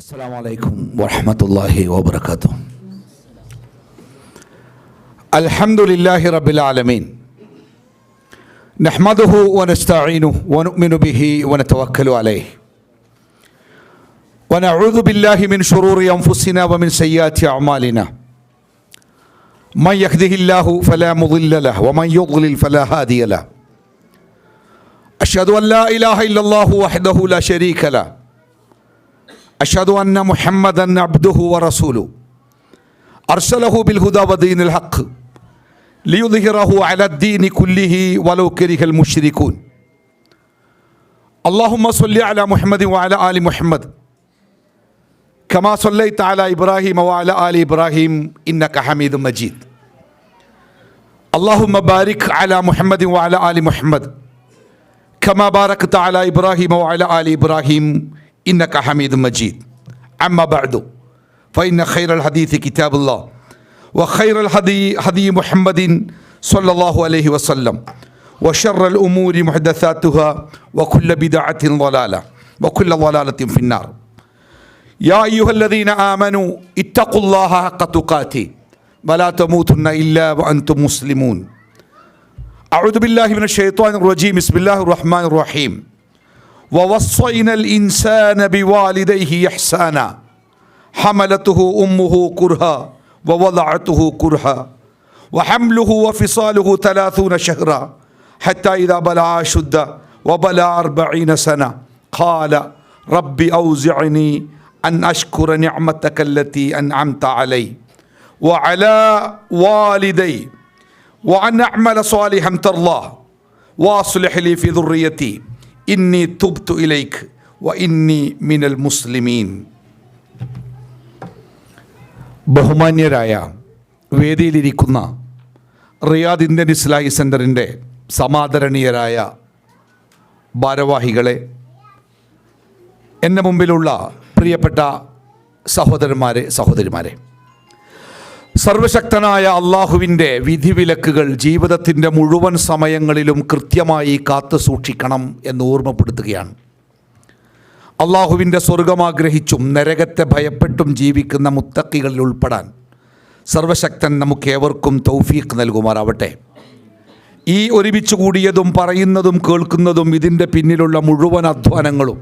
السلام عليكم ورحمة الله وبركاته. الحمد لله رب العالمين، نحمده ونستعينه ونؤمن به ونتوكل عليه، ونعوذ بالله من شرور أنفسنا ومن سيئات أعمالنا. من يهده الله فلا مضل له ومن يضلل فلا هادي له. أشهد أن لا إله إلا الله وحده لا شريك له. أشهد أن محمدًا عبده ورسوله أرسله بالهدى ودين الحق ليظهره على الدين كله ولو كره المشركون. اللهم صل على محمد وعلى آل محمد كما صليت على إبراهيم وعلى آل إبراهيم إنك حميد مجيد. اللهم بارك على محمد وعلى آل محمد كما باركت على إبراهيم وعلى آل إبراهيم إنك حميد مجيد. أما بعد فإن خير الحديث كتاب الله وخير الهدي هدي محمد صلى الله عليه وسلم وشر الأمور محدثاتها وكل بدعة ضلالة وكل ضلالة في النار. يا أيها الذين آمنوا اتقوا الله حق تقاته ولا تموتن إلا وأنتم مسلمون. أعوذ بالله من الشيطان الرجيم. بسم الله الرحمن الرحيم. ووصينا الإنسان بوالديه إحسانا حملته أمه كرها ووضعته كرها وحمله وفصاله 30 شهرا حتى إذا بلغ أشده وبلغ 40 سنة قال رب أوزعني أن أشكر نعمتك التي أنعمت علي وعلى والدي وأن أعمل صالحا ترضاه وأصلح لي في ذريتي ഇന്നി തുബ്തു ഇലൈക് വ ഇന്നി മിനൽ മുസ്ലിമീൻ. ബഹുമാന്യരായ വേദിയിലിരിക്കുന്ന റിയാദ് ഇന്ത്യൻ ഇസ്ലാഹി സെൻ്ററിൻ്റെ സമാദരണീയരായ ഭാരവാഹികളെ, എൻ്റെ മുമ്പിലുള്ള പ്രിയപ്പെട്ട സഹോദരന്മാരെ, സഹോദരിമാരെ, സർവശക്തനായ അള്ളാഹുവിൻ്റെ വിധിവിലക്കുകൾ ജീവിതത്തിൻ്റെ മുഴുവൻ സമയങ്ങളിലും കൃത്യമായി കാത്തു സൂക്ഷിക്കണം എന്ന് ഓർമ്മപ്പെടുത്തുകയാണ്. അള്ളാഹുവിൻ്റെ സ്വർഗം ആഗ്രഹിച്ചും നരകത്തെ ഭയപ്പെട്ടും ജീവിക്കുന്ന മുത്തക്കികളിൽ ഉൾപ്പെടാൻ സർവശക്തൻ നമുക്കേവർക്കും തൗഫീഖ് നൽകുമാറാവട്ടെ. ഈ ഒരുമിച്ച് കൂടിയതും പറയുന്നതും കേൾക്കുന്നതും ഇതിൻ്റെ പിന്നിലുള്ള മുഴുവൻ അധ്വാനങ്ങളും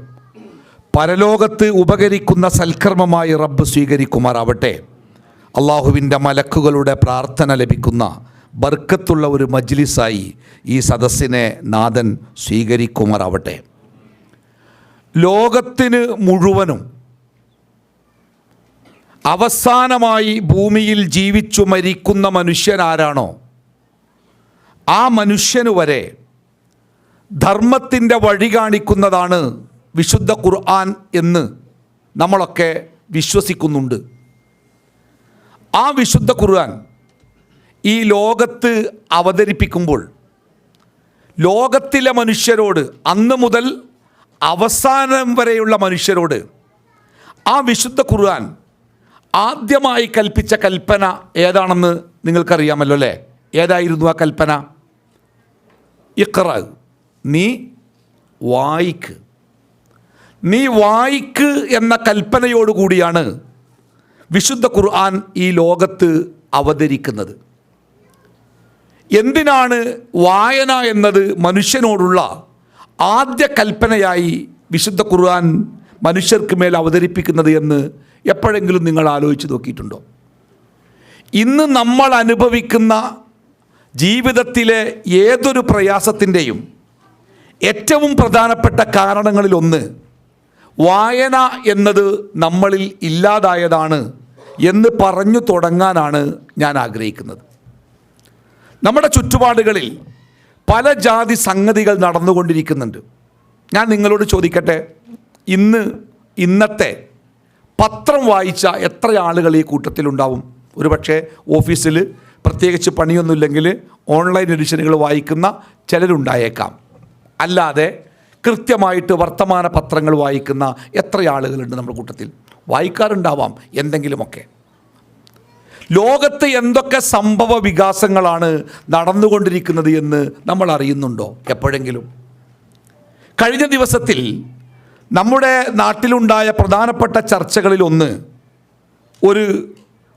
പരലോകത്ത് ഉപകരിക്കുന്ന സൽക്കർമ്മമായി റബ്ബ് സ്വീകരിക്കുമാറാവട്ടെ. അള്ളാഹുവിൻ്റെ മലക്കുകളുടെ പ്രാർത്ഥന ലഭിക്കുന്ന ബർക്കത്തുള്ള ഒരു മജ്ലിസായി ഈ സദസ്സിനെ നാഥൻ സ്വീകരിക്കുമാറാവട്ടെ. ലോകത്തിന് മുഴുവനും അവസാനമായി ഭൂമിയിൽ ജീവിച്ചു മരിക്കുന്ന മനുഷ്യനാരാണോ ആ മനുഷ്യനു വരെ ധർമ്മത്തിൻ്റെ വഴി കാണിക്കുന്നതാണ് വിശുദ്ധ ഖുർആൻ എന്ന് നമ്മളൊക്കെ വിശ്വസിക്കുന്നുണ്ട്. ആ വിശുദ്ധ ഖുർആൻ ഈ ലോകത്ത് അവതരിപ്പിക്കുമ്പോൾ ലോകത്തിലെ മനുഷ്യരോട്, അന്ന് മുതൽ അവസാനം വരെയുള്ള മനുഷ്യരോട് ആ വിശുദ്ധ ഖുർആൻ ആദ്യമായി കൽപ്പിച്ച കൽപ്പന ഏതാണെന്ന് നിങ്ങൾക്കറിയാമല്ലോ അല്ലേ? ഏതായിരുന്നു ആ കൽപ്പന? ഇഖ്റ, നീ വായിക്ക്. നീ വായിക്ക് എന്ന കൽപ്പനയോടുകൂടിയാണ് വിശുദ്ധ ഖുർആൻ ഈ ലോകത്ത് അവതരിക്കുന്നത്. എന്തിനാണ് വായന എന്നത് മനുഷ്യനോടുള്ള ആദ്യ കൽപ്പനയായി വിശുദ്ധ ഖുർആൻ മനുഷ്യർക്ക് മേൽ അവതരിപ്പിക്കുന്നത് എന്ന് എപ്പോഴെങ്കിലും നിങ്ങൾ ആലോചിച്ച് നോക്കിയിട്ടുണ്ടോ? ഇന്ന് നമ്മൾ അനുഭവിക്കുന്ന ജീവിതത്തിലെ ഏതൊരു പ്രയാസത്തിൻ്റെയും ഏറ്റവും പ്രധാനപ്പെട്ട കാരണങ്ങളിലൊന്ന് വായന എന്നത് നമ്മളിൽ ഇല്ലാതായതാണ് എന്ന് പറഞ്ഞു തുടങ്ങാനാണ് ഞാൻ ആഗ്രഹിക്കുന്നത്. നമ്മുടെ ചുറ്റുപാടുകളിൽ പല ജാതി സംഗതികൾ നടന്നുകൊണ്ടിരിക്കുന്നുണ്ട്. ഞാൻ നിങ്ങളോട് ചോദിക്കട്ടെ, ഇന്നത്തെ പത്രം വായിച്ച എത്ര ആളുകൾ ഈ കൂട്ടത്തിലുണ്ടാവും? ഒരുപക്ഷെ ഓഫീസിൽ പ്രത്യേകിച്ച് പണിയൊന്നുമില്ലെങ്കിൽ ഓൺലൈൻ എഡിഷനുകൾ വായിക്കുന്ന ചിലരുണ്ടായേക്കാം. അല്ലാതെ കൃത്യമായിട്ട് വർത്തമാന പത്രങ്ങൾ വായിക്കുന്ന എത്ര ആളുകളുണ്ട് നമ്മുടെ കൂട്ടത്തിൽ? വായിക്കാറുണ്ടാവാം എന്തെങ്കിലുമൊക്കെ. ലോകത്ത് എന്തൊക്കെ സംഭവ വികാസങ്ങളാണ് നടന്നുകൊണ്ടിരിക്കുന്നത് എന്ന് നമ്മൾ അറിയുന്നുണ്ടോ എപ്പോഴെങ്കിലും? കഴിഞ്ഞ ദിവസത്തിൽ നമ്മുടെ നാട്ടിലുണ്ടായ പ്രധാനപ്പെട്ട ചർച്ചകളിലൊന്ന് ഒരു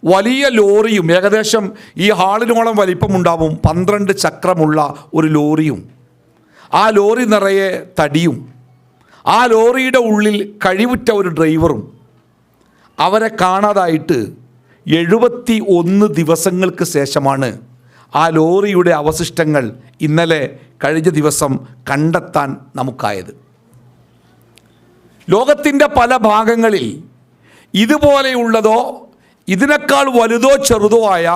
വലിയ ലോറിയും ഏകദേശം ഈ ഹാളിനോളം വലിപ്പമുണ്ടാവും 12 ചക്രമുള്ള ഒരു ലോറിയും ആ ലോറി നിറയെ തടിയും ആ ലോറിയുടെ ഉള്ളിൽ കഴിവുറ്റ ഒരു ഡ്രൈവറും അവരെ കാണാതായിട്ട് 71 ദിവസങ്ങൾക്ക് ശേഷമാണ് ആ ലോറിയുടെ അവശിഷ്ടങ്ങൾ ഇന്നലെ കഴിഞ്ഞ ദിവസം കണ്ടെത്താൻ നമുക്കായത്. ലോകത്തിൻ്റെ പല ഭാഗങ്ങളിൽ ഇതുപോലെയുള്ളതോ ഇതിനേക്കാൾ വലുതോ ചെറുതോ ആയ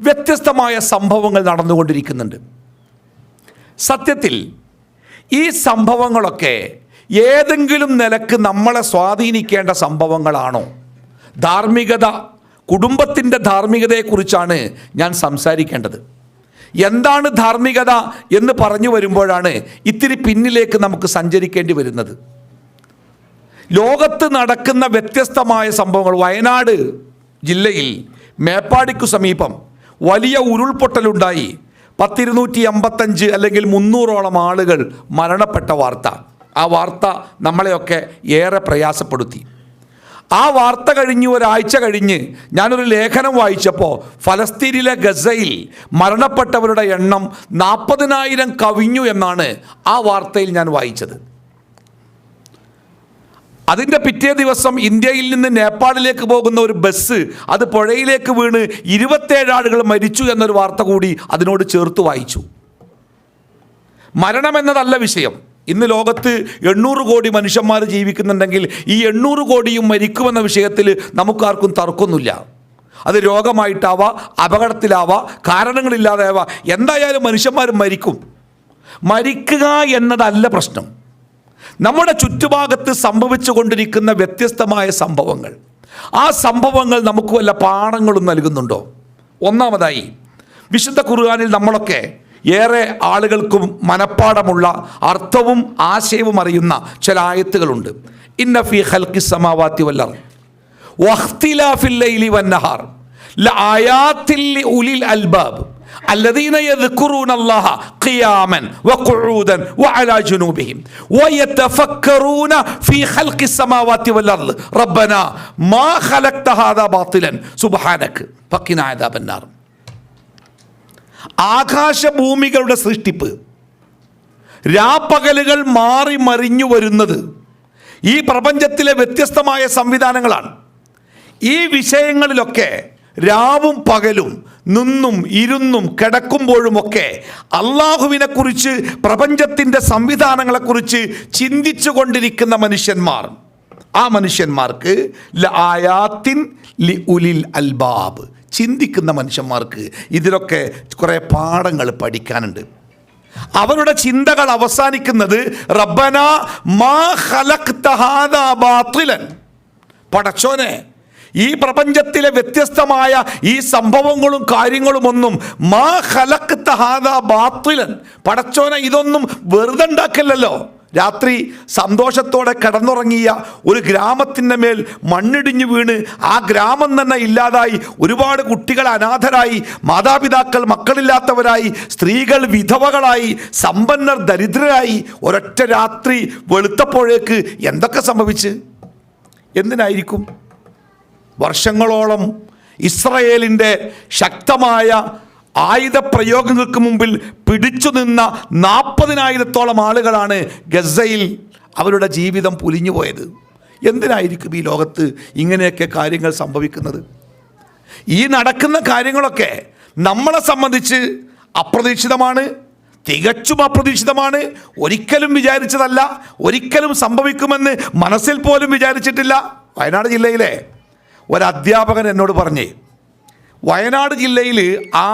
വ്യത്യസ്തമായ സംഭവങ്ങൾ നടന്നുകൊണ്ടിരിക്കുന്നുണ്ട്. സത്യത്തിൽ ഈ സംഭവങ്ങളൊക്കെ ഏതെങ്കിലും നിലക്ക് നമ്മളെ സ്വാധീനിക്കേണ്ട സംഭവങ്ങളാണോ? ധാർമ്മികത, കുടുംബത്തിൻ്റെ ധാർമ്മികതയെക്കുറിച്ചാണ് ഞാൻ സംസാരിക്കേണ്ടത്. എന്താണ് ധാർമ്മികത എന്ന് പറഞ്ഞു വരുമ്പോഴാണ് ഇത്തിരി പിന്നിലേക്ക് നമുക്ക് സഞ്ചരിക്കേണ്ടി വരുന്നത്. ലോകത്ത് നടക്കുന്ന വ്യത്യസ്തമായ സംഭവങ്ങൾ. വയനാട് ജില്ലയിൽ മേപ്പാടിക്കു സമീപം വലിയ ഉരുൾപൊട്ടലുണ്ടായി. 255 അല്ലെങ്കിൽ 300ഓളം ആളുകൾ മരണപ്പെട്ട വാർത്ത. ആ വാർത്ത നമ്മളെയൊക്കെ ഏറെ പ്രയാസപ്പെടുത്തി. ആ വാർത്ത കഴിഞ്ഞ് ഒരാഴ്ച കഴിഞ്ഞ് ഞാനൊരു ലേഖനം വായിച്ചപ്പോൾ ഫലസ്തീനിലെ ഗസയിൽ മരണപ്പെട്ടവരുടെ എണ്ണം 40,000 കവിഞ്ഞു എന്നാണ് ആ വാർത്തയിൽ ഞാൻ വായിച്ചത്. അതിൻ്റെ പിറ്റേ ദിവസം ഇന്ത്യയിൽ നിന്ന് നേപ്പാളിലേക്ക് പോകുന്ന ഒരു ബസ് അത് പുഴയിലേക്ക് വീണ് 27 ആളുകൾ മരിച്ചു എന്നൊരു വാർത്ത കൂടി അതിനോട് ചേർത്ത് വായിച്ചു. മരണമെന്നതല്ല വിഷയം. ഇന്ന് ലോകത്ത് 800 കോടി മനുഷ്യന്മാർ ജീവിക്കുന്നുണ്ടെങ്കിൽ ഈ 800 കോടിയും മരിക്കുമെന്ന വിഷയത്തിൽ നമുക്കാർക്കും തർക്കമൊന്നുമില്ല. അത് രോഗമായിട്ടാവാം, അപകടത്തിലാവാം, കാരണങ്ങളില്ലാതെയാവാം, എന്തായാലും മനുഷ്യന്മാർ മരിക്കും. മരിക്കുക എന്നതല്ല പ്രശ്നം. നമ്മുടെ ചുറ്റുഭാഗത്ത് സംഭവിച്ചു കൊണ്ടിരിക്കുന്ന വ്യത്യസ്തമായ സംഭവങ്ങൾ, ആ സംഭവങ്ങൾ നമുക്ക് വല്ല പാഠങ്ങളും നൽകുന്നുണ്ടോ? ഒന്നാമതായി, വിശുദ്ധ ഖുർആനിൽ നമ്മളൊക്കെ ഏറെ ആളുകൾക്കും മനപ്പാടമുള്ള അർത്ഥവും ആശയവും അറിയുന്ന ചില ആയത്തുകളുണ്ട്. ഇന്ന ഫീ ഖൽഖിസ് സമാവാതി വൽ അർദ് വഖ്തിലാഫിൽ ലൈലി വന്നഹാർ ലആയാതിൽ ലിഉലിൽ അൽബാബ് الذين يذكرون الله قياما وقعودا وعلى جنوبهم ويتفكرون في خلق السماوات والأرض ربنا ما خلقت هذا باطلا سبحانك فقنا عذاب النار. ആകാശഭൂമികളുടെ സൃഷ്ടിപ്പ്, രാപ്പകലുകൾ മാറി മറിഞ്ഞു വരുന്നത് ഈ പ്രപഞ്ചത്തിലെ വ്യത്യസ്തമായ സംവിധാനങ്ങളാണ്. ഈ വിഷയങ്ങളിലൊക്കെ രാവും പകലും നിന്നും ഇരുന്നും കിടക്കുമ്പോഴുമൊക്കെ അള്ളാഹുവിനെക്കുറിച്ച്, പ്രപഞ്ചത്തിൻ്റെ സംവിധാനങ്ങളെക്കുറിച്ച് ചിന്തിച്ചു കൊണ്ടിരിക്കുന്ന മനുഷ്യന്മാർ, ആ മനുഷ്യന്മാർക്ക് ലആയാത്തിൻ ലിഉലിൽ അൽബാബ്, ചിന്തിക്കുന്ന മനുഷ്യന്മാർക്ക് ഇതിലൊക്കെ കുറേ പാഠങ്ങൾ പഠിക്കാനുണ്ട്. അവരുടെ ചിന്തകൾ അവസാനിക്കുന്നത് റബ്ബനാ മാ ഖലഖ്ത ഹാദാ ബാത്തിലൻ, പടച്ചോനെ ഈ പ്രപഞ്ചത്തിലെ വ്യത്യസ്തമായ ഈ സംഭവങ്ങളും കാര്യങ്ങളുമൊന്നും മാ ഖലഖ്ത ഹാദാ ബാത്തിലൻ, പടച്ചോനെ ഇതൊന്നും വെറുതെ ഉണ്ടാക്കില്ലല്ലോ. രാത്രി സന്തോഷത്തോടെ കിടന്നുറങ്ങിയ ഒരു ഗ്രാമത്തിൻ്റെ മേൽ മണ്ണിടിഞ്ഞു വീണ് ആ ഗ്രാമം തന്നെ ഇല്ലാതായി, ഒരുപാട് കുട്ടികൾ അനാഥരായി, മാതാപിതാക്കൾ മക്കളില്ലാത്തവരായി, സ്ത്രീകൾ വിധവകളായി, സമ്പന്നർ ദരിദ്രരായി, ഒരൊറ്റ രാത്രി വെളുത്തപ്പോഴേക്ക് എന്തൊക്കെ സംഭവിച്ച്? എന്തിനായിരിക്കും? വർഷങ്ങളോളം ഇസ്രയേലിൻ്റെ ശക്തമായ ആയുധപ്രയോഗങ്ങൾക്ക് മുമ്പിൽ പിടിച്ചു നിന്ന 40,000-ഓളം ആളുകളാണ് ഗസയിൽ അവരുടെ ജീവിതം പൊലിഞ്ഞു പോയത്. എന്തിനായിരിക്കും ഈ ലോകത്ത് ഇങ്ങനെയൊക്കെ കാര്യങ്ങൾ സംഭവിക്കുന്നത്? ഈ നടക്കുന്ന കാര്യങ്ങളൊക്കെ നമ്മളെ സംബന്ധിച്ച് അപ്രതീക്ഷിതമാണ്, തികച്ചും അപ്രതീക്ഷിതമാണ്. ഒരിക്കലും വിചാരിച്ചതല്ല, ഒരിക്കലും സംഭവിക്കുമെന്ന് മനസ്സിൽ പോലും വിചാരിച്ചിട്ടില്ല. വയനാട് ജില്ലയിലെ ഒരധ്യാപകൻ എന്നോട് പറഞ്ഞേ, വയനാട് ജില്ലയിൽ ആ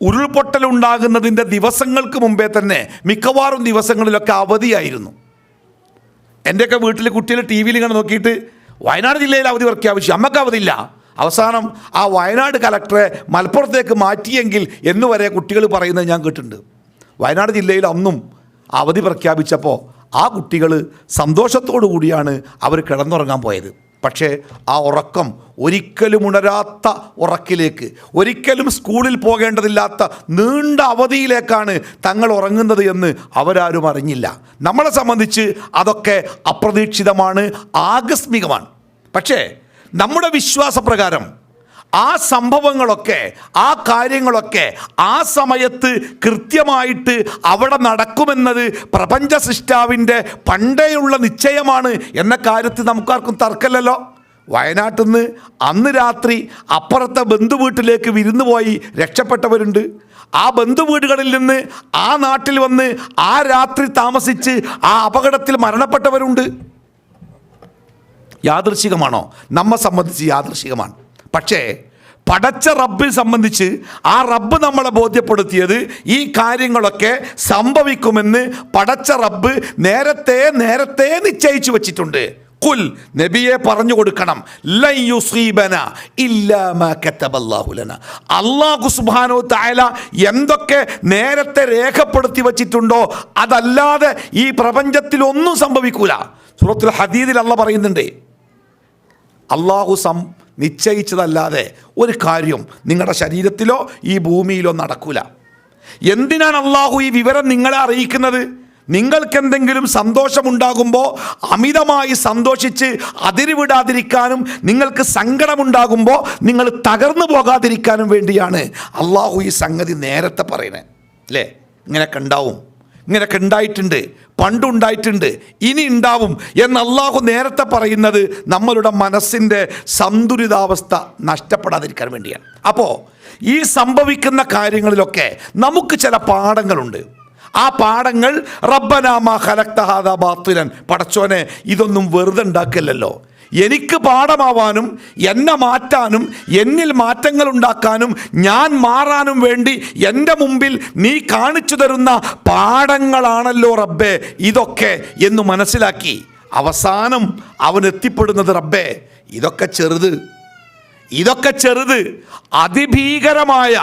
ഉരുൾപൊട്ടലുണ്ടാകുന്നതിൻ്റെ ദിവസങ്ങൾക്ക് മുമ്പേ തന്നെ മിക്കവാറും ദിവസങ്ങളിലൊക്കെ അവധിയായിരുന്നു. എൻ്റെയൊക്കെ വീട്ടിൽ കുട്ടികൾ ടി വിയിൽ ഇങ്ങനെ നോക്കിയിട്ട് വയനാട് ജില്ലയിൽ അവധി പ്രഖ്യാപിച്ചു, അമ്മക്ക് അവധിയില്ല. അവസാനം ആ വയനാട് കലക്ടറെ മലപ്പുറത്തേക്ക് മാറ്റിയെങ്കിൽ എന്നുവരെ കുട്ടികൾ പറയുന്നത് ഞാൻ കേട്ടിട്ടുണ്ട്. വയനാട് ജില്ലയിൽ അന്നും അവധി പ്രഖ്യാപിച്ചപ്പോൾ ആ കുട്ടികൾ സന്തോഷത്തോടു കൂടിയാണ് അവർ കിടന്നുറങ്ങാൻ പോയത്. പക്ഷേ ആ ഉറക്കം ഒരിക്കലും ഉണരാത്ത ഉറക്കിലേക്ക്, ഒരിക്കലും സ്കൂളിൽ പോകേണ്ടതില്ലാത്ത നീണ്ട അവധിയിലേക്കാണ് തങ്ങൾ ഉറങ്ങുന്നത് എന്ന് അവരാരും അറിഞ്ഞില്ല. നമ്മളെ സംബന്ധിച്ച് അതൊക്കെ അപ്രതീക്ഷിതമാണ്, ആകസ്മികമാണ്. പക്ഷേ നമ്മുടെ വിശ്വാസപ്രകാരം ആ സംഭവങ്ങളൊക്കെ, ആ കാര്യങ്ങളൊക്കെ ആ സമയത്ത് കൃത്യമായിട്ട് അവിടെ നടക്കുമെന്നത് പ്രപഞ്ച സൃഷ്ടാവിൻ്റെ പണ്ടേയുള്ള നിശ്ചയമാണ് എന്ന കാര്യത്തിൽ നമുക്കാർക്കും തർക്കമില്ലല്ലോ. വയനാട്ടിൽ നിന്ന് അന്ന് രാത്രി അപ്പുറത്തെ ബന്ധുവീട്ടിലേക്ക് വിരുന്ന് പോയി രക്ഷപ്പെട്ടവരുണ്ട്. ആ ബന്ധുവീടുകളിൽ നിന്ന് ആ നാട്ടിൽ വന്ന് ആ രാത്രി താമസിച്ച് ആ അപകടത്തിൽ മരണപ്പെട്ടവരുണ്ട്. യാദൃശ്ചികമാണോ? നമ്മെ സംബന്ധിച്ച് യാദൃശ്ചികമാണ്. പക്ഷേ പടച്ച റബ്ബിനെ സംബന്ധിച്ച് ആ റബ്ബ് നമ്മളെ ബോധ്യപ്പെടുത്തിയത് ഈ കാര്യങ്ങളൊക്കെ സംഭവിക്കുമെന്ന് പടച്ച റബ്ബ് നേരത്തെ നിശ്ചയിച്ചു വച്ചിട്ടുണ്ട്. ഖുൽ, നബിയെ പറഞ്ഞു കൊടുക്കണം, ലൻ യുസീബന ഇല്ലാ മാ കതബല്ലാഹു ലനാ. അല്ലാഹു സുബ്ഹാനഹു തആല എന്തൊക്കെ നേരത്തെ രേഖപ്പെടുത്തി വച്ചിട്ടുണ്ടോ അതല്ലാതെ ഈ പ്രപഞ്ചത്തിൽ ഒന്നും സംഭവിക്കൂല. സൂറത്തുൽ ഹദീദിൽ അല്ലാഹ് പറയുന്നുണ്ട്, അല്ലാഹു നിശ്ചയിച്ചതല്ലാതെ ഒരു കാര്യം നിങ്ങളുടെ ശരീരത്തിലോ ഈ ഭൂമിയിലോ നടക്കൂല. എന്തിനാണ് അല്ലാഹു ഈ വിവരം നിങ്ങളെ അറിയിക്കുന്നത്? നിങ്ങൾക്കെന്തെങ്കിലും സന്തോഷമുണ്ടാകുമ്പോൾ അമിതമായി സന്തോഷിച്ച് അതിരുവിടാതിരിക്കാനും, നിങ്ങൾക്ക് സങ്കടമുണ്ടാകുമ്പോൾ നിങ്ങൾ തകർന്നു പോകാതിരിക്കാനും വേണ്ടിയാണ് അല്ലാഹു ഈ സംഗതി നേരത്തെ പറയുന്നത്. അല്ലേ? ഇങ്ങനെയൊക്കെ ഉണ്ടാവും, ഇങ്ങനെയൊക്കെ ഉണ്ടായിട്ടുണ്ട്, പണ്ടുണ്ടായിട്ടുണ്ട്, ഇനി ഉണ്ടാവും എന്ന് അല്ലാഹു നേരത്തെ പറയുന്നത് നമ്മളുടെ മനസ്സിൻ്റെ സന്തുലിതാവസ്ഥ നഷ്ടപ്പെടാതിരിക്കാൻ വേണ്ടിയാണ്. അപ്പോൾ ഈ സംഭവിക്കുന്ന കാര്യങ്ങളിലൊക്കെ നമുക്ക് ചില പാഠങ്ങളുണ്ട്. ആ പാഠങ്ങൾ റബ്ബനാ മാ ഖലഖ്ത ഹാദാ ബാത്തിലൻ, പടച്ചോനെ ഇതൊന്നും വെറുതെ ഉണ്ടാക്കില്ലല്ലോ, എനിക്ക് പാഠമാവാനും എന്നെ മാറ്റാനും എന്നിൽ മാറ്റങ്ങൾ ഉണ്ടാക്കാനും ഞാൻ മാറാനും വേണ്ടി എൻ്റെ മുമ്പിൽ നീ കാണിച്ചു തരുന്ന പാഠങ്ങളാണല്ലോ റബ്ബേ ഇതൊക്കെ എന്ന് മനസ്സിലാക്കി അവസാനം അവൻ എത്തിപ്പെടുന്നത്, റബ്ബേ ഇതൊക്കെ ചെറുത് അതിഭീകരമായ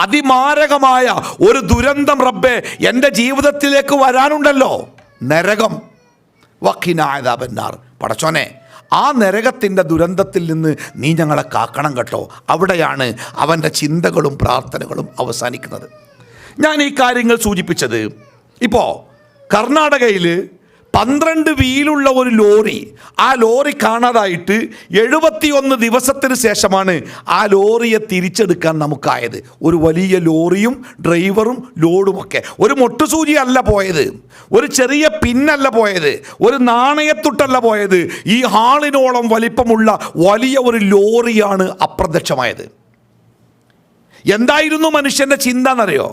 അതിമാരകമായ ഒരു ദുരന്തം റബ്ബേ എൻ്റെ ജീവിതത്തിലേക്ക് വരാനുണ്ടല്ലോ, നരകം. വഖിനാ അദാബന്നാർ, പടച്ചോനെ ആ നരകത്തിൻ്റെ ദുരന്തത്തിൽ നിന്ന് നീ ഞങ്ങളെ കാക്കണം കേട്ടോ. അവിടെയാണ് അവൻ്റെ ചിന്തകളും പ്രാർത്ഥനകളും അവസാനിക്കുന്നത്. ഞാൻ ഈ കാര്യങ്ങൾ സൂചിപ്പിച്ചത്, ഇപ്പോൾ കർണാടകയിൽ 12 വീലുള്ള ഒരു ലോറി, ആ ലോറി കാണാതായിട്ട് 71 ദിവസത്തിന് ശേഷമാണ് ആ ലോറിയെ തിരിച്ചെടുക്കാൻ നമുക്കായത്. ഒരു വലിയ ലോറിയും ഡ്രൈവറും ലോഡുമൊക്കെ. ഒരു മൊട്ടുസൂചി അല്ല പോയത്, ഒരു ചെറിയ പിന്നല്ല പോയത്, ഒരു നാണയത്തുട്ടല്ല പോയത്, ഈ ഹാളിനോളം വലിപ്പമുള്ള വലിയ ഒരു ലോറിയാണ് അപ്രത്യക്ഷമായത്. എന്തായിരുന്നു മനുഷ്യൻ്റെ ചിന്ത എന്നറിയോ?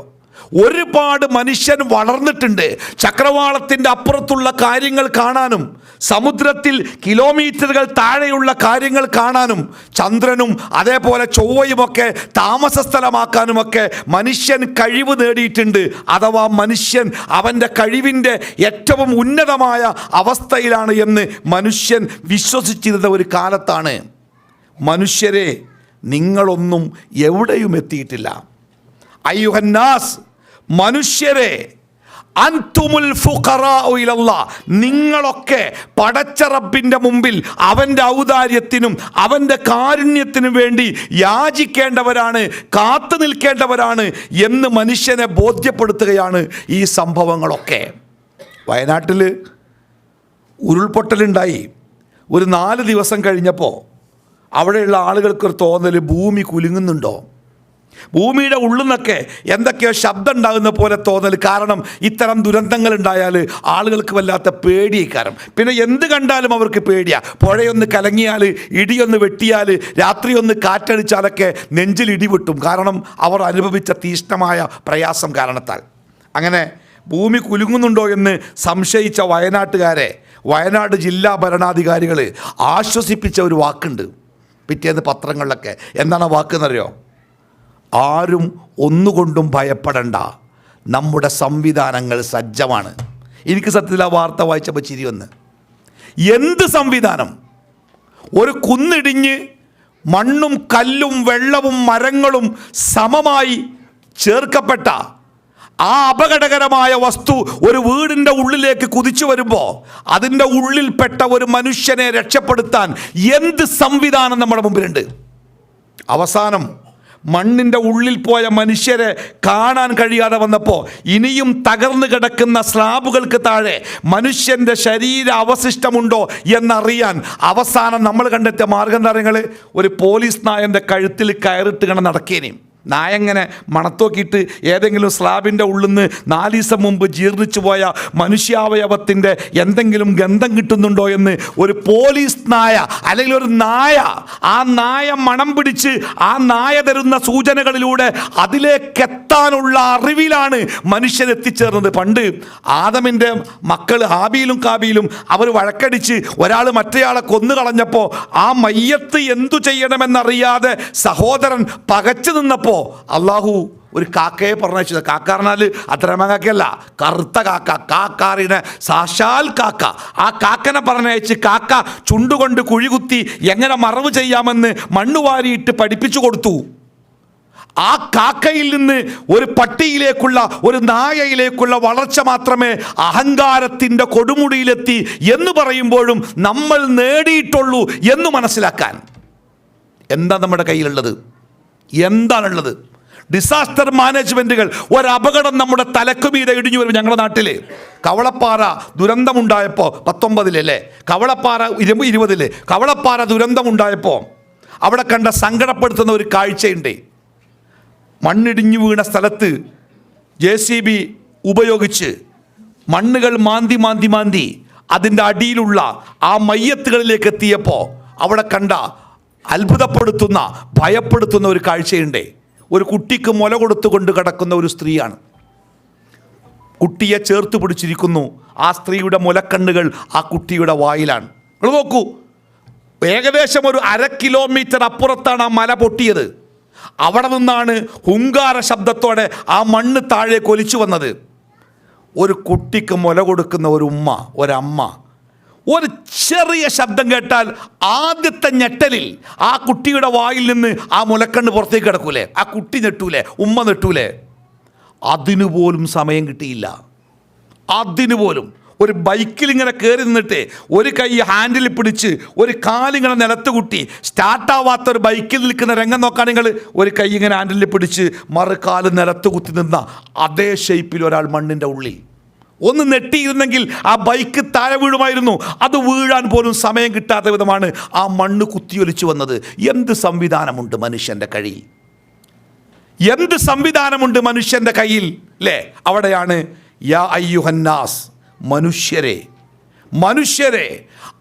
ഒരുപാട് മനുഷ്യൻ വളർന്നിട്ടുണ്ട്, ചക്രവാളത്തിൻ്റെ അപ്പുറത്തുള്ള കാര്യങ്ങൾ കാണാനും, സമുദ്രത്തിൽ കിലോമീറ്ററുകൾ താഴെയുള്ള കാര്യങ്ങൾ കാണാനും, ചന്ദ്രനും അതേപോലെ ചൊവ്വയുമൊക്കെ താമസ സ്ഥലമാക്കാനുമൊക്കെ മനുഷ്യൻ കഴിവ് നേടിയിട്ടുണ്ട്. അഥവാ മനുഷ്യൻ അവൻ്റെ കഴിവിൻ്റെ ഏറ്റവും ഉന്നതമായ അവസ്ഥയിലാണ് എന്ന് മനുഷ്യൻ വിശ്വസിച്ചിരുന്ന ഒരു കാലത്താണ്. മനുഷ്യരെ, നിങ്ങളൊന്നും എവിടെയും എത്തിയിട്ടില്ല. അയ്യുഹന്നാസ്, മനുഷ്യരെ, അൻതുമുൽ ഫുഖറാഉ ഇലല്ലാഹ്, നിങ്ങളൊക്കെ പടച്ച റബ്ബിൻ്റെ മുമ്പിൽ അവൻ്റെ ഔദാര്യത്തിനും അവൻ്റെ കാരുണ്യത്തിനും വേണ്ടി യാചിക്കേണ്ടവരാണ്, കാത്തു നിൽക്കേണ്ടവരാണ് എന്ന് മനുഷ്യനെ ബോധ്യപ്പെടുത്തുകയാണ് ഈ സംഭവങ്ങളൊക്കെ. വയനാട്ടിൽ ഉരുൾപൊട്ടലുണ്ടായി. ഒരു 4 ദിവസം കഴിഞ്ഞപ്പോൾ അവിടെയുള്ള ആളുകൾക്കൊരു തോന്നൽ, ഭൂമി കുലുങ്ങുന്നുണ്ടോ, ഭൂമിയുടെ ഉള്ളിൽ നിന്നൊക്കെ എന്തൊക്കെയോ ശബ്ദം ഉണ്ടാകുന്ന പോലെ തോന്നൽ. കാരണം ഇത്തരം ദുരന്തങ്ങൾ ഉണ്ടായാൽ ആളുകൾക്ക് വല്ലാത്ത പേടിയേക്കാരം. പിന്നെ എന്ത് കണ്ടാലും അവർക്ക് പേടിയാണ്. പുഴയൊന്ന് കലങ്ങിയാൽ, ഇടിയൊന്ന് വെട്ടിയാൽ, രാത്രി ഒന്ന് കാറ്റടിച്ചാലൊക്കെ നെഞ്ചിൽ ഇടിവെട്ടും. കാരണം അവർ അനുഭവിച്ച തീഷ്ണമായ പ്രയാസം കാരണത്താൽ. അങ്ങനെ ഭൂമി കുലുങ്ങുന്നുണ്ടോ എന്ന് സംശയിച്ച വയനാട്ടുകാരെ വയനാട് ജില്ലാ ഭരണാധികാരികൾ ആശ്വസിപ്പിച്ച ഒരു വാക്കുണ്ട് പിറ്റേന്ന് പത്രങ്ങളിലൊക്കെ. എന്താണ് വാക്കെന്നറിയോ? ആരും ഒന്നുകൊണ്ടും ഭയപ്പെടണ്ട, നമ്മുടെ സംവിധാനങ്ങൾ സജ്ജമാണ്. എനിക്ക് സത്യത്തിൽ ആ വാർത്ത വായിച്ചപ്പോൾ ചിരി വന്ന്. എന്ത് സംവിധാനം? ഒരു കുന്നിടിഞ്ഞ് മണ്ണും കല്ലും വെള്ളവും മരങ്ങളും സമമായി ചേർക്കപ്പെട്ട ആ അപകടകരമായ വസ്തു ഒരു വീടിൻ്റെ ഉള്ളിലേക്ക് കുതിച്ചു വരുമ്പോൾ അതിൻ്റെ ഉള്ളിൽപ്പെട്ട ഒരു മനുഷ്യനെ രക്ഷപ്പെടുത്താൻ എന്ത് സംവിധാനം നമ്മുടെ മുമ്പിലുണ്ട്? അവസാനം മണ്ണിൻ്റെ ഉള്ളിൽ പോയ മനുഷ്യരെ കാണാൻ കഴിയാതെ വന്നപ്പോൾ ഇനിയും തകർന്നു കിടക്കുന്ന സ്ലാബുകൾക്ക് താഴെ മനുഷ്യൻ്റെ ശരീര അവശിഷ്ടമുണ്ടോ എന്നറിയാൻ അവസാനം നമ്മൾ കണ്ടെത്തിയ മാർഗം എന്താ പറയുക? ഒരു പോലീസ് നായൻ്റെ കഴുത്തിൽ കയറിട്ട് കണ്ട് നടക്കേനേയും. നായങ്ങനെ മണത്തോക്കിയിട്ട് ഏതെങ്കിലും സ്ലാബിൻ്റെ ഉള്ളിൽ നിന്ന് 4 ദിവസം മുമ്പ് ജീർണിച്ചു പോയ മനുഷ്യാവയവത്തിൻ്റെ എന്തെങ്കിലും ഗന്ധം കിട്ടുന്നുണ്ടോ എന്ന് ഒരു പോലീസ് നായ അല്ലെങ്കിൽ ഒരു നായ, ആ നായ മണം പിടിച്ച് ആ നായ തരുന്ന സൂചനകളിലൂടെ അതിലേക്കെത്താനുള്ള അറിവിലാണ് മനുഷ്യൻ എത്തിച്ചേർന്നത്. പണ്ട് ആദമിൻ്റെ മക്കൾ ഹാബീലും കാബീലും അവർ വഴക്കടിച്ച് ഒരാൾ മറ്റേയാളെ കൊന്നുകളഞ്ഞപ്പോൾ ആ മയ്യത്ത് എന്തു ചെയ്യണമെന്നറിയാതെ സഹോദരൻ പകച്ചു നിന്നപ്പോൾ അള്ളാഹു ഒരു കാക്കയെ പറഞ്ഞത്. കാക്ക പറഞ്ഞാൽ അത്രമ കാക്കയല്ല, കറുത്ത കാക്ക, കാക്കാറിനെ സാക്ഷാൽ കാക്ക. ആ കാക്കനെ പറഞ്ഞയച്ച് കാക്ക ചുണ്ടുകൊണ്ട് കുഴികുത്തി എങ്ങനെ മറവ് ചെയ്യാമെന്ന് മണ്ണുവാരിയിട്ട് പഠിപ്പിച്ചു കൊടുത്തു. ആ കാക്കയിൽ നിന്ന് ഒരു പട്ടിയിലേക്കുള്ള, ഒരു നായയിലേക്കുള്ള വളർച്ച മാത്രമേ അഹങ്കാരത്തിൻ്റെ കൊടുമുടിയിലെത്തി എന്ന് പറയുമ്പോഴും നമ്മൾ നേടിയിട്ടുള്ളൂ എന്ന് മനസ്സിലാക്കാൻ എന്താ നമ്മുടെ കയ്യിലുള്ളത്? എന്താണുള്ളത്? ഡിസാസ്റ്റർ മാനേജ്മെൻറ്റുകൾ. ഒരപകടം നമ്മുടെ തലക്കുമീതെ ഇടിഞ്ഞു വരും. ഞങ്ങളുടെ നാട്ടിൽ കവളപ്പാറ ദുരന്തമുണ്ടായപ്പോൾ 19-ലല്ലേ, കവളപ്പാറ 20-ല് കവളപ്പാറ ദുരന്തമുണ്ടായപ്പോൾ അവിടെ കണ്ട സങ്കടപ്പെടുത്തുന്ന ഒരു കാഴ്ചയുണ്ട്. മണ്ണിടിഞ്ഞു വീണ സ്ഥലത്ത് JCB ഉപയോഗിച്ച് മണ്ണുകൾ മാന്തി അതിൻ്റെ അടിയിലുള്ള ആ മയ്യത്തുകളിലേക്ക് എത്തിയപ്പോൾ അവിടെ കണ്ട അത്ഭുതപ്പെടുത്തുന്ന, ഭയപ്പെടുത്തുന്ന ഒരു കാഴ്ചയുണ്ട്. ഒരു കുട്ടിക്ക് മുല കൊടുത്തുകൊണ്ട് കിടക്കുന്ന ഒരു സ്ത്രീയാണ്. കുട്ടിയെ ചേർത്ത് പിടിച്ചിരിക്കുന്നു. ആ സ്ത്രീയുടെ മുലക്കണ്ണുകൾ ആ കുട്ടിയുടെ വായിലാണ്. നിങ്ങൾ നോക്കൂ, ഏകദേശം ഒരു 1/2 കിലോമീറ്റർ അപ്പുറത്താണ് ആ മല പൊട്ടിയത്. അവിടെ നിന്നാണ് ഹുങ്കാര ശബ്ദത്തോടെ ആ മണ്ണ് താഴെ കൊലിച്ചു വന്നത്. ഒരു കുട്ടിക്ക് മുല കൊടുക്കുന്ന ഒരു ഉമ്മ, ഒരമ്മ, ഒരു ചെറിയ ശബ്ദം കേട്ടാൽ ആദ്യത്തെ ഞെട്ടലിൽ ആ കുട്ടിയുടെ വായിൽ നിന്ന് ആ മുലക്കണ്ണ് പുറത്തേക്ക് കിടക്കൂലേ? ആ കുട്ടി ഞെട്ടൂലേ? ഉമ്മ ഞെട്ടൂലേ? അതിനുപോലും സമയം കിട്ടിയില്ല. അതിനുപോലും ഒരു ബൈക്കിൽ ഇങ്ങനെ കയറി നിന്നിട്ട് ഒരു കൈ ഹാൻഡിൽ പിടിച്ച് ഒരു കാലിങ്ങനെ നിലത്ത് കുട്ടി സ്റ്റാർട്ടാവാത്ത ഒരു ബൈക്കിൽ നിൽക്കുന്ന രംഗം നോക്കാൻ നിങ്ങൾ, ഒരു കൈ ഇങ്ങനെ ഹാൻഡിൽ പിടിച്ച് മറുകാല് നിലത്ത് കുത്തി നിന്ന അതേ ഷേപ്പിൽ ഒരാൾ മണ്ണിൻ്റെ ഉള്ളിൽ. ഒന്ന് നെട്ടിയിരുന്നെങ്കിൽ ആ ബൈക്ക് താഴെ വീഴുമായിരുന്നു. അത് വീഴാൻ പോലും സമയം കിട്ടാത്ത വിധമാണ് ആ മണ്ണ് കുത്തിയൊലിച്ചു വന്നത്. എന്ത് സംവിധാനമുണ്ട് മനുഷ്യൻ്റെ കയ്യിൽ? എന്ത് സംവിധാനമുണ്ട് മനുഷ്യൻ്റെ കയ്യിൽ? അല്ലേ? അവിടെയാണ് യാ അയ്യുഹന്നാസ്, മനുഷ്യരെ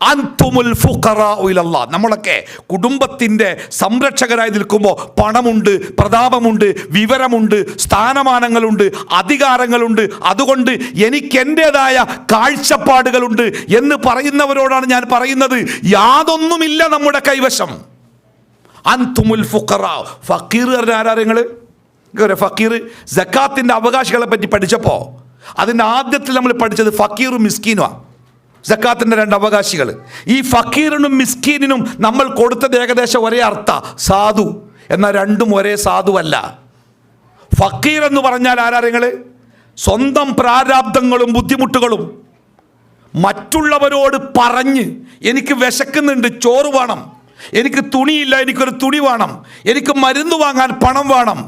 അൻതുമുൽ ഫുഖറാഉ ഇലല്ലാഹ്. നമ്മളൊക്കെ കുടുംബത്തിൻ്റെ സംരക്ഷകരായി നിൽക്കുമ്പോൾ പണമുണ്ട്, പ്രതാപമുണ്ട്, വിവരമുണ്ട്, സ്ഥാനമാനങ്ങളുണ്ട്, അധികാരങ്ങളുണ്ട്, അതുകൊണ്ട് എനിക്ക് എൻ്റെതായ കാഴ്ചപ്പാടുകളുണ്ട് എന്ന് പറയുന്നവരോടാണ് ഞാൻ പറയുന്നത്, യാതൊന്നുമില്ല നമ്മുടെ കൈവശം. അൻതുമുൽ ഫുഖറാ. ഫക്കീർ ആരാങ്ങൾ? ഫക്കീർ സക്കാത്തിൻ്റെ അവകാശികളെ പറ്റി പഠിച്ചപ്പോൾ അതിൻ്റെ ആദ്യത്തിൽ നമ്മൾ പഠിച്ചത് ഫക്കീറും മിസ്കീനുമാണ്. സക്കാത്തിൻ്റെ 2 അവകാശികൾ. ഈ ഫക്കീറിനും മിസ്കീനിനും നമ്മൾ കൊടുത്തത് ഏകദേശം ഒരേ അർത്ഥ, സാധു. എന്നാൽ രണ്ടും ഒരേ സാധുവല്ല. ഫക്കീർ എന്ന് പറഞ്ഞാൽ ആരാങ്ങൾ? സ്വന്തം പ്രാരാബ്ദങ്ങളും ബുദ്ധിമുട്ടുകളും മറ്റുള്ളവരോട് പറഞ്ഞ് എനിക്ക് വിശക്കുന്നുണ്ട്, ചോറ് വേണം, എനിക്ക് തുണിയില്ല, എനിക്കൊരു തുണി വേണം, എനിക്ക് മരുന്ന് വാങ്ങാൻ പണം വേണം.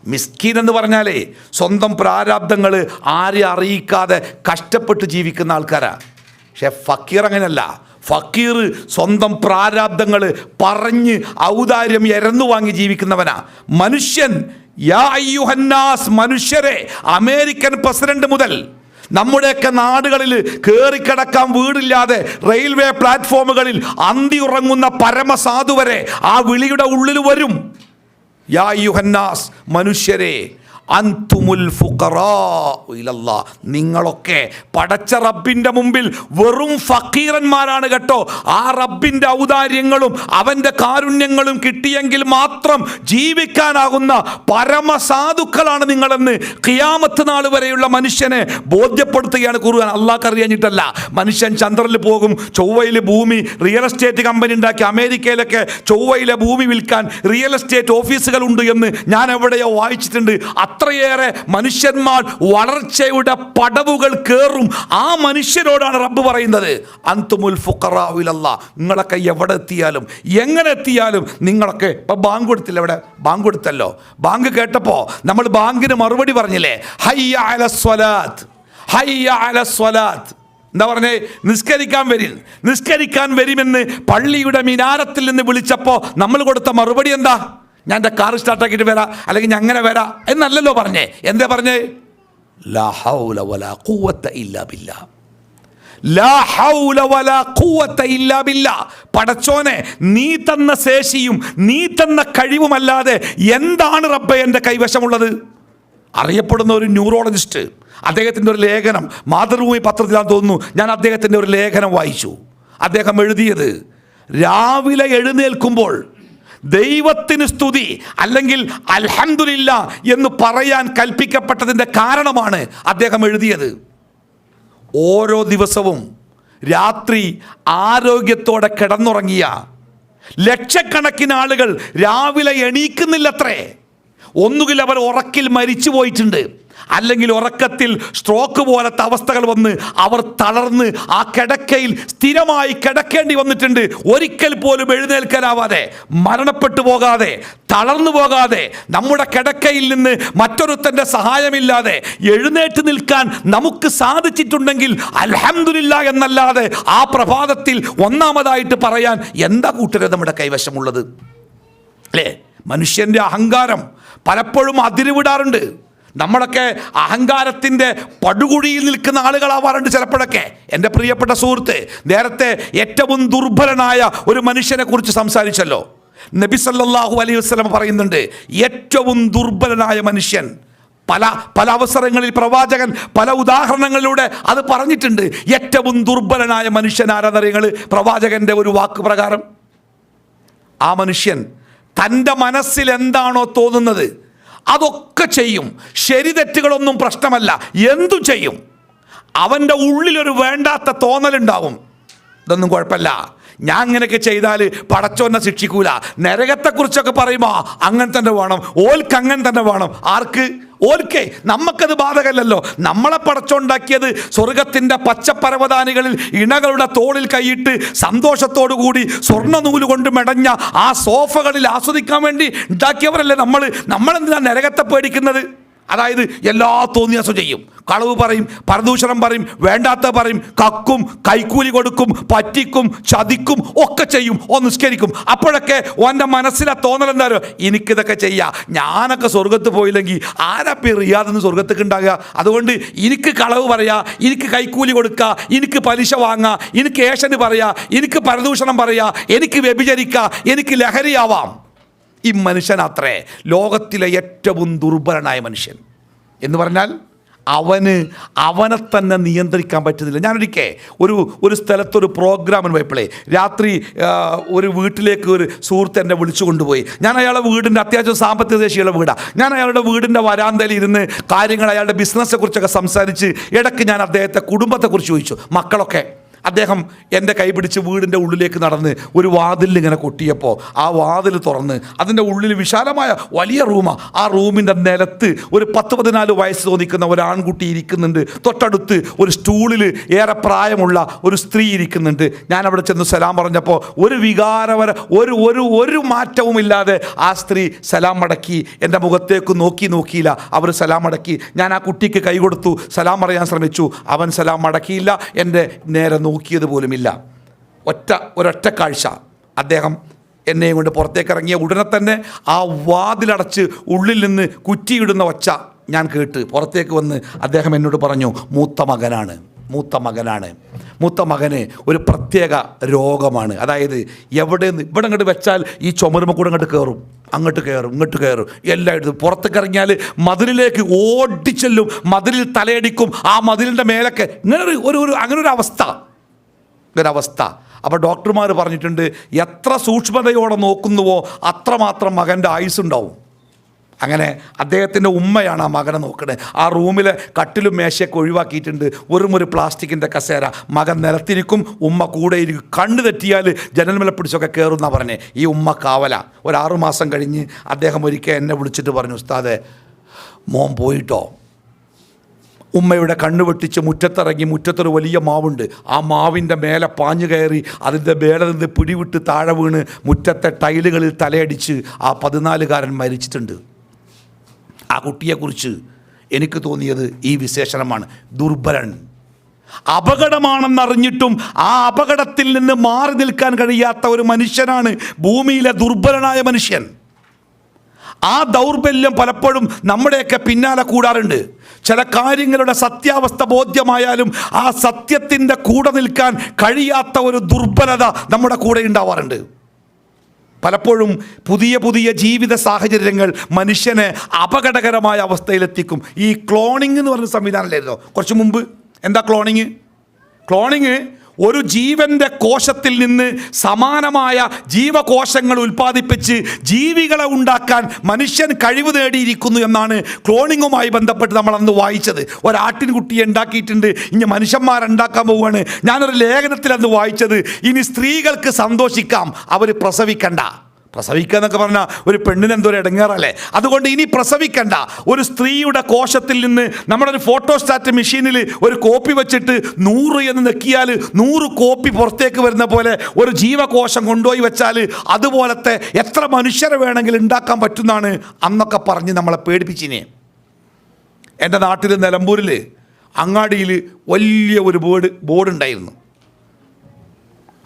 മിസ്കീൻ എന്ന് പറഞ്ഞാലേ സ്വന്തം പ്രാരാബ്ദങ്ങൾ ആരെ അറിയിക്കാതെ കഷ്ടപ്പെട്ട് ജീവിക്കുന്ന ആൾക്കാരാണ്. പക്ഷെ ഫക്കീർ അങ്ങനെയല്ല. ഫക്കീർ സ്വന്തം പ്രാരാബ്ദങ്ങൾ പറഞ്ഞ് ഔദാര്യം എരന്നു വാങ്ങി ജീവിക്കുന്നവനാ. മനുഷ്യൻ, യാ അയ്യുഹന്നാസ്, മനുഷ്യരെ. അമേരിക്കൻ പ്രസിഡന്റ് മുതൽ നമ്മുടെയൊക്കെ നാടുകളിൽ കയറിക്കിടക്കാൻ വീടില്ലാതെ റെയിൽവേ പ്ലാറ്റ്ഫോമുകളിൽ അന്തി ഉറങ്ങുന്ന പരമസാധു വരെ ആ വിളിയുടെ ഉള്ളിൽ വരും. യാ അയ്യുഹന്നാസ്, മനുഷ്യരെ, അൻതുമുൽ ഫുഖറാഉ ഇലല്ലാഹ്. നിങ്ങളൊക്കെ പടച്ച റബ്ബിൻ്റെ മുമ്പിൽ വെറും ഫക്കീറന്മാരാണ് കേട്ടോ. ആ റബ്ബിൻ്റെ ഔദാര്യങ്ങളും അവൻ്റെ കാരുണ്യങ്ങളും കിട്ടിയെങ്കിൽ മാത്രം ജീവിക്കാനാകുന്ന പരമസാധുക്കളാണ് നിങ്ങളെന്ന് ഖിയാമത്ത് നാൾ വരെയുള്ള മനുഷ്യനെ ബോധ്യപ്പെടുത്തുകയാണ് ഖുർആൻ. അള്ളാഹ്ക്ക് അറിയാഞ്ഞിട്ടല്ല. മനുഷ്യൻ ചന്ദ്രനിൽ പോകും, ചൊവ്വയിൽ ഭൂമി, റിയൽ എസ്റ്റേറ്റ് കമ്പനി ഉണ്ടാക്കി അമേരിക്കയിലൊക്കെ ചൊവ്വയിലെ ഭൂമി വിൽക്കാൻ റിയൽ എസ്റ്റേറ്റ് ഓഫീസുകളുണ്ട് എന്ന് ഞാൻ എവിടെയോ വായിച്ചിട്ടുണ്ട്. അത്രയേറെ മനുഷ്യന്മാർ വളർച്ചയുടെ പടവുകൾ കയറും. ആ മനുഷ്യരോടാണ് റബ്ബ് പറയുന്നത്, അൻതുമുൽ ഫുഖറാഉ ഇലല്ലാഹ്, നിങ്ങളൊക്കെ എവിടെ എത്തിയാലും എങ്ങനെ എത്തിയാലും നിങ്ങളൊക്കെ. ഇപ്പം ബാങ്ക് കൊടുത്തില്ല, ഇവിടെ ബാങ്ക് കൊടുത്തല്ലോ. ബാങ്ക് കേട്ടപ്പോൾ നമ്മൾ ബാങ്കിന് മറുപടി പറഞ്ഞില്ലേ, ഹയ്യ അലസ് സ്വലാത്ത്, ഹയ്യ അലസ് സ്വലാത്ത്. എന്താ പറഞ്ഞേ? നിസ്കരിക്കാൻ വരുമെന്ന് പള്ളിയുടെ മിനാരത്തിൽ നിന്ന് വിളിച്ചപ്പോൾ നമ്മൾ കൊടുത്ത മറുപടി എന്താ? ഞാൻ എൻ്റെ കാർ സ്റ്റാർട്ടാക്കിയിട്ട് വരാം, അല്ലെങ്കിൽ ഞാൻ അങ്ങനെ വരാം എന്നല്ലല്ലോ പറഞ്ഞേ. എന്താ പറഞ്ഞേ? ലാ ഹൗല വലാ ഖുവത ഇല്ലാ ബില്ലാഹ്, ലാ ഹൗല വലാ ഖുവത ഇല്ലാ ബില്ലാഹ്. പടച്ചോനെ, നീ തന്ന ശേഷിയും നീ തന്ന കഴിവുമല്ലാതെ എന്താണ് റബ്ബേ എൻ്റെ കൈവശമുള്ളത്? അറിയപ്പെടുന്ന ഒരു ന്യൂറോളജിസ്റ്റ്, അദ്ദേഹത്തിൻ്റെ ഒരു ലേഖനം മാതൃഭൂമി പത്രത്തിലാണെന്ന് തോന്നുന്നു, ഞാൻ അദ്ദേഹത്തിൻ്റെ ഒരു ലേഖനം വായിച്ചു. അദ്ദേഹം എഴുതിയത്, രാവിലെ എഴുന്നേൽക്കുമ്പോൾ ദൈവത്തിന് സ്തുതി അല്ലെങ്കിൽ അൽഹംദുലില്ലാഹ് എന്ന് പറയാൻ കൽപ്പിക്കപ്പെട്ടതിൻ്റെ കാരണമാണ് അദ്ദേഹം എഴുതിയത്. ഓരോ ദിവസവും രാത്രി ആരോഗ്യത്തോടെ കിടന്നുറങ്ങിയ ലക്ഷക്കണക്കിന് ആളുകൾ രാവിലെ എണീക്കുന്നില്ലത്രേ. ഒന്നുകിൽ അവർ ഉറക്കിൽ മരിച്ചു പോയിട്ടുണ്ട്, അല്ലെങ്കിൽ ഉറക്കത്തിൽ സ്ട്രോക്ക് പോലത്തെ അവസ്ഥകൾ വന്ന് അവർ തളർന്ന് ആ കിടക്കയിൽ സ്ഥിരമായി കിടക്കേണ്ടി വന്നിട്ടുണ്ട്. ഒരിക്കൽ പോലും എഴുന്നേൽക്കാനാവാതെ, മരണപ്പെട്ടു പോകാതെ, തളർന്നു പോകാതെ, നമ്മുടെ കിടക്കയിൽ നിന്ന് മറ്റൊരുത്തൻ്റെ സഹായമില്ലാതെ എഴുന്നേറ്റ് നിൽക്കാൻ നമുക്ക് സാധിച്ചിട്ടുണ്ടെങ്കിൽ അൽഹംദുലില്ലാഹ് എന്നല്ലാതെ ആ പ്രഭാതത്തിൽ ഒന്നാമതായിട്ട് പറയാൻ എന്താ കൂട്ടരെ നമ്മുടെ കൈവശമുള്ളത്? അല്ലേ? മനുഷ്യൻ്റെ അഹങ്കാരം പലപ്പോഴും അതിരുവിടാറുണ്ട്. നമ്മളൊക്കെ അഹങ്കാരത്തിൻ്റെ പടുകുഴിയിൽ നിൽക്കുന്ന ആളുകളാവാറുണ്ട് ചിലപ്പോഴൊക്കെ. എൻ്റെ പ്രിയപ്പെട്ട സുഹൃത്ത്, നേരത്തെ ഏറ്റവും ദുർബലനായ ഒരു മനുഷ്യനെ കുറിച്ച് സംസാരിച്ചല്ലോ. നബി സല്ലല്ലാഹു അലൈഹി വസല്ലം പറയുന്നുണ്ട്, ഏറ്റവും ദുർബലനായ മനുഷ്യൻ. പല അവസരങ്ങളിൽ പ്രവാചകൻ പല ഉദാഹരണങ്ങളിലൂടെ അത് പറഞ്ഞിട്ടുണ്ട്. ഏറ്റവും ദുർബലനായ മനുഷ്യൻ ആരാധനകൾ പ്രവാചകൻ്റെ ഒരു വാക്ക് പ്രകാരം, ആ മനുഷ്യൻ തൻ്റെ മനസ്സിൽ എന്താണോ തോന്നുന്നത് അതൊക്കെ ചെയ്യും. ശരി തെറ്റുകളൊന്നും പ്രശ്നമല്ല, എന്തു ചെയ്യും. അവൻ്റെ ഉള്ളിലൊരു വേണ്ടാത്ത തോന്നലുണ്ടാവും, ഇതൊന്നും കുഴപ്പമില്ല, ഞാൻ അങ്ങനെയൊക്കെ ചെയ്താൽ പടച്ചോനെ ശിക്ഷിക്കൂല. നരകത്തെക്കുറിച്ചൊക്കെ പറയുമ്പോൾ അങ്ങനെ തന്നെ വേണം, ഓൽക്ക് അങ്ങനെ തന്നെ വേണം. ആർക്ക്? ഓൽക്കേ. നമുക്കത് ബാധകമല്ലല്ലോ. നമ്മളെ പടച്ചോണ്ടാക്കിയത് സ്വർഗത്തിൻ്റെ പച്ചപ്പരവതാനികളിൽ ഇണകളുടെ തോളിൽ കൈയിട്ട് സന്തോഷത്തോടു കൂടി സ്വർണ്ണ നൂല് കൊണ്ട് മെടഞ്ഞ ആ സോഫകളിൽ ആസ്വദിക്കാൻ വേണ്ടി ഉണ്ടാക്കിയവരല്ലേ നമ്മളെന്തിനാ നരകത്തെ പേടിക്കുന്നത്? അതായത് എല്ലാ തോന്നിയാസം ചെയ്യും, കളവ് പറയും, പരദൂഷണം പറയും, വേണ്ടാത്ത പറയും, കക്കും, കൈക്കൂലി കൊടുക്കും, പറ്റിക്കും, ചതിക്കും, ഒക്കെ ചെയ്യും. നിസ്കരിക്കും. അപ്പോഴൊക്കെ ഓൻ്റെ മനസ്സിലെ തോന്നൽ എന്തായാലും, എനിക്കിതൊക്കെ ചെയ്യാം, ഞാനൊക്കെ സ്വർഗത്ത് പോയില്ലെങ്കിൽ ആരപ്പി റിയാദെന്ന് സ്വർഗത്തേക്ക് ഉണ്ടാകുക. അതുകൊണ്ട് എനിക്ക് കളവ് പറയാ, എനിക്ക് കൈക്കൂലി കൊടുക്കുക, എനിക്ക് പലിശ വാങ്ങാം, എനിക്ക് ഏഷന് പറയാ, എനിക്ക് പരദൂഷണം പറയാ, എനിക്ക് വ്യഭിചരിക്കുക, എനിക്ക് ലഹരിയാവാം. ഈ മനുഷ്യനത്രേ ലോകത്തിലെ ഏറ്റവും ദുർബലനായ മനുഷ്യൻ എന്ന് പറഞ്ഞാൽ അവനെ തന്നെ നിയന്ത്രിക്കാൻ പറ്റുന്നില്ല. ഞാനൊരിക്കൽ ഒരു സ്ഥലത്തൊരു പ്രോഗ്രാമിന് പോയപ്പോഴേ രാത്രി ഒരു വീട്ടിലേക്ക് ഒരു സുഹൃത്ത് എന്നെ വിളിച്ചു കൊണ്ടുപോയി. ഞാൻ അയാളുടെ വീടിൻ്റെ അത്യാവശ്യം സാമ്പത്തിക ശേഷിയുള്ള വീടാണ്. ഞാൻ അയാളുടെ വീടിൻ്റെ വരാന്തയിൽ ഇരുന്ന് കാര്യങ്ങൾ, അയാളുടെ ബിസിനസ്സെക്കുറിച്ചൊക്കെ സംസാരിച്ച് ഇടയ്ക്ക് ഞാൻ അദ്ദേഹത്തെ കുടുംബത്തെക്കുറിച്ച് ചോദിച്ചു. മക്കളൊക്കെ. അദ്ദേഹം എൻ്റെ കൈ പിടിച്ച് വീടിൻ്റെ ഉള്ളിലേക്ക് നടന്ന് ഒരു വാതിലിൽ ഇങ്ങനെ കൊട്ടിയപ്പോൾ ആ വാതിൽ തുറന്ന് അതിൻ്റെ ഉള്ളിൽ വിശാലമായ വലിയ റൂമാണ്. ആ റൂമിൻ്റെ നിലത്ത് ഒരു 10-14 വയസ്സ് തോന്നിക്കുന്ന ഒരു ആൺകുട്ടി ഇരിക്കുന്നുണ്ട്. തൊട്ടടുത്ത് ഒരു സ്റ്റൂളിൽ ഏറെ പ്രായമുള്ള ഒരു സ്ത്രീ ഇരിക്കുന്നുണ്ട്. ഞാൻ അവിടെ ചെന്ന് സലാം പറഞ്ഞപ്പോൾ ഒരു വികാരവര ഒരു മാറ്റവുമില്ലാതെ ആ സ്ത്രീ സലാം മടക്കി. എൻ്റെ മുഖത്തേക്ക് നോക്കിയില്ല. അവർ സലാം മടക്കി. ഞാൻ ആ കുട്ടിക്ക് കൈ കൊടുത്തു, സലാം പറയാൻ ശ്രമിച്ചു. അവൻ സലാം മടക്കിയില്ല, എൻ്റെ നേരെ നോക്കിയത് പോലുമില്ല. ഒരൊറ്റ കാഴ്ച. അദ്ദേഹം എന്നെയും കൊണ്ട് പുറത്തേക്ക് ഇറങ്ങിയ ഉടനെ തന്നെ ആ വാതിലടച്ച് ഉള്ളിൽ നിന്ന് കുറ്റിയിടുന്ന ഒച്ച ഞാൻ കേട്ട് പുറത്തേക്ക് വന്ന് അദ്ദേഹം എന്നോട് പറഞ്ഞു, മൂത്ത മകന് ഒരു പ്രത്യേക രോഗമാണ്. അതായത് ഇവിടെ അങ്ങോട്ട് വെച്ചാൽ ഈ ചുമരുമ കൂടെ അങ്ങോട്ട് കയറും ഇങ്ങോട്ട് കയറും എല്ലായിടത്തും. പുറത്തേക്ക് ഇറങ്ങിയാൽ മതിലിലേക്ക് ഓടിച്ചെല്ലും, മതിലിൽ തലയടിക്കും, ആ മതിലിൻ്റെ മേലൊക്കെ അങ്ങനൊരു അവസ്ഥ. അപ്പോൾ ഡോക്ടർമാർ പറഞ്ഞിട്ടുണ്ട്, എത്ര സൂക്ഷ്മതയോടെ നോക്കുന്നുവോ അത്രമാത്രം മകൻ്റെ ആയുസ്സുണ്ടാവും. അങ്ങനെ അദ്ദേഹത്തിൻ്റെ ഉമ്മയാണ് ആ മകനെ നോക്കുന്നത്. ആ റൂമിലെ കട്ടിലും മേശയൊക്കെ ഒഴിവാക്കിയിട്ടുണ്ട്. ഒരു പ്ലാസ്റ്റിക്കിൻ്റെ കസേര. മകൻ നിലത്തിരിക്കും, ഉമ്മ കൂടെ ഇരിക്കും. കണ്ണ് തെറ്റിയാൽ ജനൽമേലെ പിടിച്ചൊക്കെ കയറുന്ന പറഞ്ഞേ. ഈ ഉമ്മ കാവല. ഒരു 6 മാസം കഴിഞ്ഞ് അദ്ദേഹം ഒരിക്കൽ എന്നെ വിളിച്ചിട്ട് പറഞ്ഞു, ഉസ്താദെ, മോൻ പോയിട്ടോ. ഉമ്മയുടെ കണ്ണ് വെട്ടിച്ച് മുറ്റത്തിറങ്ങി. മുറ്റത്തൊരു വലിയ മാവുണ്ട്. ആ മാവിൻ്റെ മേലെ പാഞ്ഞു കയറി അതിൻ്റെ മേലെ നിന്ന് പിടിവിട്ട് താഴെ വീണ് മുറ്റത്തെ ടൈലുകളിൽ തലയടിച്ച് ആ 14-കാരൻ മരിച്ചിട്ടുണ്ട്. ആ കുട്ടിയെക്കുറിച്ച് എനിക്ക് തോന്നിയത് ഈ വിശേഷണമാണ്: ദുർബലൻ. അപകടമാണെന്നറിഞ്ഞിട്ടും ആ അപകടത്തിൽ നിന്ന് മാറി നിൽക്കാൻ കഴിയാത്ത ഒരു മനുഷ്യനാണ് ഭൂമിയിലെ ദുർബലനായ മനുഷ്യൻ. ആ ദൗർബല്യം പലപ്പോഴും നമ്മുടെയൊക്കെ പിന്നാലെ കൂടാറുണ്ട്. ചില കാര്യങ്ങളുടെ സത്യാവസ്ഥ ബോധ്യമായാലും ആ സത്യത്തിൻ്റെ കൂടെ നിൽക്കാൻ കഴിയാത്ത ഒരു ദുർബലത നമ്മുടെ കൂടെ ഉണ്ടാവാറുണ്ട്. പലപ്പോഴും പുതിയ പുതിയ ജീവിത സാഹചര്യങ്ങൾ മനുഷ്യനെ അപകടകരമായ അവസ്ഥയിലെത്തിക്കും. ഈ ക്ലോണിംഗ് എന്ന് പറഞ്ഞ സംവിധാനമില്ലായിരുന്നോ കുറച്ച് മുമ്പ്? എന്താ ക്ലോണിങ്? ക്ലോണിങ് ഒരു ജീവൻ്റെ കോശത്തിൽ നിന്ന് സമാനമായ ജീവകോശങ്ങൾ ഉൽപ്പാദിപ്പിച്ച് ജീവികളെ ഉണ്ടാക്കാൻ മനുഷ്യൻ കഴിവ് നേടിയിരിക്കുന്നു എന്നാണ് ക്ലോണിങ്ങുമായി ബന്ധപ്പെട്ട് നമ്മൾ അന്ന് വായിച്ചത്. ഒരാട്ടിൻകുട്ടിയെ ഉണ്ടാക്കിയിട്ടുണ്ട്, ഇനി മനുഷ്യന്മാരുണ്ടാക്കാൻ പോവുകയാണ്. ഞാനൊരു ലേഖനത്തിൽ അന്ന് വായിച്ചത്, ഇനി സ്ത്രീകൾക്ക് സന്തോഷിക്കാം, അവർ പ്രസവിക്കണ്ട. പ്രസവിക്കുക എന്നൊക്കെ പറഞ്ഞാൽ ഒരു പെണ്ണിന് എന്തോ ഒരു ഇടങ്ങേറല്ലേ. അതുകൊണ്ട് ഇനി പ്രസവിക്കണ്ട. ഒരു സ്ത്രീയുടെ കോശത്തിൽ നിന്ന് നമ്മുടെ ഒരു ഫോട്ടോസ്റ്റാറ്റ് മെഷീനിൽ ഒരു കോപ്പി വെച്ചിട്ട് 100 എന്ന് നെക്കിയാൽ 100 കോപ്പി പുറത്തേക്ക് വരുന്ന പോലെ ഒരു ജീവകോശം കൊണ്ടുപോയി വെച്ചാൽ അതുപോലത്തെ എത്ര മനുഷ്യരെ വേണമെങ്കിലും ഉണ്ടാക്കാൻ പറ്റുന്നതാണ് അന്നൊക്കെ പറഞ്ഞ് നമ്മളെ പേടിപ്പിച്ചിനെ. എൻ്റെ നാട്ടിൽ നിലമ്പൂരിൽ അങ്ങാടിയിൽ വലിയ ഒരു ബോർഡ് ഉണ്ടായിരുന്നു.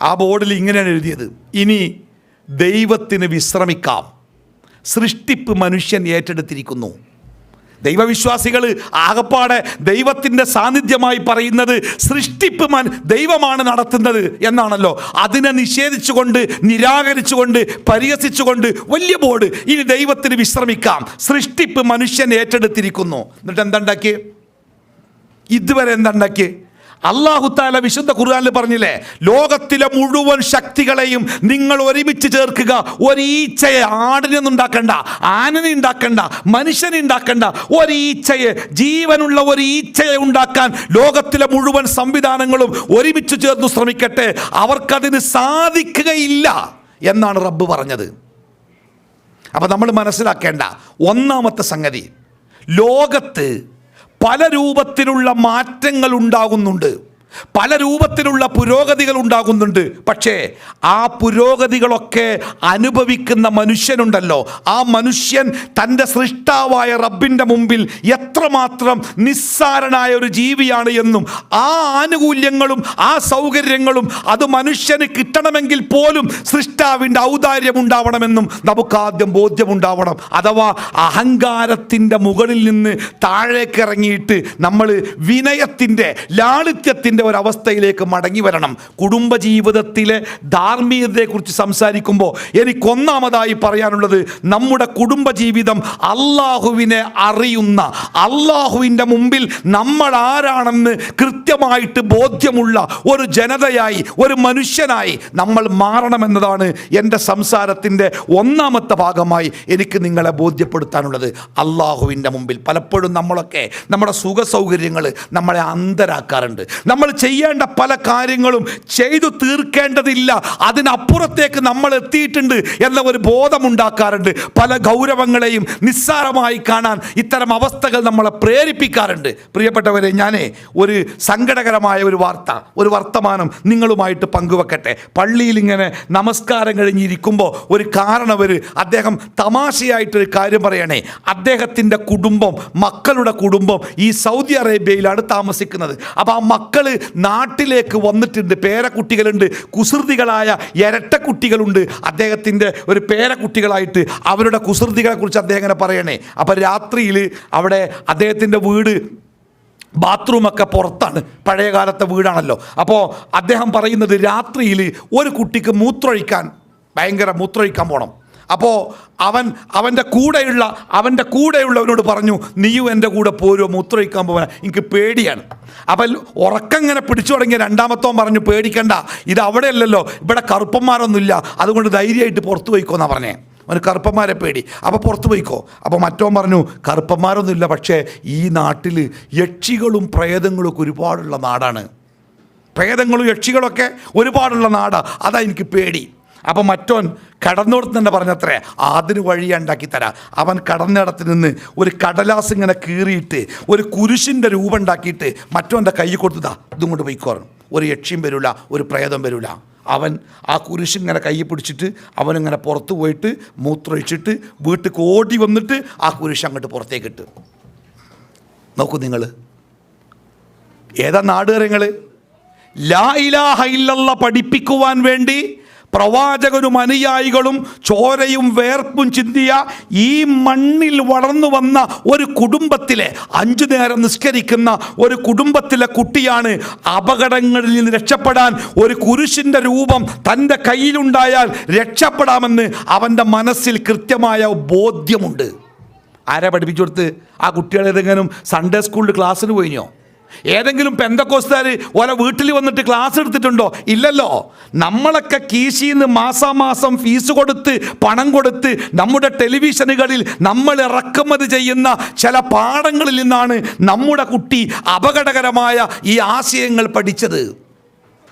ആ ബോർഡിൽ ഇങ്ങനെയാണ് എഴുതിയത്: ഇനി ദൈവത്തിന് വിശ്രമിക്കാം, സൃഷ്ടിപ്പ് മനുഷ്യൻ ഏറ്റെടുത്തിരിക്കുന്നു. ദൈവവിശ്വാസികൾ ആകപ്പാടെ ദൈവത്തിൻ്റെ സാന്നിധ്യമായി പറയുന്നത് സൃഷ്ടിപ്പ് ദൈവമാണ് നടത്തുന്നത് എന്നാണല്ലോ. അതിനെ നിഷേധിച്ചുകൊണ്ട്, നിരാകരിച്ചുകൊണ്ട്, പരിഹസിച്ചുകൊണ്ട് വലിയ ബോർഡ്: ഇനി ദൈവത്തിന് വിശ്രമിക്കാം, സൃഷ്ടിപ്പ് മനുഷ്യൻ ഏറ്റെടുത്തിരിക്കുന്നു. എന്നിട്ട് എന്താണ്ടാക്കിയേ? ഇതുവരെ എന്താണ്ടാക്കിയേ? അല്ലാഹു തആല വിശുദ്ധ ഖുർആനിൽ പറഞ്ഞില്ലേ, ലോകത്തിലെ മുഴുവൻ ശക്തികളെയും നിങ്ങൾ ഒരുമിച്ച് ചേർക്കുക. ഒരു ഈച്ചയെ, ആടിനൊന്നും ഉണ്ടാക്കണ്ട, ആനനെ ഉണ്ടാക്കണ്ട, മനുഷ്യനെ ഉണ്ടാക്കണ്ട, ഒരു ഈച്ചയെ, ജീവനുള്ള ഒരു ഈച്ചയെ ഉണ്ടാക്കാൻ ലോകത്തിലെ മുഴുവൻ സംവിധാനങ്ങളും ഒരുമിച്ച് ചേർന്ന് ശ്രമിക്കട്ടെ, അവർക്കതിന് സാധിക്കുകയില്ല എന്നാണ് റബ്ബ് പറഞ്ഞത്. അപ്പം നമ്മൾ മനസ്സിലാക്കേണ്ട ഒന്നാമത്തെ സംഗതി, ലോകത്ത് പല രൂപത്തിലുള്ള മാറ്റങ്ങൾ ഉണ്ടാകുന്നുണ്ട്, പല രൂപത്തിലുള്ള പുരോഗതികൾ ഉണ്ടാകുന്നുണ്ട്. പക്ഷേ ആ പുരോഗതികളൊക്കെ അനുഭവിക്കുന്ന മനുഷ്യനുണ്ടല്ലോ, ആ മനുഷ്യൻ തൻ്റെ സൃഷ്ടാവായ റബ്ബിൻ്റെ മുമ്പിൽ എത്രമാത്രം നിസ്സാരനായ ഒരു ജീവിയാണ് എന്നും ആ ആനുകൂല്യങ്ങളും ആ സൗകര്യങ്ങളും അത് മനുഷ്യന് കിട്ടണമെങ്കിൽ പോലും സൃഷ്ടാവിൻ്റെ ഔദാര്യം ഉണ്ടാവണമെന്നും നമുക്കാദ്യം ബോധ്യമുണ്ടാവണം. അഥവാ അഹങ്കാരത്തിൻ്റെ മുകളിൽ നിന്ന് താഴേക്ക് ഇറങ്ങിയിട്ട് നമ്മൾ വിനയത്തിൻ്റെ, ലാളിത്യത്തിൻ്റെ ഒരവസ്ഥയിലേക്ക് മടങ്ങി വരണം. കുടുംബജീവിതത്തിലെ ധാർമ്മികതയെക്കുറിച്ച് സംസാരിക്കുമ്പോൾ എനിക്കൊന്നാമതായി പറയാനുള്ളത്, നമ്മുടെ കുടുംബജീവിതം അള്ളാഹുവിനെ അറിയുന്ന, അള്ളാഹുവിൻ്റെ മുമ്പിൽ നമ്മൾ ആരാണെന്ന് കൃത്യമായിട്ട് ബോധ്യമുള്ള ഒരു ജനതയായി, ഒരു മനുഷ്യനായി നമ്മൾ മാറണമെന്നതാണ് എൻ്റെ സംസാരത്തിൻ്റെ ഒന്നാമത്തെ ഭാഗമായി എനിക്ക് നിങ്ങളെ ബോധ്യപ്പെടുത്താനുള്ളത്. അള്ളാഹുവിൻ്റെ മുമ്പിൽ പലപ്പോഴും നമ്മളൊക്കെ നമ്മുടെ സുഖ സൗകര്യങ്ങൾ നമ്മളെ അന്ധരാക്കാറുണ്ട്. നമ്മൾ ചെയ്യേണ്ട പല കാര്യങ്ങളും ചെയ്തു തീർക്കേണ്ടതില്ല, അതിനപ്പുറത്തേക്ക് നമ്മൾ എത്തിയിട്ടുണ്ട് എന്ന ഒരു ബോധമുണ്ടാക്കാറുണ്ട്. പല ഗൗരവങ്ങളെയും നിസ്സാരമായി കാണാൻ ഇത്തരം അവസ്ഥകൾ നമ്മളെ പ്രേരിപ്പിക്കാറുണ്ട്. പ്രിയപ്പെട്ടവരെ, ഞാൻ ഒരു സങ്കടകരമായ ഒരു വർത്തമാനം നിങ്ങളുമായിട്ട് പങ്കുവെക്കട്ടെ. പള്ളിയിൽ ഇങ്ങനെ നമസ്കാരം കഴിഞ്ഞിരിക്കുമ്പോൾ ഒരു കാരണവർ അദ്ദേഹം തമാശയായിട്ടൊരു കാര്യം പറയണേ. അദ്ദേഹത്തിൻ്റെ കുടുംബം, മക്കളുടെ കുടുംബം ഈ സൗദി അറേബ്യയിലാണ് താമസിക്കുന്നത്. അപ്പോൾ ആ മക്കൾ നാട്ടിലേക്ക് വന്നിട്ടുണ്ട്, പേരക്കുട്ടികളുണ്ട്, കുസൃതികളായ ഇരട്ടക്കുട്ടികളുണ്ട്. അദ്ദേഹത്തിൻ്റെ ഒരു പേരക്കുട്ടികളായിട്ട് അവരുടെ കുസൃതികളെ കുറിച്ച് അദ്ദേഹം ഇങ്ങനെ പറയണേ. അപ്പോൾ രാത്രിയിൽ അവിടെ അദ്ദേഹത്തിൻ്റെ വീട്, ബാത്റൂമൊക്കെ പുറത്താണ്, പഴയ കാലത്തെ വീടാണല്ലോ. അപ്പോൾ അദ്ദേഹം പറയുന്നത്, രാത്രിയിൽ ഒരു കുട്ടിക്ക് മൂത്രമൊഴിക്കാൻ പോകണം. അപ്പോൾ അവൻ്റെ കൂടെയുള്ളവനോട് പറഞ്ഞു, നീയും എൻ്റെ കൂടെ പോരുമോ, മൂത്രമൊഴിക്കാൻ പോകാൻ, എനിക്ക് പേടിയാണ്. അപ്പം ഉറക്കം ഇങ്ങനെ പിടിച്ചു തുടങ്ങിയ രണ്ടാമത്തോൻ പറഞ്ഞു, പേടിക്കണ്ട, ഇത് അവിടെയല്ലല്ലോ, ഇവിടെ കറുപ്പന്മാരൊന്നുമില്ല, അതുകൊണ്ട് ധൈര്യമായിട്ട് പുറത്തു പോയിക്കോന്നാണ് പറഞ്ഞേ. അവന് കറുപ്പന്മാരെ പേടി, അപ്പോൾ പുറത്ത് പോയിക്കോ. അപ്പോൾ മറ്റോൻ പറഞ്ഞു, കറുപ്പന്മാരൊന്നുമില്ല, പക്ഷേ ഈ നാട്ടിൽ യക്ഷികളും പ്രേതങ്ങളൊക്കെ ഒരുപാടുള്ള നാടാണ്, പ്രേതങ്ങളും യക്ഷികളൊക്കെ ഒരുപാടുള്ള നാടാണ്, അതാ എനിക്ക് പേടി. അപ്പം മറ്റോൻ കടന്നോടത്ത് തന്നെ പറഞ്ഞത്രേ, അതിന് വഴിയുണ്ടാക്കി തരാം. അവൻ കടന്നിടത്ത് നിന്ന് ഒരു കടലാസ് ഇങ്ങനെ കീറിയിട്ട് ഒരു കുരിശിൻ്റെ രൂപം ഉണ്ടാക്കിയിട്ട് മറ്റോൻ്റെ കൈ കൊടുത്തതാ, ഇതും കൊണ്ട് പോയിക്കോറും. ഒരു യക്ഷിയും വരില്ല, ഒരു പ്രേതം വരില്ല. അവൻ ആ കുരിശിങ്ങനെ കൈ പിടിച്ചിട്ട് അവനിങ്ങനെ പുറത്ത് പോയിട്ട് മൂത്രമൊഴിച്ചിട്ട് വീട്ടിൽ ഓടി വന്നിട്ട് ആ കുരിശ് അങ്ങോട്ട് പുറത്തേക്കിട്ട്. നോക്കൂ നിങ്ങൾ, ഏതാ നാടുകാരങ്ങൾ? ലാ ഇലാഹ ഇല്ലല്ലാഹ് പഠിപ്പിക്കുവാൻ വേണ്ടി പ്രവാചകരും അനുയായികളും ചോരയും വേർപ്പും ചിന്തിയ ഈ മണ്ണിൽ വളർന്നു വന്ന ഒരു കുടുംബത്തിലെ 5 നേരം നിസ്കരിക്കുന്ന ഒരു കുടുംബത്തിലെ കുട്ടിയാണ് അപകടങ്ങളിൽ നിന്ന് രക്ഷപ്പെടാൻ ഒരു കുരിശിൻ്റെ രൂപം തൻ്റെ കയ്യിലുണ്ടായാൽ രക്ഷപ്പെടാമെന്ന് അവൻ്റെ മനസ്സിൽ കൃത്യമായ ബോധ്യമുണ്ട്. ആരാ പഠിപ്പിച്ചു കൊടുത്ത്? ആ കുട്ടികൾ ഏതെങ്കിലും സൺഡേ സ്കൂളിൽ ക്ലാസ്സിന് പോയിനോ? ഏതെങ്കിലും പെന്തക്കോസ്തുകാർ ഓരോ വീട്ടിൽ വന്നിട്ട് ക്ലാസ് എടുത്തിട്ടുണ്ടോ? ഇല്ലല്ലോ. നമ്മളൊക്കെ കീശിയിൽ നിന്ന് മാസാമാസം ഫീസ് കൊടുത്ത് പണം കൊടുത്ത് നമ്മുടെ ടെലിവിഷനുകളിൽ നമ്മൾ ഇറക്കുമതി ചെയ്യുന്ന ചില പാഠങ്ങളിൽ നിന്നാണ് നമ്മുടെ കുട്ടി അപകടകരമായ ഈ ആശയങ്ങൾ പഠിച്ചത്.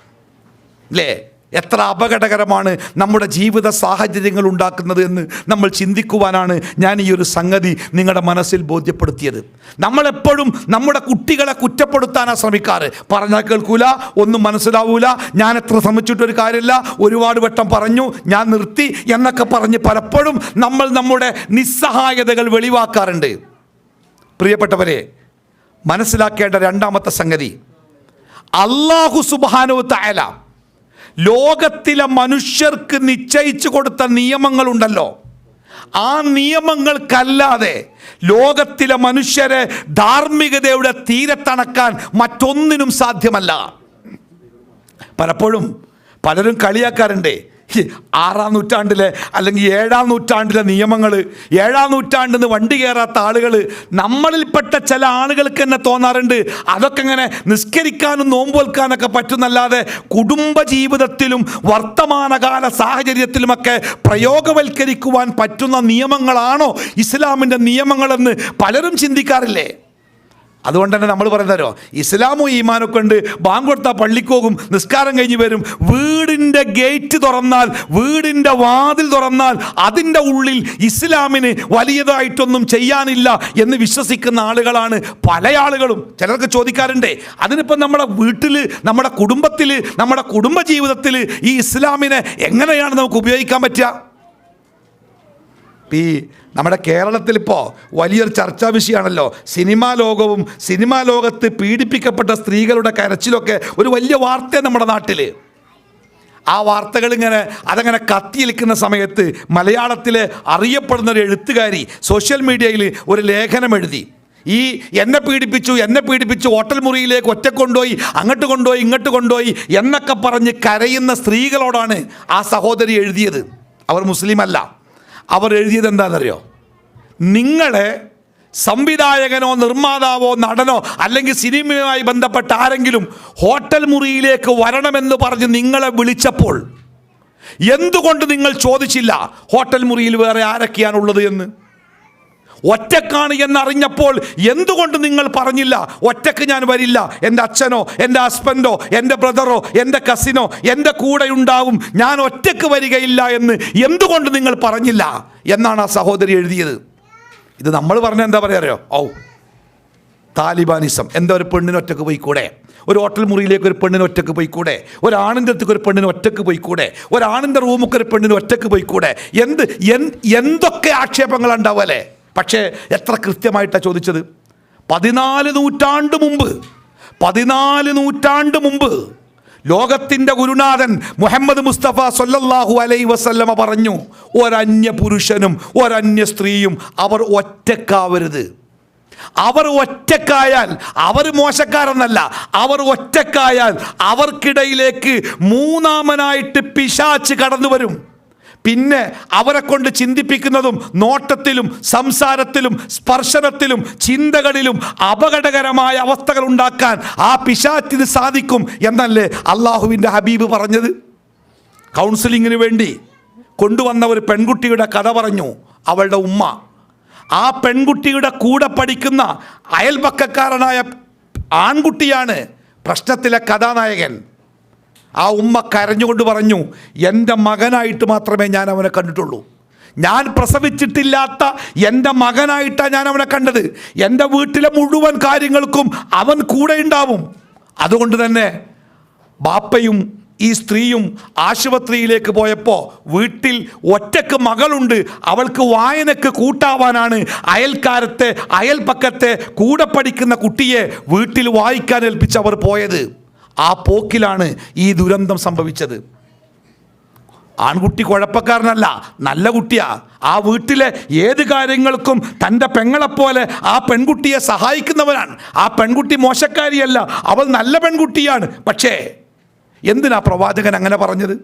അല്ലേ? എത്ര അപകടകരമാണ് നമ്മുടെ ജീവിത സാഹചര്യങ്ങൾ ഉണ്ടാക്കുന്നത് എന്ന് നമ്മൾ ചിന്തിക്കുവാനാണ് ഞാൻ ഈ ഒരു സംഗതി നിങ്ങളുടെ മനസ്സിൽ ബോധ്യപ്പെടുത്തിയത്. നമ്മളെപ്പോഴും നമ്മുടെ കുട്ടികളെ കുറ്റപ്പെടുത്താനാണ് ശ്രമിക്കാറ്. പറഞ്ഞാൽ കേൾക്കൂല, ഒന്നും മനസ്സിലാവൂല, ഞാൻ എത്ര ശ്രമിച്ചിട്ടൊരു കാര്യമില്ല, ഒരുപാട് വട്ടം പറഞ്ഞു, ഞാൻ നിർത്തി എന്നൊക്കെ പറഞ്ഞ് പലപ്പോഴും നമ്മൾ നമ്മുടെ നിസ്സഹായതകൾ വെളിവാക്കാറുണ്ട്. പ്രിയപ്പെട്ടവരെ, മനസ്സിലാക്കേണ്ട രണ്ടാമത്തെ സംഗതി, അല്ലാഹു സുബ്ഹാനഹു വ തആല ലോകത്തിലെ മനുഷ്യർക്ക് നിശ്ചയിച്ചു കൊടുത്ത നിയമങ്ങളുണ്ടല്ലോ, ആ നിയമങ്ങൾക്കല്ലാതെ ലോകത്തിലെ മനുഷ്യരെ ധാർമ്മികതയുടെ തീരത്തണക്കാൻ മറ്റൊന്നിനും സാധ്യമല്ല. പലപ്പോഴും പലരും കളിയാക്കാറുണ്ട്, 6-ാം നൂറ്റാണ്ടിലെ അല്ലെങ്കിൽ 7-ാം നൂറ്റാണ്ടിലെ നിയമങ്ങൾ, 7-ാം നൂറ്റാണ്ടിൽ നിന്ന് വണ്ടി കയറാത്ത ആളുകൾ, നമ്മളിൽപ്പെട്ട ചില ആളുകൾക്ക് തന്നെ തോന്നാറുണ്ട് അതൊക്കെ ഇങ്ങനെ നിസ്കരിക്കാനും നോമ്പൊൽക്കാനൊക്കെ പറ്റുന്നല്ലാതെ കുടുംബജീവിതത്തിലും വർത്തമാനകാല സാഹചര്യത്തിലുമൊക്കെ പ്രയോഗവൽക്കരിക്കുവാൻ പറ്റുന്ന നിയമങ്ങളാണോ ഇസ്ലാമിൻ്റെ നിയമങ്ങളെന്ന് പലരും ചിന്തിക്കാറില്ലേ? അതുകൊണ്ട് തന്നെ നമ്മൾ പറയുന്നതോ, ഇസ്ലാമും ഈമാനൊക്കെ ഉണ്ട്, ബാങ്ക് കൊടുത്താൽ പള്ളിക്കോകും, നിസ്കാരം കഴിഞ്ഞ് വരും. വീടിൻ്റെ ഗേറ്റ് തുറന്നാൽ, വീടിൻ്റെ വാതിൽ തുറന്നാൽ അതിൻ്റെ ഉള്ളിൽ ഇസ്ലാമിന് വലിയതായിട്ടൊന്നും ചെയ്യാനില്ല എന്ന് വിശ്വസിക്കുന്ന ആളുകളാണ് പല ആളുകളും. ചിലർക്ക് ചോദിക്കാറുണ്ട്, അതിനിപ്പം നമ്മുടെ വീട്ടിൽ, നമ്മുടെ കുടുംബത്തിൽ, നമ്മുടെ കുടുംബജീവിതത്തിൽ ഈ ഇസ്ലാമിനെ എങ്ങനെയാണ് നമുക്ക് ഉപയോഗിക്കാൻ പറ്റുക? ഈ നമ്മുടെ കേരളത്തിലിപ്പോൾ വലിയൊരു ചർച്ചാ വിഷയമാണല്ലോ സിനിമാ ലോകവും, സിനിമാ ലോകത്ത് പീഡിപ്പിക്കപ്പെട്ട സ്ത്രീകളുടെ കരച്ചിലൊക്കെ ഒരു വലിയ വാർത്ത നമ്മുടെ നാട്ടിൽ. ആ വാർത്തകൾ അതങ്ങനെ കത്തിയിലിക്കുന്ന സമയത്ത് മലയാളത്തിലെ അറിയപ്പെടുന്ന ഒരു എഴുത്തുകാരി സോഷ്യൽ മീഡിയയിൽ ഒരു ലേഖനം എഴുതി. ഈ എന്നെ പീഡിപ്പിച്ചു, ഹോട്ടൽ മുറിയിലേക്ക് ഒറ്റ കൊണ്ടുപോയി, അങ്ങോട്ട് കൊണ്ടുപോയി, ഇങ്ങോട്ട് കൊണ്ടുപോയി എന്നൊക്കെ പറഞ്ഞ് കരയുന്ന സ്ത്രീകളോടാണ് ആ സഹോദരി എഴുതിയത്. അവർ മുസ്ലിം അല്ല. അവർ എഴുതിയത് എന്താണെന്നറിയോ? നിങ്ങളെ സംവിധായകനോ നിർമ്മാതാവോ നടനോ അല്ലെങ്കിൽ സിനിമയുമായി ബന്ധപ്പെട്ട ആരെങ്കിലും ഹോട്ടൽ മുറിയിലേക്ക് വരണമെന്ന് പറഞ്ഞ് നിങ്ങളെ വിളിച്ചപ്പോൾ എന്തുകൊണ്ട് നിങ്ങൾ ചോദിച്ചില്ല ഹോട്ടൽ മുറിയിൽ വേറെ ആരൊക്കെയാണുള്ളത് എന്ന്? ഒറ്റക്കാണ് എന്നറിഞ്ഞപ്പോൾ എന്തുകൊണ്ട് നിങ്ങൾ പറഞ്ഞില്ല ഒറ്റക്ക് ഞാൻ വരില്ല, എൻ്റെ അച്ഛനോ എൻ്റെ ഹസ്ബൻഡോ എൻ്റെ ബ്രദറോ എൻ്റെ കസിനോ എൻ്റെ കൂടെ ഉണ്ടാവും, ഞാൻ ഒറ്റക്ക് വരികയില്ല എന്ന് എന്തുകൊണ്ട് നിങ്ങൾ പറഞ്ഞില്ല എന്നാണ് ആ സഹോദരി എഴുതിയത്. ഇത് നമ്മൾ പറഞ്ഞ എന്താ പറയാറിയോ? താലിബാനിസം. എന്താ ഒരു പെണ്ണിന് ഒറ്റക്ക് പോയിക്കൂടെ? ഒരു ഹോട്ടൽ മുറിയിലേക്ക് ഒരു പെണ്ണിന് ഒറ്റക്ക് പോയിക്കൂടെ? ഒരാണിൻ്റെ അടുത്തേക്ക് ഒരു പെണ്ണിന് ഒറ്റക്ക് പോയിക്കൂടെ? ഒരാണിൻ്റെ റൂമൊക്കെ ഒരു പെണ്ണിന് ഒറ്റക്ക് പോയിക്കൂടെ? എന്തൊക്കെ ആക്ഷേപങ്ങൾ ഉണ്ടാവുമല്ലേ? പക്ഷേ എത്ര കൃത്യമായിട്ടാണ് ചോദിച്ചത്. 14 നൂറ്റാണ്ട് മുമ്പ് ലോകത്തിൻ്റെ ഗുരുനാഥൻ മുഹമ്മദ് മുസ്തഫ സല്ലല്ലാഹു അലൈഹി വസല്ലമ പറഞ്ഞു, ഒരന്യ പുരുഷനും ഒരന്യ സ്ത്രീയും അവർ ഒറ്റക്കാവരുത്. അവർ ഒറ്റക്കായാൽ അവർ മോശക്കാരെന്നല്ല, അവർ ഒറ്റക്കായാൽ അവർക്കിടയിലേക്ക് മൂന്നാമനായിട്ട് പിശാച് കടന്നു വരും. പിന്നെ അവരെ കൊണ്ട് ചിന്തിപ്പിക്കുന്നതും നോട്ടത്തിലും സംസാരത്തിലും സ്പർശനത്തിലും ചിന്തകളിലും അപകടകരമായ അവസ്ഥകൾ ഉണ്ടാക്കാൻ ആ പിശാചിന് സാധിക്കും എന്നല്ലേ അള്ളാഹുവിൻ്റെ ഹബീബ് പറഞ്ഞത്? കൗൺസിലിങ്ങിന് വേണ്ടി കൊണ്ടുവന്ന ഒരു പെൺകുട്ടിയുടെ കഥ പറഞ്ഞു അവളുടെ ഉമ്മ. ആ പെൺകുട്ടിയുടെ കൂടെ പഠിക്കുന്ന അയൽപക്കക്കാരനായ ആൺകുട്ടിയാണ് പ്രശ്നത്തിലെ കഥാനായകൻ. ആ ഉമ്മ കരഞ്ഞുകൊണ്ട് പറഞ്ഞു, എൻ്റെ മകനായിട്ട് മാത്രമേ ഞാൻ അവനെ കണ്ടിട്ടുള്ളൂ. ഞാൻ പ്രസവിച്ചിട്ടില്ലാത്ത എൻ്റെ മകനായിട്ടാണ് ഞാൻ അവനെ കണ്ടത്. എൻ്റെ വീട്ടിലെ മുഴുവൻ കാര്യങ്ങൾക്കും അവൻ കൂടെ ഉണ്ടാവും. അതുകൊണ്ട് തന്നെ ബാപ്പയും ഈ സ്ത്രീയും ആശുപത്രിയിലേക്ക് പോയപ്പോൾ വീട്ടിൽ ഒറ്റക്ക് മകളുണ്ട്, അവൾക്ക് വായനക്ക് കൂട്ടാവാനാണ് അയൽപക്കത്തെ കൂടെ പഠിക്കുന്ന കുട്ടിയെ വീട്ടിൽ വായിക്കാൻ ഏൽപ്പിച്ച് അവർ പോയത്. ആ പോക്കിലാണ് ഈ ദുരന്തം സംഭവിച്ചത്. ആൺകുട്ടി കുഴപ്പക്കാരനല്ല, നല്ല കുട്ടിയാ. ആ വീട്ടിലെ ഏത് കാര്യങ്ങൾക്കും തൻ്റെ പെങ്ങളെപ്പോലെ ആ പെൺകുട്ടിയെ സഹായിക്കുന്നവനാണ്. ആ പെൺകുട്ടി മോശക്കാരിയല്ല, അവൾ നല്ല പെൺകുട്ടിയാണ്. പക്ഷേ എന്തിനാ പ്രവാചകൻ അങ്ങനെ പറഞ്ഞത്?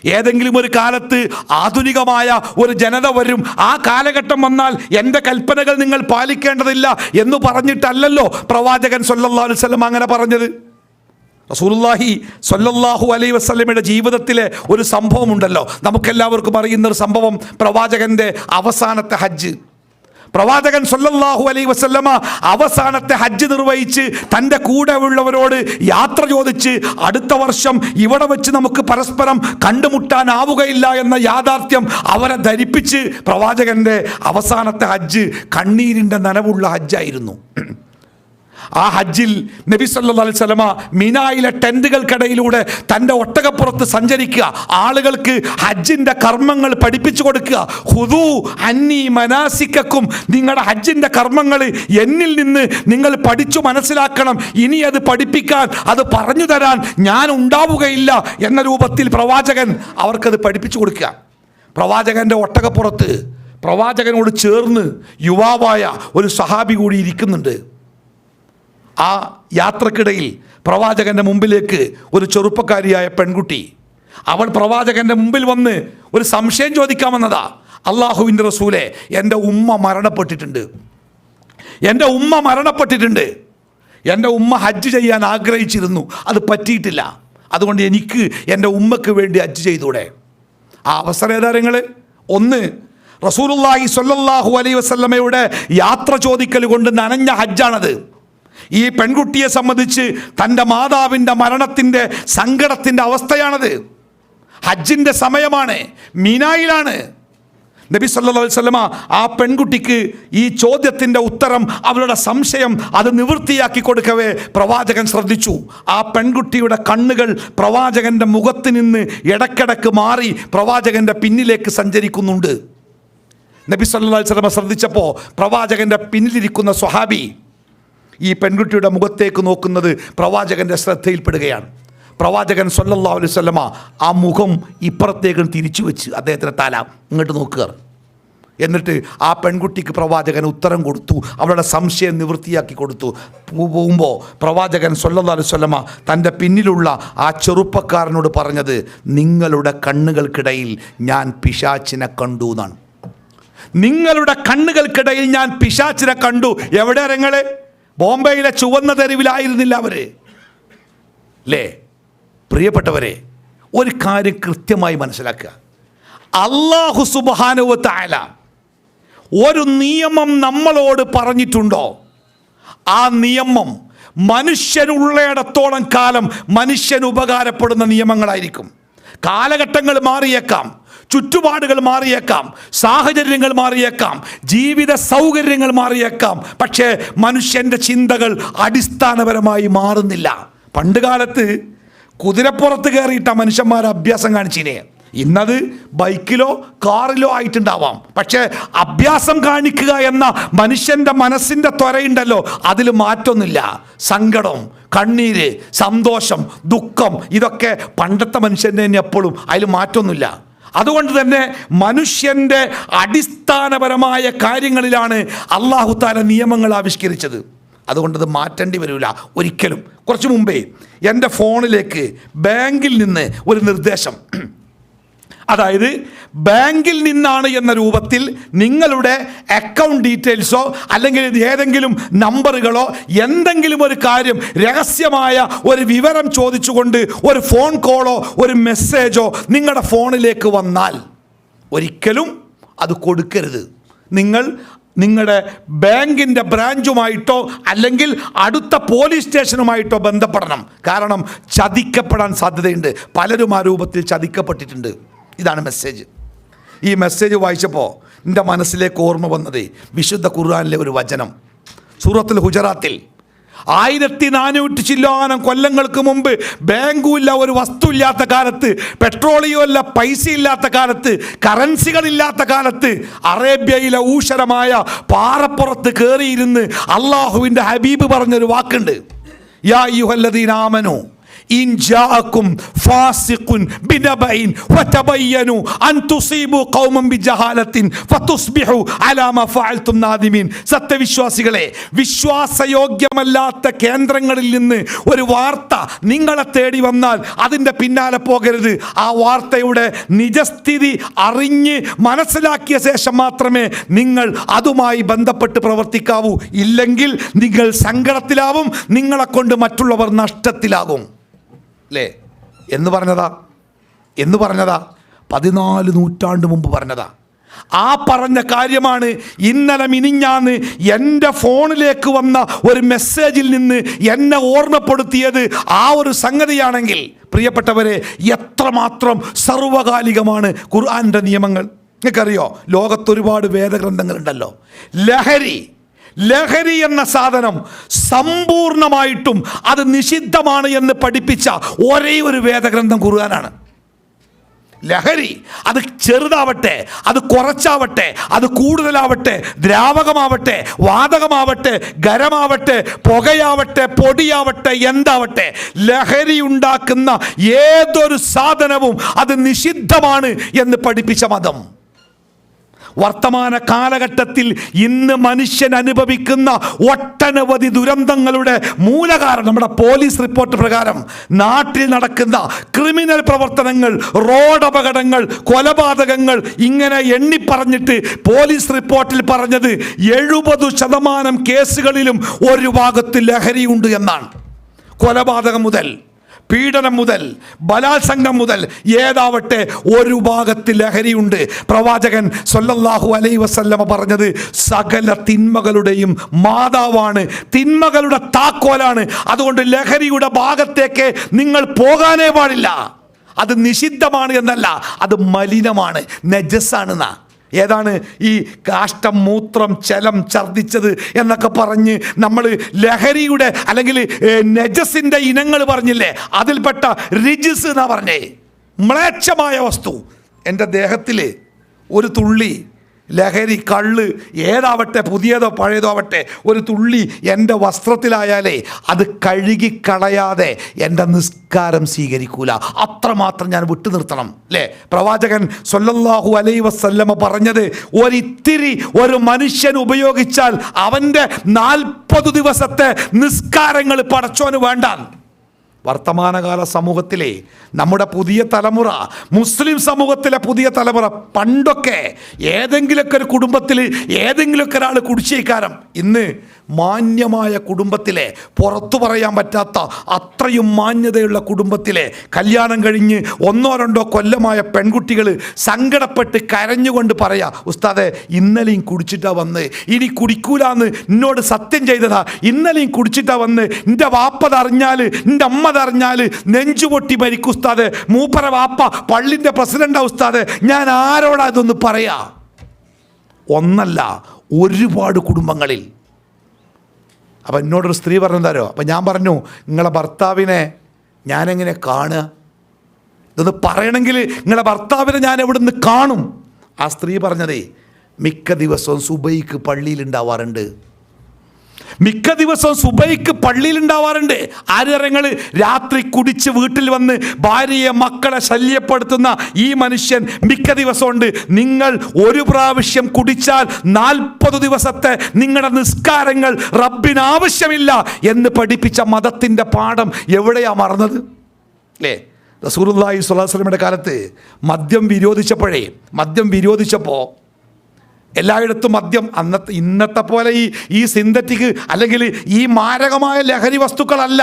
ഏതെങ്കിലും ഒരു കാലത്ത് ആധുനികമായ ഒരു ജനത വരും, ആ കാലഘട്ടം വന്നാൽ എൻ്റെ കൽപ്പനകൾ നിങ്ങൾ പാലിക്കേണ്ടതില്ല എന്ന് പറഞ്ഞിട്ടല്ലല്ലോ പ്രവാചകൻ സല്ലല്ലാഹു അലൈഹി വസല്ലം അങ്ങനെ പറഞ്ഞത്. റസൂലുള്ളാഹി സ്വല്ലല്ലാഹു അലൈഹി വസല്ലമയുടെ ജീവിതത്തിലെ ഒരു സംഭവം ഉണ്ടല്ലോ, നമുക്കെല്ലാവർക്കും അറിയുന്നൊരു സംഭവം. പ്രവാചകൻ്റെ അവസാനത്തെ ഹജ്ജ്. പ്രവാചകൻ സല്ലല്ലാഹു അലൈഹി വസല്ലമ അവസാനത്തെ ഹജ്ജ് നിർവഹിച്ച് തൻ്റെ കൂടെ ഉള്ളവരോട് യാത്ര ചോദിച്ച്, അടുത്ത വർഷം ഇവിടെ വെച്ച് നമുക്ക് പരസ്പരം കണ്ടുമുട്ടാനാവുകയില്ല എന്ന യാഥാർത്ഥ്യം അവരെ ധരിപ്പിച്ച് പ്രവാചകൻ്റെ അവസാനത്തെ ഹജ്ജ് കണ്ണീരിൻ്റെ നനവുള്ള ഹജ്ജായിരുന്നു. ആ ഹജ്ജിൽ നബി സല്ലല്ലാഹു അലൈഹി വസല്ലമ മിനായിലെ ടെന്റുകൾക്കിടയിലൂടെ തൻ്റെ ഒട്ടകപ്പുറത്ത് സഞ്ചരിക്കുക, ആളുകൾക്ക് ഹജ്ജിൻ്റെ കർമ്മങ്ങൾ പഠിപ്പിച്ചു കൊടുക്കുക. ഹുദൂ അന്നി മനാസിക്കക്കും, നിങ്ങളുടെ ഹജ്ജിൻ്റെ കർമ്മങ്ങൾ എന്നിൽ നിന്ന് നിങ്ങൾ പഠിച്ചു മനസ്സിലാക്കണം. ഇനി അത് പഠിപ്പിക്കാൻ, അത് പറഞ്ഞു തരാൻ ഞാൻ ഉണ്ടാവുകയില്ല എന്ന രൂപത്തിൽ പ്രവാചകൻ അവർക്കത് പഠിപ്പിച്ചു കൊടുക്കുക. പ്രവാചകൻ്റെ ഒട്ടകപ്പുറത്ത് പ്രവാചകനോട് ചേർന്ന് യുവാവായ ഒരു സഹാബി കൂടി ഇരിക്കുന്നുണ്ട്. ആ യാത്രക്കിടയിൽ പ്രവാചകൻ്റെ മുമ്പിലേക്ക് ഒരു ചെറുപ്പക്കാരിയായ പെൺകുട്ടി, അവൾ പ്രവാചകൻ്റെ മുമ്പിൽ വന്ന് ഒരു സംശയം ചോദിക്കാൻ വന്നതാ. അള്ളാഹുവിൻ്റെ റസൂലെ, എൻ്റെ ഉമ്മ മരണപ്പെട്ടിട്ടുണ്ട്. എൻ്റെ ഉമ്മ ഹജ്ജ് ചെയ്യാൻ ആഗ്രഹിച്ചിരുന്നു, അത് പറ്റിയിട്ടില്ല. അതുകൊണ്ട് എനിക്ക് എൻ്റെ ഉമ്മക്ക് വേണ്ടി ഹജ്ജ് ചെയ്തൂടെ? ആ അവസരം ഏതാ നിങ്ങൾ? ഒന്ന്, റസൂലുള്ളാഹി സ്വല്ലല്ലാഹു അലൈഹി വസല്ലമയുടെ യാത്ര ചോദിക്കൽ കൊണ്ട് നനഞ്ഞ ഹജ്ജാണത്. ഈ പെൺകുട്ടിയെ സംബന്ധിച്ച് തൻ്റെ മാതാവിൻ്റെ മരണത്തിൻ്റെ സങ്കടത്തിൻ്റെ അവസ്ഥയാണത്. ഹജ്ജിൻ്റെ സമയമാണ്, മിനായിലാണ്. നബി സല്ലല്ലാഹു അലൈഹി വസല്ലമ ആ പെൺകുട്ടിക്ക് ഈ ചോദ്യത്തിൻ്റെ ഉത്തരം, അവളുടെ സംശയം അത് നിവൃത്തിയാക്കി കൊടുക്കവേ പ്രവാചകൻ ശ്രദ്ധിച്ചു. ആ പെൺകുട്ടിയുടെ കണ്ണുകൾ പ്രവാചകൻ്റെ മുഖത്ത് നിന്ന് ഇടയ്ക്കിടയ്ക്ക് മാറി പ്രവാചകൻ്റെ പിന്നിലേക്ക് സഞ്ചരിക്കുന്നുണ്ട്. നബി സല്ലല്ലാഹു അലൈഹി വസല്ലമ ശ്രദ്ധിച്ചപ്പോൾ പ്രവാചകൻ്റെ പിന്നിലിരിക്കുന്ന സ്വഹാബി ഈ പെൺകുട്ടിയുടെ മുഖത്തേക്ക് നോക്കുന്നത് പ്രവാചകൻ്റെ ശ്രദ്ധയിൽപ്പെടുകയാണ്. പ്രവാചകൻ സല്ലല്ലാഹു അലൈഹി വസല്ലമ ആ മുഖം ഇപ്പുറത്തേക്ക് തിരിച്ചു വെച്ച് അദ്ദേഹത്തിൻ്റെ തല ഇങ്ങോട്ട് നോക്കുക. എന്നിട്ട് ആ പെൺകുട്ടിക്ക് പ്രവാചകൻ ഉത്തരം കൊടുത്തു, അവളുടെ സംശയം നിവൃത്തിയാക്കി കൊടുത്തു. പോകുമ്പോൾ പ്രവാചകൻ സല്ലല്ലാഹു അലൈഹി വസല്ലമ തൻ്റെ പിന്നിലുള്ള ആ ചെറുപ്പക്കാരനോട് പറഞ്ഞത്, നിങ്ങളുടെ കണ്ണുകൾക്കിടയിൽ ഞാൻ പിശാചിനെ കണ്ടു എന്നാണ്. നിങ്ങളുടെ കണ്ണുകൾക്കിടയിൽ ഞാൻ പിശാചിനെ കണ്ടു. എവിടെ ഇറങ്ങളെ? ബോംബെയിലെ ചുവന്ന തെരുവിലായിരുന്നില്ല അവർ, അല്ലേ? പ്രിയപ്പെട്ടവരെ, ഒരു കാര്യം കൃത്യമായി മനസ്സിലാക്കുക. അല്ലാഹു സുബ്ഹാനഹു വ തആല ഒരു നിയമം നമ്മളോട് പറഞ്ഞിട്ടുണ്ടോ? ആ നിയമം മനുഷ്യനുള്ളയിടത്തോളം കാലം മനുഷ്യന് ഉപകാരപ്പെടുന്ന നിയമങ്ങളായിരിക്കും. കാലഘട്ടങ്ങൾ മാറിയേക്കാം, ചുറ്റുപാടുകൾ മാറിയേക്കാം, സാഹചര്യങ്ങൾ മാറിയേക്കാം, ജീവിത സൗകര്യങ്ങൾ മാറിയേക്കാം. പക്ഷേ മനുഷ്യൻ്റെ ചിന്തകൾ അടിസ്ഥാനപരമായി മാറുന്നില്ല. പണ്ട് കാലത്ത് കുതിരപ്പുറത്ത് കയറിയിട്ടാണ് മനുഷ്യന്മാർ അഭ്യാസം കാണിച്ചിനെ. ഇന്നത് ബൈക്കിലോ കാറിലോ ആയിട്ടുണ്ടാവാം. പക്ഷേ അഭ്യാസം കാണിക്കുക എന്ന മനുഷ്യൻ്റെ മനസ്സിൻ്റെ ത്വരയുണ്ടല്ലോ, അതിൽ മാറ്റമൊന്നുമില്ല. സങ്കടം, കണ്ണീര്, സന്തോഷം, ദുഃഖം, ഇതൊക്കെ പണ്ടത്തെ മനുഷ്യൻ്റെ തന്നെ എപ്പോഴും, അതിൽ മാറ്റമൊന്നുമില്ല. അതുകൊണ്ട് തന്നെ മനുഷ്യൻ്റെ അടിസ്ഥാനപരമായ കാര്യങ്ങളിലാണ് അല്ലാഹു തആല നിയമങ്ങൾ ആവിഷ്കരിച്ചത്. അതുകൊണ്ടത് മാറ്റേണ്ടി വരില്ല ഒരിക്കലും. കുറച്ച് മുമ്പേ എൻ്റെ ഫോണിലേക്ക് ബാങ്കിൽ നിന്ന് ഒരു നിർദ്ദേശം, അതായത് ബാങ്കിൽ നിന്നാണ് എന്ന രൂപത്തിൽ നിങ്ങളുടെ അക്കൗണ്ട് ഡീറ്റെയിൽസോ അല്ലെങ്കിൽ ഏതെങ്കിലും നമ്പറുകളോ എന്തെങ്കിലും ഒരു കാര്യം, രഹസ്യമായ ഒരു വിവരം ചോദിച്ചുകൊണ്ട് ഒരു ഫോൺ കോളോ ഒരു മെസ്സേജോ നിങ്ങളുടെ ഫോണിലേക്ക് വന്നാൽ ഒരിക്കലും അത് കൊടുക്കരുത്. നിങ്ങൾ നിങ്ങളുടെ ബാങ്കിൻ്റെ ബ്രാഞ്ചുമായിട്ടോ അല്ലെങ്കിൽ അടുത്ത പോലീസ് സ്റ്റേഷനുമായിട്ടോ ബന്ധപ്പെടണം. കാരണം ചതിക്കപ്പെടാൻ സാധ്യതയുണ്ട്. പലരും ആ രൂപത്തിൽ ചതിക്കപ്പെട്ടിട്ടുണ്ട്. ഇതാണ് മെസ്സേജ്. ഈ മെസ്സേജ് വായിച്ചപ്പോൾ എൻ്റെ മനസ്സിലേക്ക് ഓർമ്മ വന്നത് വിശുദ്ധ ഖുർആനിലെ ഒരു വചനം, സൂറത്തുൽ ഹുജറാത്തിൽ 1400 ചില്ലാനം കൊല്ലങ്ങൾക്ക് മുമ്പ് ബാങ്കുമില്ല, ഒരു വസ്തു ഇല്ലാത്ത കാലത്ത്, പെട്രോളിയം ഇല്ല, പൈസ ഇല്ലാത്ത കാലത്ത്, കറൻസികളില്ലാത്ത കാലത്ത് അറേബ്യയിലെ ഊഷരമായ പാറപ്പുറത്ത് കയറിയിരുന്ന് അള്ളാഹുവിൻ്റെ ഹബീബ് പറഞ്ഞൊരു വാക്കുണ്ട്, യാ അയ്യുഹല്ലദീന ആമനൂ ഇൻ ജാഅക്കും ഫാസിഖുൻ ബിനബഇൻ ഫതബയ്യനു അൻ തുസീബു ഖൗമൻ ബിജഹാലത്തിൻ ഫതുസ്ബിഹു അലാ മാ ഫഅൽതും നാദിമീൻ. സത്യവിശ്വാസികളെ, വിശ്വാസയോഗ്യമല്ലാത്ത കേന്ദ്രങ്ങളിൽ നിന്ന് ഒരു വാർത്ത നിങ്ങളെ തേടി വന്നാൽ അതിൻ്റെ പിന്നാലെ പോകരുത്. ആ വാർത്തയുടെ നിജസ്ഥിതി അറിഞ്ഞ് മനസ്സിലാക്കിയ ശേഷം മാത്രമേ നിങ്ങൾ അതുമായി ബന്ധപ്പെട്ട് പ്രവർത്തിക്കാവൂ. ഇല്ലെങ്കിൽ നിങ്ങൾ സങ്കടത്തിലാവും, നിങ്ങളെ കൊണ്ട് മറ്റുള്ളവർ നഷ്ടത്തിലാകും. അല്ലേ? എന്ന് പറഞ്ഞതാ 14 നൂറ്റാണ്ട് മുമ്പ് പറഞ്ഞതാ. ആ പറഞ്ഞ കാര്യമാണ് ഇന്നലെ മിനിഞ്ഞാന്ന് എൻ്റെ ഫോണിലേക്ക് വന്ന ഒരു മെസ്സേജിൽ നിന്ന് എന്നെ ഓർമ്മപ്പെടുത്തിയത്. ആ ഒരു സംഗതിയാണെങ്കിൽ പ്രിയപ്പെട്ടവരെ, എത്രമാത്രം സർവകാലികമാണ് ഖുർആൻ്റെ നിയമങ്ങൾ. നിങ്ങൾക്കറിയോ, ലോകത്തൊരുപാട് വേദഗ്രന്ഥങ്ങളുണ്ടല്ലോ. ലഹരി എന്ന സാധനം സമ്പൂർണമായിട്ടും അത് നിഷിദ്ധമാണ് എന്ന് പഠിപ്പിച്ച ഒരേ ഒരു വേദഗ്രന്ഥം ഖുർആനാണ്. ലഹരി അത് ചെറുതാവട്ടെ, അത് കുറച്ചാവട്ടെ, അത് കൂടുതലാവട്ടെ, ദ്രാവകമാവട്ടെ, വാതകമാവട്ടെ, ഖരമാവട്ടെ, പുകയാവട്ടെ, പൊടിയാവട്ടെ, എന്താവട്ടെ, ലഹരി ഉണ്ടാക്കുന്ന ഏതൊരു സാധനവും അത് നിഷിദ്ധമാണ് എന്ന് പഠിപ്പിച്ച മതം. വർത്തമാന കാലഘട്ടത്തിൽ ഇന്ന് മനുഷ്യൻ അനുഭവിക്കുന്ന ഒട്ടനവധി ദുരന്തങ്ങളുടെ മൂലകാരണം നമ്മുടെ പോലീസ് റിപ്പോർട്ട് പ്രകാരം നാട്ടിൽ നടക്കുന്ന ക്രിമിനൽ പ്രവർത്തനങ്ങൾ, റോഡ് അപകടങ്ങൾ, കൊലപാതകങ്ങൾ, ഇങ്ങനെ എണ്ണിപ്പറഞ്ഞിട്ട് പോലീസ് റിപ്പോർട്ടിൽ പറഞ്ഞത് 70% കേസുകളിലും ഒരു ഭാഗത്ത് ലഹരിയുണ്ട് എന്നാണ്. കൊലപാതകം മുതൽ, പീഡനം മുതൽ, ബലാത്സംഗം മുതൽ ഏതാവട്ടെ ഒരു ഭാഗത്ത് ലഹരിയുണ്ട്. പ്രവാചകൻ സ്വല്ലല്ലാഹു അലൈഹി വസല്ലമ പറഞ്ഞത് സകല തിന്മകളുടെയും മാതാവാണ്, തിന്മകളുടെ താക്കോലാണ്. അതുകൊണ്ട് ലഹരിയുടെ ഭാഗത്തേക്ക് നിങ്ങൾ പോകാനേ പാടില്ല. അത് നിഷിദ്ധമാണ് എന്നല്ല, അത് മലിനമാണ്, നജസാണെന്നാ. ഏതാണ് ഈ കാഷ്ടം, മൂത്രം, ചലം, ഛർദ്ദിച്ചത് എന്നൊക്കെ പറഞ്ഞ് നമ്മൾ ലഹരിയുടെ അല്ലെങ്കിൽ നജസിൻ്റെ ഇനങ്ങൾ പറഞ്ഞില്ലേ, അതിൽപ്പെട്ട റിജിസ് എന്നാ പറഞ്ഞേ. മ്ലേച്ഛമായ വസ്തു എൻ്റെ ദേഹത്തിൽ ഒരു തുള്ളി ലഹരി, കള്ള് ഏതാവട്ടെ, പുതിയതോ പഴയതോ ആവട്ടെ, ഒരു തുള്ളി എൻ്റെ വസ്ത്രത്തിലായാലേ അത് കഴുകിക്കളയാതെ എൻ്റെ നിസ്കാരം സ്വീകരിക്കൂല. അത്രമാത്രം ഞാൻ വിട്ടു നിർത്തണം. അല്ലേ? പ്രവാചകൻ സ്വല്ലല്ലാഹു അലൈഹി വസല്ലമ പറഞ്ഞത് ഒരിത്തിരി ഒരു മനുഷ്യൻ ഉപയോഗിച്ചാൽ അവൻ്റെ 40 ദിവസത്തെ നിസ്കാരങ്ങൾ പടച്ചോന് വേണ്ട. വർത്തമാനകാല സമൂഹത്തിലെ നമ്മുടെ പുതിയ തലമുറ, മുസ്ലിം സമൂഹത്തിലെ പുതിയ തലമുറ, പണ്ടൊക്കെ ഏതെങ്കിലുമൊക്കെ ഒരു കുടുംബത്തിൽ ഏതെങ്കിലുമൊക്കെ ഒരാൾ കുടിശ്ശേക്കാരം. ഇന്ന് മാന്യമായ കുടുംബത്തിലെ, പുറത്തു പറയാൻ പറ്റാത്ത അത്രയും മാന്യതയുള്ള കുടുംബത്തിലെ കല്യാണം കഴിഞ്ഞ് 1-2 കൊല്ലമായ പെൺകുട്ടികൾ സങ്കടപ്പെട്ട് കരഞ്ഞുകൊണ്ട് പറയാ, ഉസ്താദെ ഇന്നലെയും കുടിച്ചിട്ടാ വന്ന്, ഇനി കുടിക്കൂലാന്ന് എന്നോട് സത്യം ചെയ്തതാ, ഇന്നലെയും കുടിച്ചിട്ടാ വന്ന്, എൻ്റെ വാപ്പതറിഞ്ഞാൽ, എൻ്റെ അമ്മതറിഞ്ഞാൽ നെഞ്ചുപൊട്ടി മരിക്കും ഉസ്താദെ, മൂപ്പര വാപ്പ പള്ളിൻ്റെ പ്രസിഡന്റാ ഉസ്താദെ, ഞാൻ ആരോടാ ഇതൊന്ന് പറയാ? ഒന്നല്ല, ഒരുപാട് കുടുംബങ്ങളിൽ. അപ്പം എന്നോടൊരു സ്ത്രീ പറഞ്ഞതാരോ, അപ്പം ഞാൻ പറഞ്ഞു, നിങ്ങളെ ഭർത്താവിനെ ഞാനെങ്ങനെ കാണുക? ഇതൊന്ന് പറയണമെങ്കിൽ നിങ്ങളെ ഭർത്താവിനെ ഞാൻ എവിടെ നിന്ന് കാണും? ആ സ്ത്രീ പറഞ്ഞതേ, മിക്ക ദിവസവും സുബൈക്ക് പള്ളിയിലുണ്ടാവാറുണ്ട്. മിക്ക ദിവസവും സുബൈക്ക് പള്ളിയിലുണ്ടാവാറുണ്ട്. ആരങ്ങൾ രാത്രി കുടിച്ച് വീട്ടിൽ വന്ന് ഭാര്യയെ മക്കളെ ശല്യപ്പെടുത്തുന്ന ഈ മനുഷ്യൻ മിക്ക ദിവസമുണ്ട്. നിങ്ങൾ ഒരു പ്രാവശ്യം കുടിച്ചാൽ 40 ദിവസത്തെ നിങ്ങളുടെ നിസ്കാരങ്ങൾ റബ്ബിന് ആവശ്യമില്ല എന്ന് പഠിപ്പിച്ച മതത്തിൻ്റെ പാഠം എവിടെയാ മറന്നത്? അല്ലേ? റസൂലുള്ളാഹി സ്വല്ലല്ലാഹു അലൈഹി വസല്ലമയുടെ കാലത്ത് മദ്യം വിരോധിച്ചപ്പോൾ എല്ലായിടത്തും മദ്യം ഇന്നത്തെ പോലെ ഈ സിന്തറ്റിക് അല്ലെങ്കിൽ ഈ മാരകമായ ലഹരി വസ്തുക്കളല്ല.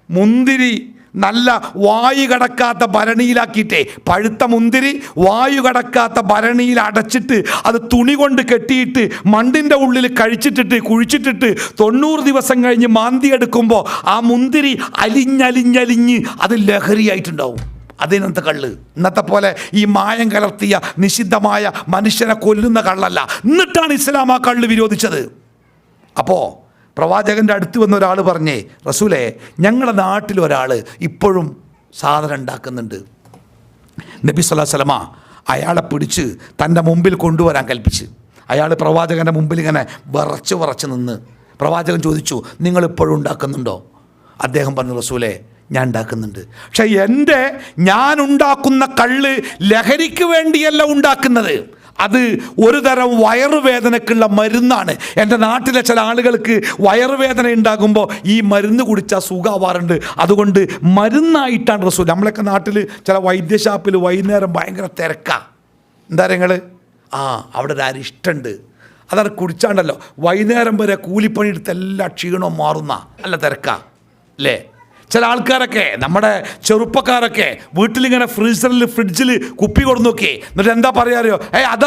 മുന്തിരി, നല്ല വായു കടക്കാത്ത ഭരണിയിലാക്കിയിട്ടേ, പഴുത്ത മുന്തിരി വായു കടക്കാത്ത ഭരണിയിൽ അടച്ചിട്ട് അത് തുണി കൊണ്ട് കെട്ടിയിട്ട് മണ്ണിൻ്റെ ഉള്ളിൽ കുഴിച്ചിട്ടിട്ട് 90 ദിവസം കഴിഞ്ഞ് മാന്തി എടുക്കുമ്പോൾ ആ മുന്തിരി അലിഞ്ഞലിഞ്ഞലിഞ്ഞ് അത് ലഹരിയായിട്ടുണ്ടാവും. അതിനത്തെ കള്ള്. ഇന്നത്തെ പോലെ ഈ മായം കലർത്തിയ നിഷിദ്ധമായ മനുഷ്യനെ കൊല്ലുന്ന കള്ളല്ല. എന്നിട്ടാണ് ഇസ്ലാം ആ കള്ള് വിരോധിച്ചത്. അപ്പോൾ പ്രവാചകൻ്റെ അടുത്ത് വന്ന ഒരാൾ പറഞ്ഞേ, റസൂലേ, ഞങ്ങളുടെ നാട്ടിൽ ഒരാൾ ഇപ്പോഴും സാധനം ഉണ്ടാക്കുന്നുണ്ട്. നബി സല്ലല്ലാഹു അലൈഹി വസല്ലമ അയാളെ പിടിച്ച് തൻ്റെ മുമ്പിൽ കൊണ്ടുവരാൻ കൽപ്പിച്ച്. അയാൾ പ്രവാചകൻ്റെ മുമ്പിൽ ഇങ്ങനെ വിറച്ച് നിന്ന് പ്രവാചകൻ ചോദിച്ചു, നിങ്ങളിപ്പോഴും ഉണ്ടാക്കുന്നുണ്ടോ? അദ്ദേഹം പറഞ്ഞു, റസൂലേ, ഞാൻ ഉണ്ടാക്കുന്നുണ്ട്. പക്ഷെ ഞാൻ ഉണ്ടാക്കുന്ന കള്ള് ലഹരിക്ക് വേണ്ടിയല്ല ഉണ്ടാക്കുന്നത്. അത് ഒരു തരം വയറുവേദനക്കുള്ള മരുന്നാണ്. എൻ്റെ നാട്ടിലെ ചില ആളുകൾക്ക് വയറുവേദന ഉണ്ടാകുമ്പോൾ ഈ മരുന്ന് കുടിച്ചാൽ സുഖമാവാറുണ്ട്. അതുകൊണ്ട് മരുന്നായിട്ടാണ് റസൂൽ. നമ്മളൊക്കെ നാട്ടിൽ ചില വൈദ്യശാപ്പിൽ വൈകുന്നേരം ഭയങ്കര തിരക്കാണ്. എന്താ നിങ്ങൾ അവിടെ ഒരു അരിഷ്ടമുണ്ട്, അതാണ് കുടിച്ചാണ്ടല്ലോ വൈകുന്നേരം വരെ കൂലിപ്പണി എടുത്ത് എല്ലാ ക്ഷീണവും മാറുന്ന നല്ല തിരക്കാണ് അല്ലേ? ചില ആൾക്കാരൊക്കെ, നമ്മുടെ ചെറുപ്പക്കാരൊക്കെ വീട്ടിലിങ്ങനെ ഫ്രിഡ്ജിൽ കുപ്പി കൊടുന്ന് നോക്കി, എന്നിട്ട് എന്താ പറയാറിയോ,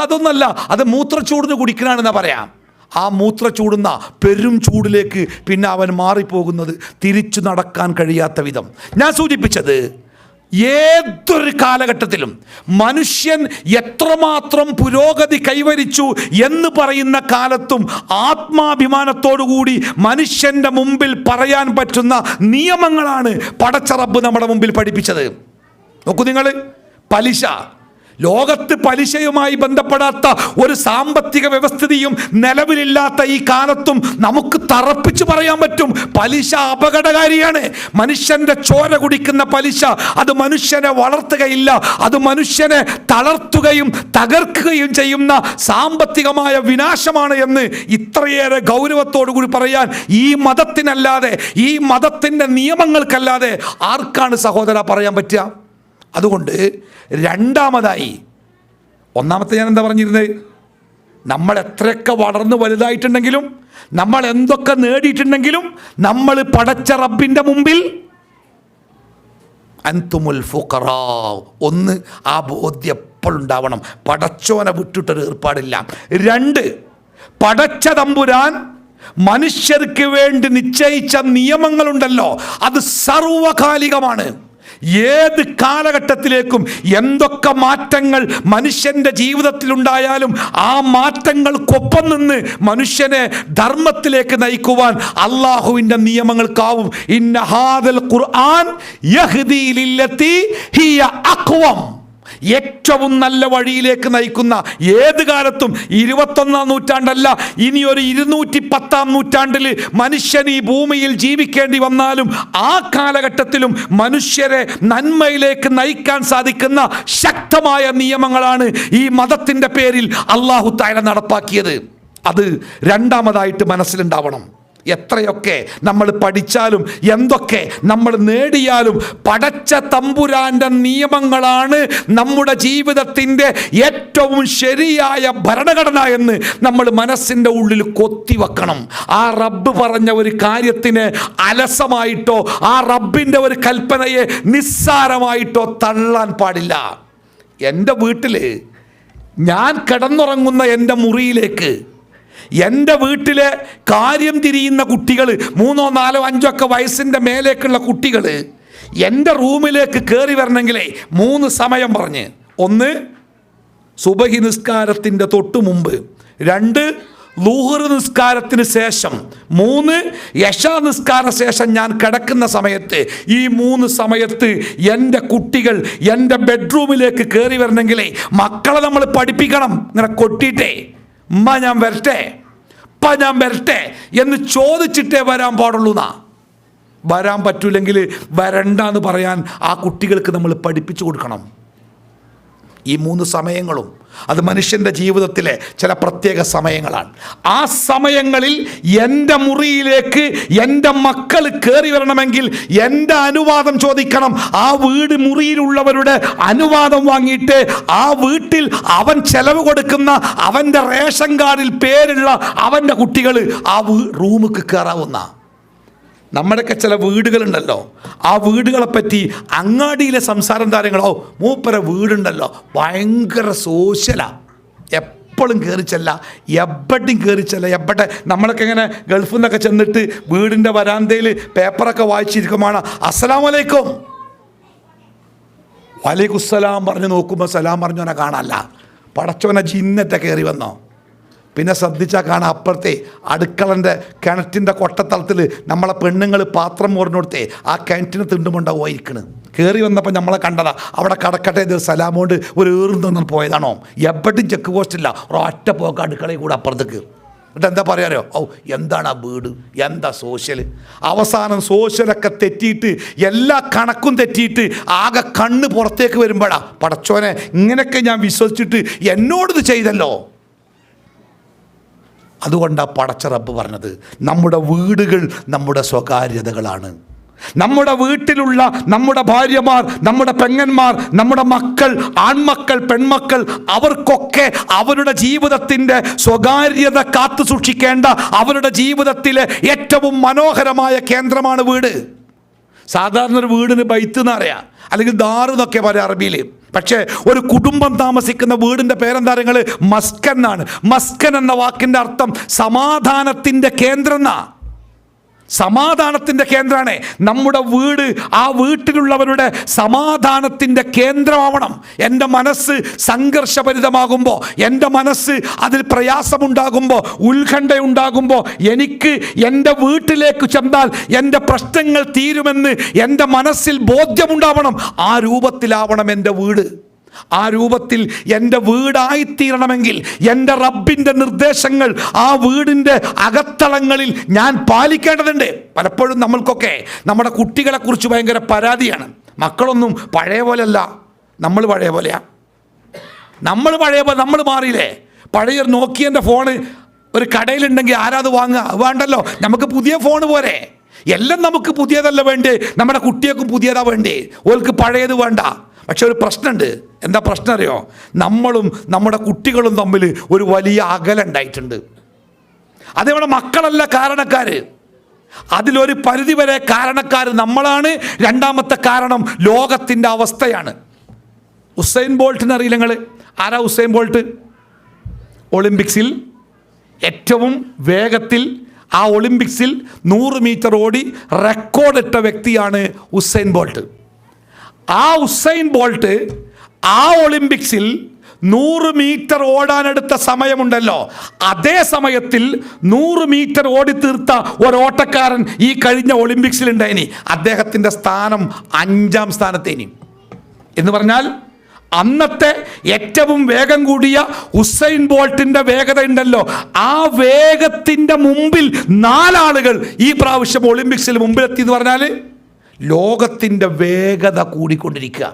അതൊന്നല്ല, അത് മൂത്രച്ചൂടിന് കുടിക്കണമെന്നാ പറയാം. ആ മൂത്രച്ചൂടുന്ന പെരും ചൂടിലേക്ക് പിന്നെ അവൻ മാറിപ്പോകുന്നത് തിരിച്ചു നടക്കാൻ കഴിയാത്ത വിധം. ഞാൻ സൂചിപ്പിച്ചത്, ഏതൊരു കാലഘട്ടത്തിലും മനുഷ്യൻ എത്രമാത്രം പുരോഗതി കൈവരിച്ചു എന്ന് പറയുന്ന കാലത്തും ആത്മാഭിമാനത്തോടുകൂടി മനുഷ്യൻ്റെ മുമ്പിൽ പറയാൻ പറ്റുന്ന നിയമങ്ങളാണ് പടച്ച റബ്ബ് നമ്മുടെ മുമ്പിൽ പഠിപ്പിച്ചത്. നോക്കൂ നിങ്ങൾ, പലിശ. ലോകത്ത് പലിശയുമായി ബന്ധപ്പെടാത്ത ഒരു സാമ്പത്തിക വ്യവസ്ഥിതിയും നിലവിലില്ലാത്ത ഈ കാലത്തും നമുക്ക് തറപ്പിച്ച് പറയാൻ പറ്റും, പലിശ അപകടകാരിയാണ്. മനുഷ്യന്റെ ചോര കുടിക്കുന്ന പലിശ അത് മനുഷ്യനെ വളർത്തുകയില്ല, അത് മനുഷ്യനെ തളർത്തുകയും തകർക്കുകയും ചെയ്യുന്ന സാമ്പത്തികമായ വിനാശമാണ് എന്ന് ഇത്രയേറെ ഗൗരവത്തോടു കൂടി പറയാൻ ഈ മതത്തിനല്ലാതെ, ഈ മതത്തിൻ്റെ നിയമങ്ങൾക്കല്ലാതെ ആർക്കാണ് സഹോദര പറയാൻ പറ്റുക? അതുകൊണ്ട് രണ്ടാമതായി, ഒന്നാമത്തെ ഞാൻ എന്താ പറഞ്ഞിരുന്നത്, നമ്മൾ എത്രയൊക്കെ വളർന്ന് വലുതായിട്ടുണ്ടെങ്കിലും, നമ്മൾ എന്തൊക്കെ നേടിയിട്ടുണ്ടെങ്കിലും, നമ്മൾ പടച്ച റബ്ബിൻ്റെ മുമ്പിൽ അൻതുമുൽ ഫുഖറാ, ഒന്ന് ആ ബോധ്യം എപ്പോഴുണ്ടാവണം. പടച്ചോനെ വിട്ടിട്ടൊരു ഏർപ്പാടില്ല. 2, പടച്ച തമ്പുരാൻ മനുഷ്യർക്ക് വേണ്ടി നിശ്ചയിച്ച നിയമങ്ങളുണ്ടല്ലോ, അത് സർവകാലികമാണ്. ഏത് കാലഘട്ടത്തിലേക്കും എന്തൊക്കെ മാറ്റങ്ങൾ മനുഷ്യൻ്റെ ജീവിതത്തിലുണ്ടായാലും ആ മാറ്റങ്ങൾക്കൊപ്പം നിന്ന് മനുഷ്യനെ ധർമ്മത്തിലേക്ക് നയിക്കുവാൻ അള്ളാഹുവിൻ്റെ നിയമങ്ങൾക്കാവും. ഇന്ന ഹാദൽ ഖുർആൻ യഹ്ദി ലില്ലതി ഹിയ അഖ്വം, ഏറ്റവും നല്ല വഴിയിലേക്ക് നയിക്കുന്ന, ഏത് കാലത്തും 21-ാം നൂറ്റാണ്ടല്ല, ഇനി ഒരു 210-ാം നൂറ്റാണ്ടിൽ മനുഷ്യൻ ഈ ഭൂമിയിൽ ജീവിക്കേണ്ടി വന്നാലും ആ കാലഘട്ടത്തിലും മനുഷ്യരെ നന്മയിലേക്ക് നയിക്കാൻ സാധിക്കുന്ന ശക്തമായ നിയമങ്ങളാണ് ഈ മതത്തിൻ്റെ പേരിൽ അല്ലാഹു തആല നടപ്പാക്കിയത്. അത് രണ്ടാമതായിട്ട് മനസ്സിലുണ്ടാവണം. എത്രയൊക്കെ നമ്മൾ പഠിച്ചാലും എന്തൊക്കെ നമ്മൾ നേടിയാലും പടച്ച തമ്പുരാന്റെ നിയമങ്ങളാണ് നമ്മുടെ ജീവിതത്തിൻ്റെ ഏറ്റവും ശരിയായ ഭരണഘടന എന്ന് നമ്മൾ മനസ്സിൻ്റെ ഉള്ളിൽ കൊത്തിവെക്കണം. ആ റബ്ബ് പറഞ്ഞ ഒരു കാര്യത്തിന് അലസമായിട്ടോ ആ റബ്ബിൻ്റെ ഒരു കൽപ്പനയെ നിസ്സാരമായിട്ടോ തള്ളാൻ പാടില്ല. എൻ്റെ വീട്ടിൽ ഞാൻ കിടന്നുറങ്ങുന്ന എൻ്റെ മുറിയിലേക്ക് എൻ്റെ വീട്ടിലെ കാര്യം തിരിയുന്ന കുട്ടികൾ, 3, 4, 5 വയസ്സിൻ്റെ മേലേക്കുള്ള കുട്ടികൾ എൻ്റെ റൂമിലേക്ക് കയറി വരണമെങ്കിലേ 3 സമയം പറഞ്ഞ്, 1 സുബഹി നിസ്കാരത്തിൻ്റെ തൊട്ട് മുമ്പ്, 2 ളുഹർ നിസ്കാരത്തിന് ശേഷം, 3 ഇശാ നിസ്കാര ശേഷം ഞാൻ കിടക്കുന്ന സമയത്ത്. ഈ 3 സമയത്ത് എൻ്റെ കുട്ടികൾ എൻ്റെ ബെഡ്റൂമിലേക്ക് കയറി വരണമെങ്കിലേ മക്കളെ നമ്മൾ പഠിപ്പിക്കണം. ഇങ്ങനെ കൊട്ടിയിട്ടേ, ഉമ്മ ഞാൻ വരട്ടെ, ഉപ്പ ഞാൻ വരട്ടെ എന്ന് ചോദിച്ചിട്ടേ വരാൻ പാടുള്ളൂ. വരാൻ പറ്റൂലെങ്കിൽ വരണ്ടെന്ന് പറയാൻ ആ കുട്ടികൾക്ക് നമ്മൾ പഠിപ്പിച്ചു കൊടുക്കണം. ഈ 3 സമയങ്ങളും അത് മനുഷ്യൻ്റെ ജീവിതത്തിലെ ചില പ്രത്യേക സമയങ്ങളാണ്. ആ സമയങ്ങളിൽ എൻ്റെ മുറിയിലേക്ക് എൻ്റെ മക്കൾ കയറി വരണമെങ്കിൽ എൻ്റെ അനുവാദം ചോദിക്കണം. ആ വീട് മുറിയിലുള്ളവരുടെ അനുവാദം വാങ്ങിയിട്ട് ആ വീട്ടിൽ അവൻ ചെലവ് കൊടുക്കുന്ന അവൻ്റെ റേഷൻ കാർഡിൽ പേരുള്ള അവൻ്റെ കുട്ടികൾ ആ റൂമിക്ക് കയറാവുന്ന. നമ്മുടെയൊക്കെ ചില വീടുകളുണ്ടല്ലോ, ആ വീടുകളെപ്പറ്റി അങ്ങാടിയിലെ സംസാരം താരങ്ങളോ, മൂപ്പര വീടുണ്ടല്ലോ ഭയങ്കര സോഷ്യലാണ്, എപ്പോഴും കയറിച്ചല്ല, എവിടെയും കയറിച്ചല്ല. എവിടെ നമ്മളൊക്കെ ഇങ്ങനെ ഗൾഫിൽ നിന്നൊക്കെ ചെന്നിട്ട് വീടിൻ്റെ വരാന്തയിൽ പേപ്പറൊക്കെ വായിച്ചിരിക്കുമ്പോൾ അസ്സലാമലൈക്കും വലൈക്കുസ്സലാം പറഞ്ഞ് നോക്കുമ്പോൾ സലാം പറഞ്ഞവനെ കാണാനല്ല, പടച്ചവനെ ജിന്നറ്റ കയറി വന്നോ. പിന്നെ ശ്രദ്ധിച്ചാൽ കാണാം, അപ്പുറത്തെ അടുക്കളൻ്റെ കിണറ്റിൻ്റെ കൊട്ടത്തളത്തിൽ നമ്മളെ പെണ്ണുങ്ങൾ പാത്രം മോറിനോടത്തെ ആ കിണറ്റിന് തിണ്ടുമുണ്ടാവുമായിരിക്കണ്. കയറി വന്നപ്പോൾ നമ്മളെ കണ്ടതാ, അവിടെ കടക്കട്ടെ ഇത് സലാമോണ്ട് ഒരു ഏറുന്നു പോയതാണോ. എവിടെയും ചെക്ക് പോസ്റ്റില്ല, ഒരൊറ്റ പോക്ക് അടുക്കളയിൽ കൂടെ അപ്പുറത്തേക്ക്. എന്നിട്ട് എന്താ പറയാറോ, എന്താണ് ആ വീട്, എന്താ സോഷ്യൽ. അവസാനം സോഷ്യലൊക്കെ തെറ്റിയിട്ട് എല്ലാ കണക്കും തെറ്റിയിട്ട് ആകെ കണ്ണ് പുറത്തേക്ക് വരുമ്പോഴാ പടച്ചോനെ ഇങ്ങനെയൊക്കെ ഞാൻ വിശ്വസിച്ചിട്ട് എന്നോടിത് ചെയ്തല്ലോ. അതുകൊണ്ടാണ് പടച്ച റബ്ബ് പറഞ്ഞത്, നമ്മുടെ വീടുകൾ നമ്മുടെ സ്വകാര്യതകളാണ്. നമ്മുടെ വീട്ടിലുള്ള നമ്മുടെ ഭാര്യമാർ, നമ്മുടെ പെങ്ങന്മാർ, നമ്മുടെ മക്കൾ, ആൺമക്കൾ, പെൺമക്കൾ, അവർക്കൊക്കെ അവരുടെ ജീവിതത്തിൻ്റെ സ്വകാര്യത കാത്തു സൂക്ഷിക്കേണ്ട അവരുടെ ജീവിതത്തിലെ ഏറ്റവും മനോഹരമായ കേന്ദ്രമാണ് വീട്. സാധാരണ ഒരു വീടിന് ബൈത്ത് എന്ന് പറയാം, അല്ലെങ്കിൽ ദാറ് എന്നൊക്കെ പറയാം അറബിയിൽ. പക്ഷേ ഒരു കുടുംബം താമസിക്കുന്ന വീടിൻ്റെ പേരെന്താ നിങ്ങൾ, മസ്കൻ എന്നാണ്. മസ്കൻ എന്ന വാക്കിൻ്റെ അർത്ഥം സമാധാനത്തിൻ്റെ കേന്ദ്രം എന്നാ. സമാധാനത്തിൻ്റെ കേന്ദ്രമാണ് നമ്മുടെ വീട്. ആ വീട്ടിലുള്ളവരുടെ സമാധാനത്തിൻ്റെ കേന്ദ്രമാവണം. എൻ്റെ മനസ്സ് സംഘർഷഭരിതമാകുമ്പോൾ, എൻ്റെ മനസ്സ് അതിൽ പ്രയാസമുണ്ടാകുമ്പോൾ, ഉത്കണ്ഠയുണ്ടാകുമ്പോൾ, എനിക്ക് എൻ്റെ വീട്ടിലേക്ക് ചെന്നാൽ എൻ്റെ പ്രശ്നങ്ങൾ തീരുമെന്ന് എൻ്റെ മനസ്സിൽ ബോധ്യമുണ്ടാവണം. ആ രൂപത്തിലാവണം എൻ്റെ വീട്. ആ രൂപത്തിൽ എൻ്റെ വീടായിത്തീരണമെങ്കിൽ എൻ്റെ റബ്ബിൻ്റെ നിർദ്ദേശങ്ങൾ ആ വീടിൻ്റെ അകത്തളങ്ങളിൽ ഞാൻ പാലിക്കേണ്ടതുണ്ട്. പലപ്പോഴും നമ്മൾക്കൊക്കെ നമ്മുടെ കുട്ടികളെക്കുറിച്ച് ഭയങ്കര പരാതിയാണ്. മക്കളൊന്നും പഴയ പോലെയല്ല, നമ്മൾ പഴയ പോലെയാ. നമ്മൾ മാറിയില്ലേ. പഴയ നോക്കിയൻ്റെ ഫോണ് ഒരു കടയിലുണ്ടെങ്കിൽ ആരാത് വാങ്ങുക? വേണ്ടല്ലോ, നമുക്ക് പുതിയ ഫോൺ പോരെ. എല്ലാം നമുക്ക് പുതിയതല്ല വേണ്ടേ, നമ്മുടെ കുട്ടികൾക്കും പുതിയതാ വേണ്ടേ, ഓൾക്ക് പഴയത് വേണ്ട. പക്ഷെ ഒരു പ്രശ്നമുണ്ട്. എന്താ പ്രശ്നം അറിയോ? നമ്മളും നമ്മുടെ കുട്ടികളും തമ്മിൽ ഒരു വലിയ അകലുണ്ടായിട്ടുണ്ട്. അതേപോലെ മക്കളല്ല കാരണക്കാർ, അതിലൊരു പരിധിവരെ കാരണക്കാർ നമ്മളാണ്. രണ്ടാമത്തെ കാരണം ലോകത്തിൻ്റെ അവസ്ഥയാണ്. ഉസൈൻ ബോൾട്ടിനെ അറിയില്ല നിങ്ങൾ? ആരാ ഉസൈൻ ബോൾട്ട്? ഒളിമ്പിക്സിൽ ഏറ്റവും വേഗത്തിൽ ആ ഒളിമ്പിക്സിൽ 100 മീറ്റർ ഓടി റെക്കോർഡിട്ട വ്യക്തിയാണ് ഉസൈൻ ബോൾട്ട്. ആ ഉസൈൻ ബോൾട്ട് ആ ഒളിമ്പിക്സിൽ 100 മീറ്റർ ഓടാനെടുത്ത സമയമുണ്ടല്ലോ, അതേ സമയത്തിൽ 100 മീറ്റർ ഓടി തീർത്ത ഒരോട്ടക്കാരൻ ഈ കഴിഞ്ഞ ഒളിമ്പിക്സിൽ ഉണ്ടായിനി. അദ്ദേഹത്തിൻ്റെ സ്ഥാനം 5ാം സ്ഥാനത്തേനി. എന്ന് പറഞ്ഞാൽ അന്നത്തെ ഏറ്റവും വേഗം കൂടിയ ഉസൈൻ ബോൾട്ടിന്റെ വേഗത ഉണ്ടല്ലോ, ആ വേഗത്തിന്റെ മുമ്പിൽ 4 ആളുകൾ ഈ പ്രാവശ്യം ഒളിമ്പിക്സിൽ മുമ്പിലെത്തി. എന്ന് പറഞ്ഞാൽ ലോകത്തിൻ്റെ വേഗത കൂടിക്കൊണ്ടിരിക്കുക.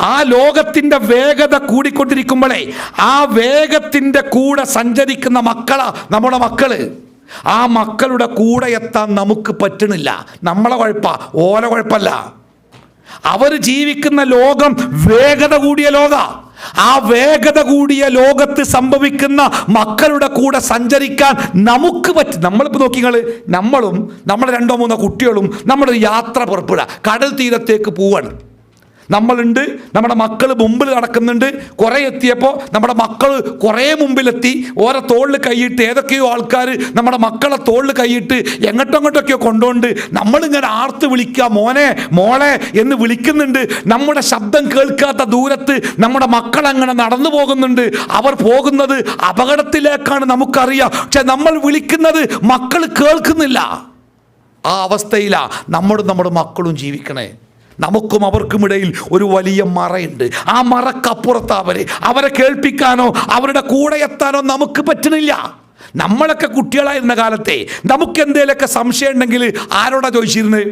ആ ലോകത്തിൻ്റെ വേഗത കൂടിക്കൊണ്ടിരിക്കുമ്പോഴേ ആ വേഗത്തിൻ്റെ കൂടെ സഞ്ചരിക്കുന്ന മക്കളാ നമ്മുടെ മക്കള്. ആ മക്കളുടെ കൂടെ എത്താൻ നമുക്ക് പറ്റണില്ല. നമ്മളെ കുഴപ്പ, ഓല കുഴപ്പമല്ല. അവർ ജീവിക്കുന്ന ലോകം വേഗത കൂടിയ ലോക. ആ വേഗത കൂടിയ ലോകത്ത് സംഭവിക്കുന്ന മക്കളുടെ കൂടെ സഞ്ചരിക്കാൻ നമുക്ക് പറ്റും. നമ്മളിപ്പോൾ നോക്കിങ്ങൾ, നമ്മളും നമ്മുടെ 2-3 കുട്ടികളും നമ്മളൊരു യാത്ര പുറപ്പെടുക, കടൽ തീരത്തേക്ക് പോവാണ്. നമ്മളുണ്ട്, നമ്മുടെ മക്കൾ മുമ്പിൽ നടക്കുന്നുണ്ട്. കുറേ എത്തിയപ്പോൾ നമ്മുടെ മക്കൾ കുറേ മുമ്പിലെത്തി. ഓരോ തോളിൽ കൈയിട്ട് ഏതൊക്കെയോ ആൾക്കാർ നമ്മുടെ മക്കളെ തോളിൽ കൈയിട്ട് എങ്ങോട്ടൊക്കെയോ കൊണ്ടുകൊണ്ട് നമ്മളിങ്ങനെ ആർത്ത് വിളിക്കുക, മോനെ മോളെ എന്ന് വിളിക്കുന്നുണ്ട്. നമ്മുടെ ശബ്ദം കേൾക്കാത്ത ദൂരത്ത് നമ്മുടെ മക്കൾ അങ്ങനെ നടന്നു പോകുന്നുണ്ട്. അവർ പോകുന്നത് അപകടത്തിലേക്കാണ് നമുക്കറിയാം. പക്ഷെ നമ്മൾ വിളിക്കുന്നത് മക്കൾ കേൾക്കുന്നില്ല. ആ അവസ്ഥയിലാണ് നമ്മുടെ മക്കളും ജീവിക്കണേ. നമുക്കും അവർക്കുമിടയിൽ ഒരു വലിയ മറയുണ്ട്. ആ മറക്കപ്പുറത്ത് അവരെ കേൾപ്പിക്കാനോ അവരുടെ കൂടെ എത്താനോ നമുക്ക് പറ്റുന്നില്ല. നമ്മളൊക്കെ കുട്ടികളായിരുന്ന കാലത്തെ നമുക്ക് എന്തെങ്കിലുമൊക്കെ സംശയം ഉണ്ടെങ്കിൽ ആരോടാ ചോദിച്ചിരുന്നത്?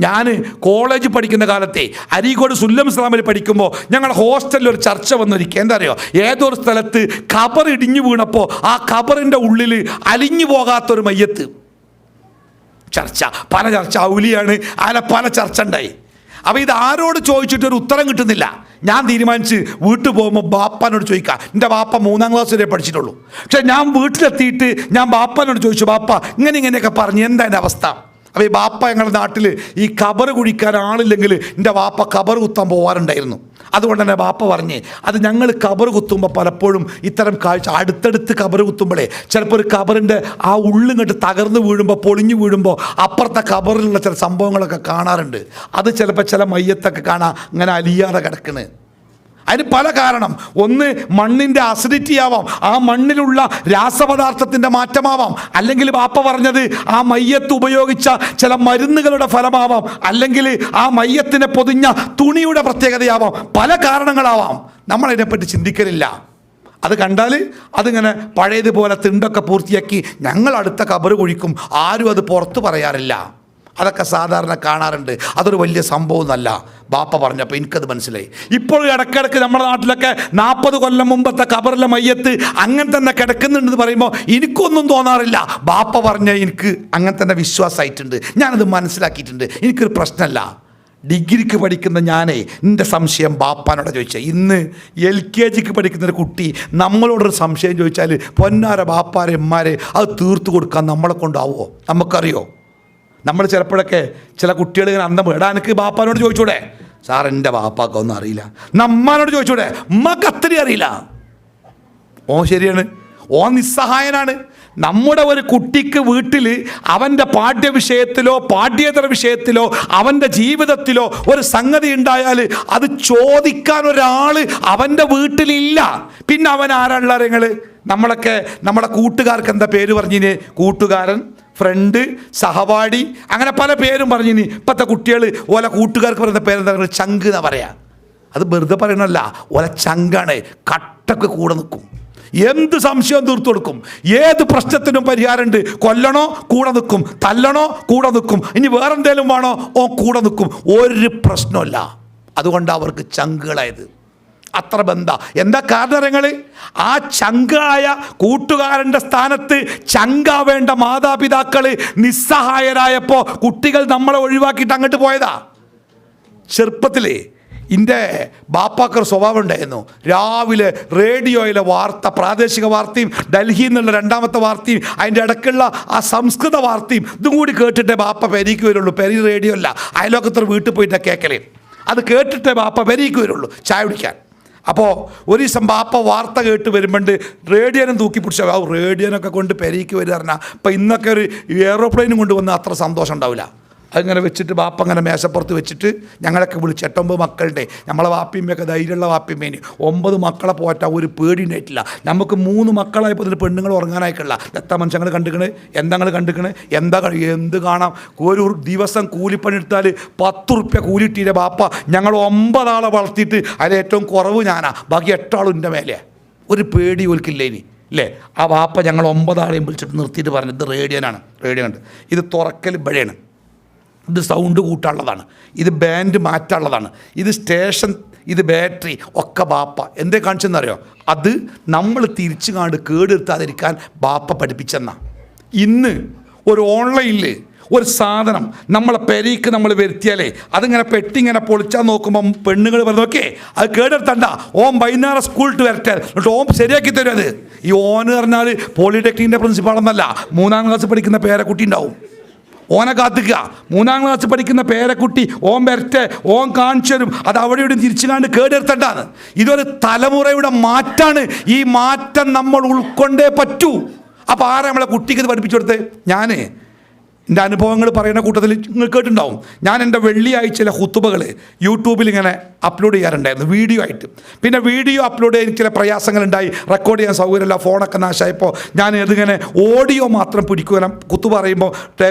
ഞാൻ കോളേജ് പഠിക്കുന്ന കാലത്തെ അരീക്കോട് സുല്ലം ഇസ്ലാമിൽ പഠിക്കുമ്പോൾ ഞങ്ങളുടെ ഹോസ്റ്റലിൽ ഒരു ചർച്ച വന്നിരിക്കുക. എന്താ അറിയോ? ഏതൊരു സ്ഥലത്ത് ഖബർ ഇടിഞ്ഞു വീണപ്പോൾ ആ ഖബറിൻ്റെ ഉള്ളിൽ അലിഞ്ഞു പോകാത്തൊരു മയ്യത്ത്. പല ചർച്ച ഔലിയാണ്, അങ്ങനെ പല ചർച്ച ഉണ്ടായി. അപ്പോൾ ഇത് ആരോട് ചോദിച്ചിട്ടൊരു ഉത്തരം കിട്ടുന്നില്ല. ഞാൻ തീരുമാനിച്ച് വീട്ടിൽ പോകുമ്പോൾ ബാപ്പാനോട് ചോദിക്കാം. എൻ്റെ ബാപ്പ 3ാം ക്ലാസ് വരെ പഠിച്ചിട്ടുള്ളൂ. പക്ഷേ ഞാൻ വീട്ടിലെത്തിയിട്ട് ഞാൻ ബാപ്പാനോട് ചോദിച്ചു, ബാപ്പ ഇങ്ങനെയൊക്കെ പറഞ്ഞു, എന്താ എൻ്റെ അവസ്ഥ? അപ്പോൾ ഈ ബാപ്പ ഞങ്ങളുടെ നാട്ടിൽ ഈ ഖബർ കുഴിക്കാൻ ആളില്ലെങ്കിൽ എൻ്റെ ബാപ്പ ഖബർ കുത്താൻ പോകാറുണ്ടായിരുന്നു. അതുകൊണ്ട് തന്നെ ബാപ്പ പറഞ്ഞ് അത് ഞങ്ങൾ ഖബർ കുത്തുമ്പോൾ പലപ്പോഴും ഇത്തരം കാഴ്ച അടുത്തടുത്ത് ഖബർ കുത്തുമ്പോഴേ ചിലപ്പോൾ ഒരു ഖബറിൻ്റെ ആ ഉള്ളിങ്ങോട്ട് തകർന്ന് വീഴുമ്പോൾ പൊളിഞ്ഞു വീഴുമ്പോൾ അപ്പുറത്തെ ഖബറിലുള്ള ചില സംഭവങ്ങളൊക്കെ കാണാറുണ്ട്. അത് ചിലപ്പോൾ ചില മയ്യത്തൊക്കെ കാണാം ഇങ്ങനെ അലിയാതെ കിടക്കുന്നത്. അതിന് പല കാരണം. ഒന്ന് മണ്ണിൻ്റെ അസിഡിറ്റി ആവാം, ആ മണ്ണിലുള്ള രാസപദാർത്ഥത്തിൻ്റെ മാറ്റമാവാം, അല്ലെങ്കിൽ ബാപ്പ പറഞ്ഞത് ആ മയ്യത്ത് ഉപയോഗിച്ച ചില മരുന്നുകളുടെ ഫലമാവാം, അല്ലെങ്കിൽ ആ മയ്യത്തിനെ പൊതിഞ്ഞ തുണിയുടെ പ്രത്യേകതയാവാം. പല കാരണങ്ങളാവാം. നമ്മളതിനെപ്പറ്റി ചിന്തിക്കലില്ല. അത് കണ്ടാൽ അതിങ്ങനെ പഴയതുപോലെ തിണ്ടൊക്കെ പൂർത്തിയാക്കി ഞങ്ങൾ അടുത്ത ഖബർ കുഴിക്കും. ആരും അത് പുറത്ത് പറയാറില്ല. അതൊക്കെ സാധാരണ കാണാറുണ്ട്. അതൊരു വലിയ സംഭവമൊന്നുമല്ല. ബാപ്പ പറഞ്ഞപ്പോൾ എനിക്കത് മനസ്സിലായി. ഇപ്പോൾ ഇടയ്ക്കിടയ്ക്ക് നമ്മുടെ നാട്ടിലൊക്കെ 40 കൊല്ലം മുമ്പത്തെ ഖബറിലെ മയ്യത്ത് അങ്ങനെ തന്നെ കിടക്കുന്നുണ്ടെന്ന് പറയുമ്പോൾ എനിക്കൊന്നും തോന്നാറില്ല. ബാപ്പ പറഞ്ഞ എനിക്ക് അങ്ങനെ തന്നെ വിശ്വാസമായിട്ടുണ്ട്. ഞാനത് മനസ്സിലാക്കിയിട്ടുണ്ട്. എനിക്കൊരു പ്രശ്നമല്ല. ഡിഗ്രിക്ക് പഠിക്കുന്ന ഞാനേ എൻ്റെ സംശയം ബാപ്പാനോട് ചോദിച്ചാൽ, ഇന്ന് LKGക്ക് പഠിക്കുന്നൊരു കുട്ടി നമ്മളോടൊരു സംശയം ചോദിച്ചാൽ പൊന്നാര ബാപ്പാരെ ഉമ്മാരെ അത് തീർത്തു കൊടുക്കാൻ നമ്മളെ കൊണ്ടാവുമോ? നമുക്കറിയോ? നമ്മൾ ചിലപ്പോഴൊക്കെ ചില കുട്ടികൾ ഇങ്ങനെ അന്തം എടാ എനിക്ക് ബാപ്പാനോട് ചോദിച്ചൂടെ? സാർ എൻ്റെ ബാപ്പാക്കൊന്നും അറിയില്ല. നമ്മനോട് ചോദിച്ചൂടെ? ഉമ്മക്ക് അത്രയും അറിയില്ല. ശരിയാണ്, നിസ്സഹായനാണ്. നമ്മുടെ ഒരു കുട്ടിക്ക് വീട്ടിൽ അവൻ്റെ പാഠ്യവിഷയത്തിലോ പാഠ്യേതര വിഷയത്തിലോ അവൻ്റെ ജീവിതത്തിലോ ഒരു സംഗതി ഉണ്ടായാൽ അത് ചോദിക്കാൻ ഒരാൾ അവൻ്റെ വീട്ടിലില്ല. പിന്നെ അവൻ ആരാളുള്ള നിങ്ങൾ? നമ്മുടെ കൂട്ടുകാർക്ക് എന്താ പേര് പറഞ്ഞിന്? കൂട്ടുകാരൻ, ഫ്രണ്ട്, സഹപാഠി, അങ്ങനെ പല പേരും പറഞ്ഞിനി. ഇപ്പോഴത്തെ കുട്ടികൾ ഓല കൂട്ടുകാർക്ക് പറയുന്ന പേരെന്താ? ചങ്ക് എന്നാ പറയാ. അത് വെറുതെ പറയണല്ല, ഓല ചങ്കാണ്. കട്ടക്ക് കൂടെ നിൽക്കും, എന്ത് സംശയവും തീർത്തു കൊടുക്കും, ഏത് പ്രശ്നത്തിനും പരിഹാരമുണ്ട്. കൊല്ലണോ കൂടെ നിൽക്കും, തല്ലണോ കൂടെ നിൽക്കും, ഇനി വേറെന്തേലും വേണോ കൂടെ നിൽക്കും. ഒരു പ്രശ്നമില്ല. അതുകൊണ്ട് അവർക്ക് ചങ്കുകളായത്. അത്ര ബന്ധ. എന്താ കാരണങ്ങൾ? ആ ചങ്കായ കൂട്ടുകാരൻ്റെ സ്ഥാനത്ത് ചങ്കാവേണ്ട മാതാപിതാക്കൾ നിസ്സഹായരായപ്പോൾ കുട്ടികൾ നമ്മളെ ഒഴിവാക്കിയിട്ട് അങ്ങോട്ട് പോയതാ. ചെറുപ്പത്തിലേ എൻ്റെ ബാപ്പാക്കൊരു സ്വഭാവം ഉണ്ടായിരുന്നു. രാവിലെ റേഡിയോയിലെ വാർത്ത, പ്രാദേശിക വാർത്തയും ഡൽഹിയിൽ നിന്നുള്ള 2ാമത്തെ വാർത്തയും അതിൻ്റെ ഇടയ്ക്കുള്ള ആ സംസ്കൃത വാർത്തയും ഇതും കൂടി കേട്ടിട്ടേ ബാപ്പ പെരീക്ക് വരുള്ളൂ. പെരി റേഡിയോ അല്ല, അയലോക്കത്തൊരു വീട്ടിൽ പോയിട്ടാണ് കേൾക്കലേ. അത് കേട്ടിട്ടേ ബാപ്പ പെരീക്ക് വരുള്ളൂ ചായ കുടിക്കാൻ. അപ്പോൾ ഒരു ദിവസം ബാപ്പ വാർത്ത കേട്ട് വരുമ്പോണ്ട് റേഡിയോനും തൂക്കി പിടിച്ച റേഡിയോനൊക്കെ കൊണ്ട് പെരീക്ക് വരിക പറഞ്ഞാൽ ഇപ്പം ഇന്നൊക്കെ ഒരു എയ്റോപ്ലെയിനും കൊണ്ട് വന്ന് അത്ര സന്തോഷം ഉണ്ടാവില്ല. അതിങ്ങനെ വെച്ചിട്ട് ബാപ്പ അങ്ങനെ മേശപ്പുറത്ത് വെച്ചിട്ട് ഞങ്ങളൊക്കെ വിളിച്ച് 8-9 മക്കളുടെ, നമ്മളെ വാപ്പിയമ്മയൊക്കെ ധൈര്യമുള്ള വാപ്പിയമ്മേന് 9 മക്കളെ പോറ്റാൻ ഒരു പേടി ഉണ്ടായിട്ടില്ല. നമുക്ക് 3 മക്കളായപ്പോൾ ഇതിൽ പെണ്ണുങ്ങൾ ഉറങ്ങാനായിട്ടില്ല. എത്ര മനുഷ്യങ്ങൾ കണ്ടിക്കണ്, എന്താ കണ്ടിക്കണ്, എന്ത് കാണാം. ഒരു ദിവസം കൂലിപ്പണി എടുത്താൽ 10 റുപ്യ കൂലിയിട്ടില്ല ബാപ്പ. ഞങ്ങൾ 9 ആളെ വളർത്തിയിട്ട് അതിൽ ഏറ്റവും കുറവ് ഞാനാ, ബാക്കി 8 ആളും എൻ്റെ മേലെ. ഒരു പേടി ഒലിക്കില്ല ഇനി അല്ലേ? ആ ബാപ്പ ഞങ്ങൾ 9 ആളെയും വിളിച്ചിട്ട് നിർത്തിയിട്ട് പറഞ്ഞു, ഇത് റേഡിയോനാണ്, റേഡിയോ ഉണ്ട്, ഇത് തുറക്കൽ ഇവിടെയാണ്, ഇത് സൗണ്ട് കൂട്ടാനുള്ളതാണ്, ഇത് ബാൻഡ് മാറ്റാനുള്ളതാണ്, ഇത് സ്റ്റേഷൻ, ഇത് ബാറ്ററി ഒക്കെ ബാപ്പ എന്തേ കാണിച്ചെന്നറിയോ? അത് നമ്മൾ തിരിച്ചു കാണ്ട് കേടെടുത്താതിരിക്കാൻ ബാപ്പ പഠിപ്പിച്ചെന്നാ. ഇന്ന് ഒരു ഓൺലൈനിൽ ഒരു സാധനം നമ്മളെ പെരീക്ക് നമ്മൾ വരുത്തിയാലേ അതിങ്ങനെ പെട്ടിങ്ങനെ പൊളിച്ചാൽ നോക്കുമ്പം പെണ്ണുങ്ങൾ പറഞ്ഞു, ഓക്കെ അത് കേടെടുത്തണ്ട, വൈകുന്നേരം സ്കൂളിട്ട് വരട്ടെ, എന്നിട്ട് ശരിയാക്കി തരും. അത് ഈ പറഞ്ഞാൽ പോളിടെക്നിക്കിൻ്റെ പ്രിൻസിപ്പാളെന്നല്ല, 3ാം ക്ലാസ് പഠിക്കുന്ന പേരക്കുട്ടി ഉണ്ടാവും. ഓനെ കാത്തിക്കുക. 3ാം ക്ലാസ് പഠിക്കുന്ന പേരക്കുട്ടി വരട്ടെ, കാണിച്ചു തരും. അത് അവിടെ ഇവിടെ തിരിച്ചു കാണ്ട് കേടെടുത്തണ്ടാണ്. ഇതൊരു തലമുറയുടെ മാറ്റാണ്. ഈ മാറ്റം നമ്മൾ ഉൾക്കൊണ്ടേ പറ്റൂ. അപ്പോൾ ആരാ നമ്മളെ കുട്ടിക്ക് ഇത് പഠിപ്പിച്ചു കൊടുത്തേ? ഞാൻ എൻ്റെ അനുഭവങ്ങൾ പറയുന്ന കൂട്ടത്തിൽ നിങ്ങൾ കേട്ടിട്ടുണ്ടാവും. ഞാൻ എൻ്റെ വെള്ളിയാഴ്ചയിലെ ഹുത്തുബകൾ യൂട്യൂബിൽ ഇങ്ങനെ അപ്ലോഡ് ചെയ്യാറുണ്ടായിരുന്നു വീഡിയോ ആയിട്ട്. പിന്നെ വീഡിയോ അപ്ലോഡ് ചെയ്യാൻ ചില പ്രയാസങ്ങളുണ്ടായി, റെക്കോർഡ് ചെയ്യാൻ സൗകര്യമില്ല, ഫോണൊക്കെ നാശമായപ്പോൾ ഞാൻ ഇതിങ്ങനെ ഓഡിയോ മാത്രം പിടിക്കുക. കുത്തു പറയുമ്പോൾ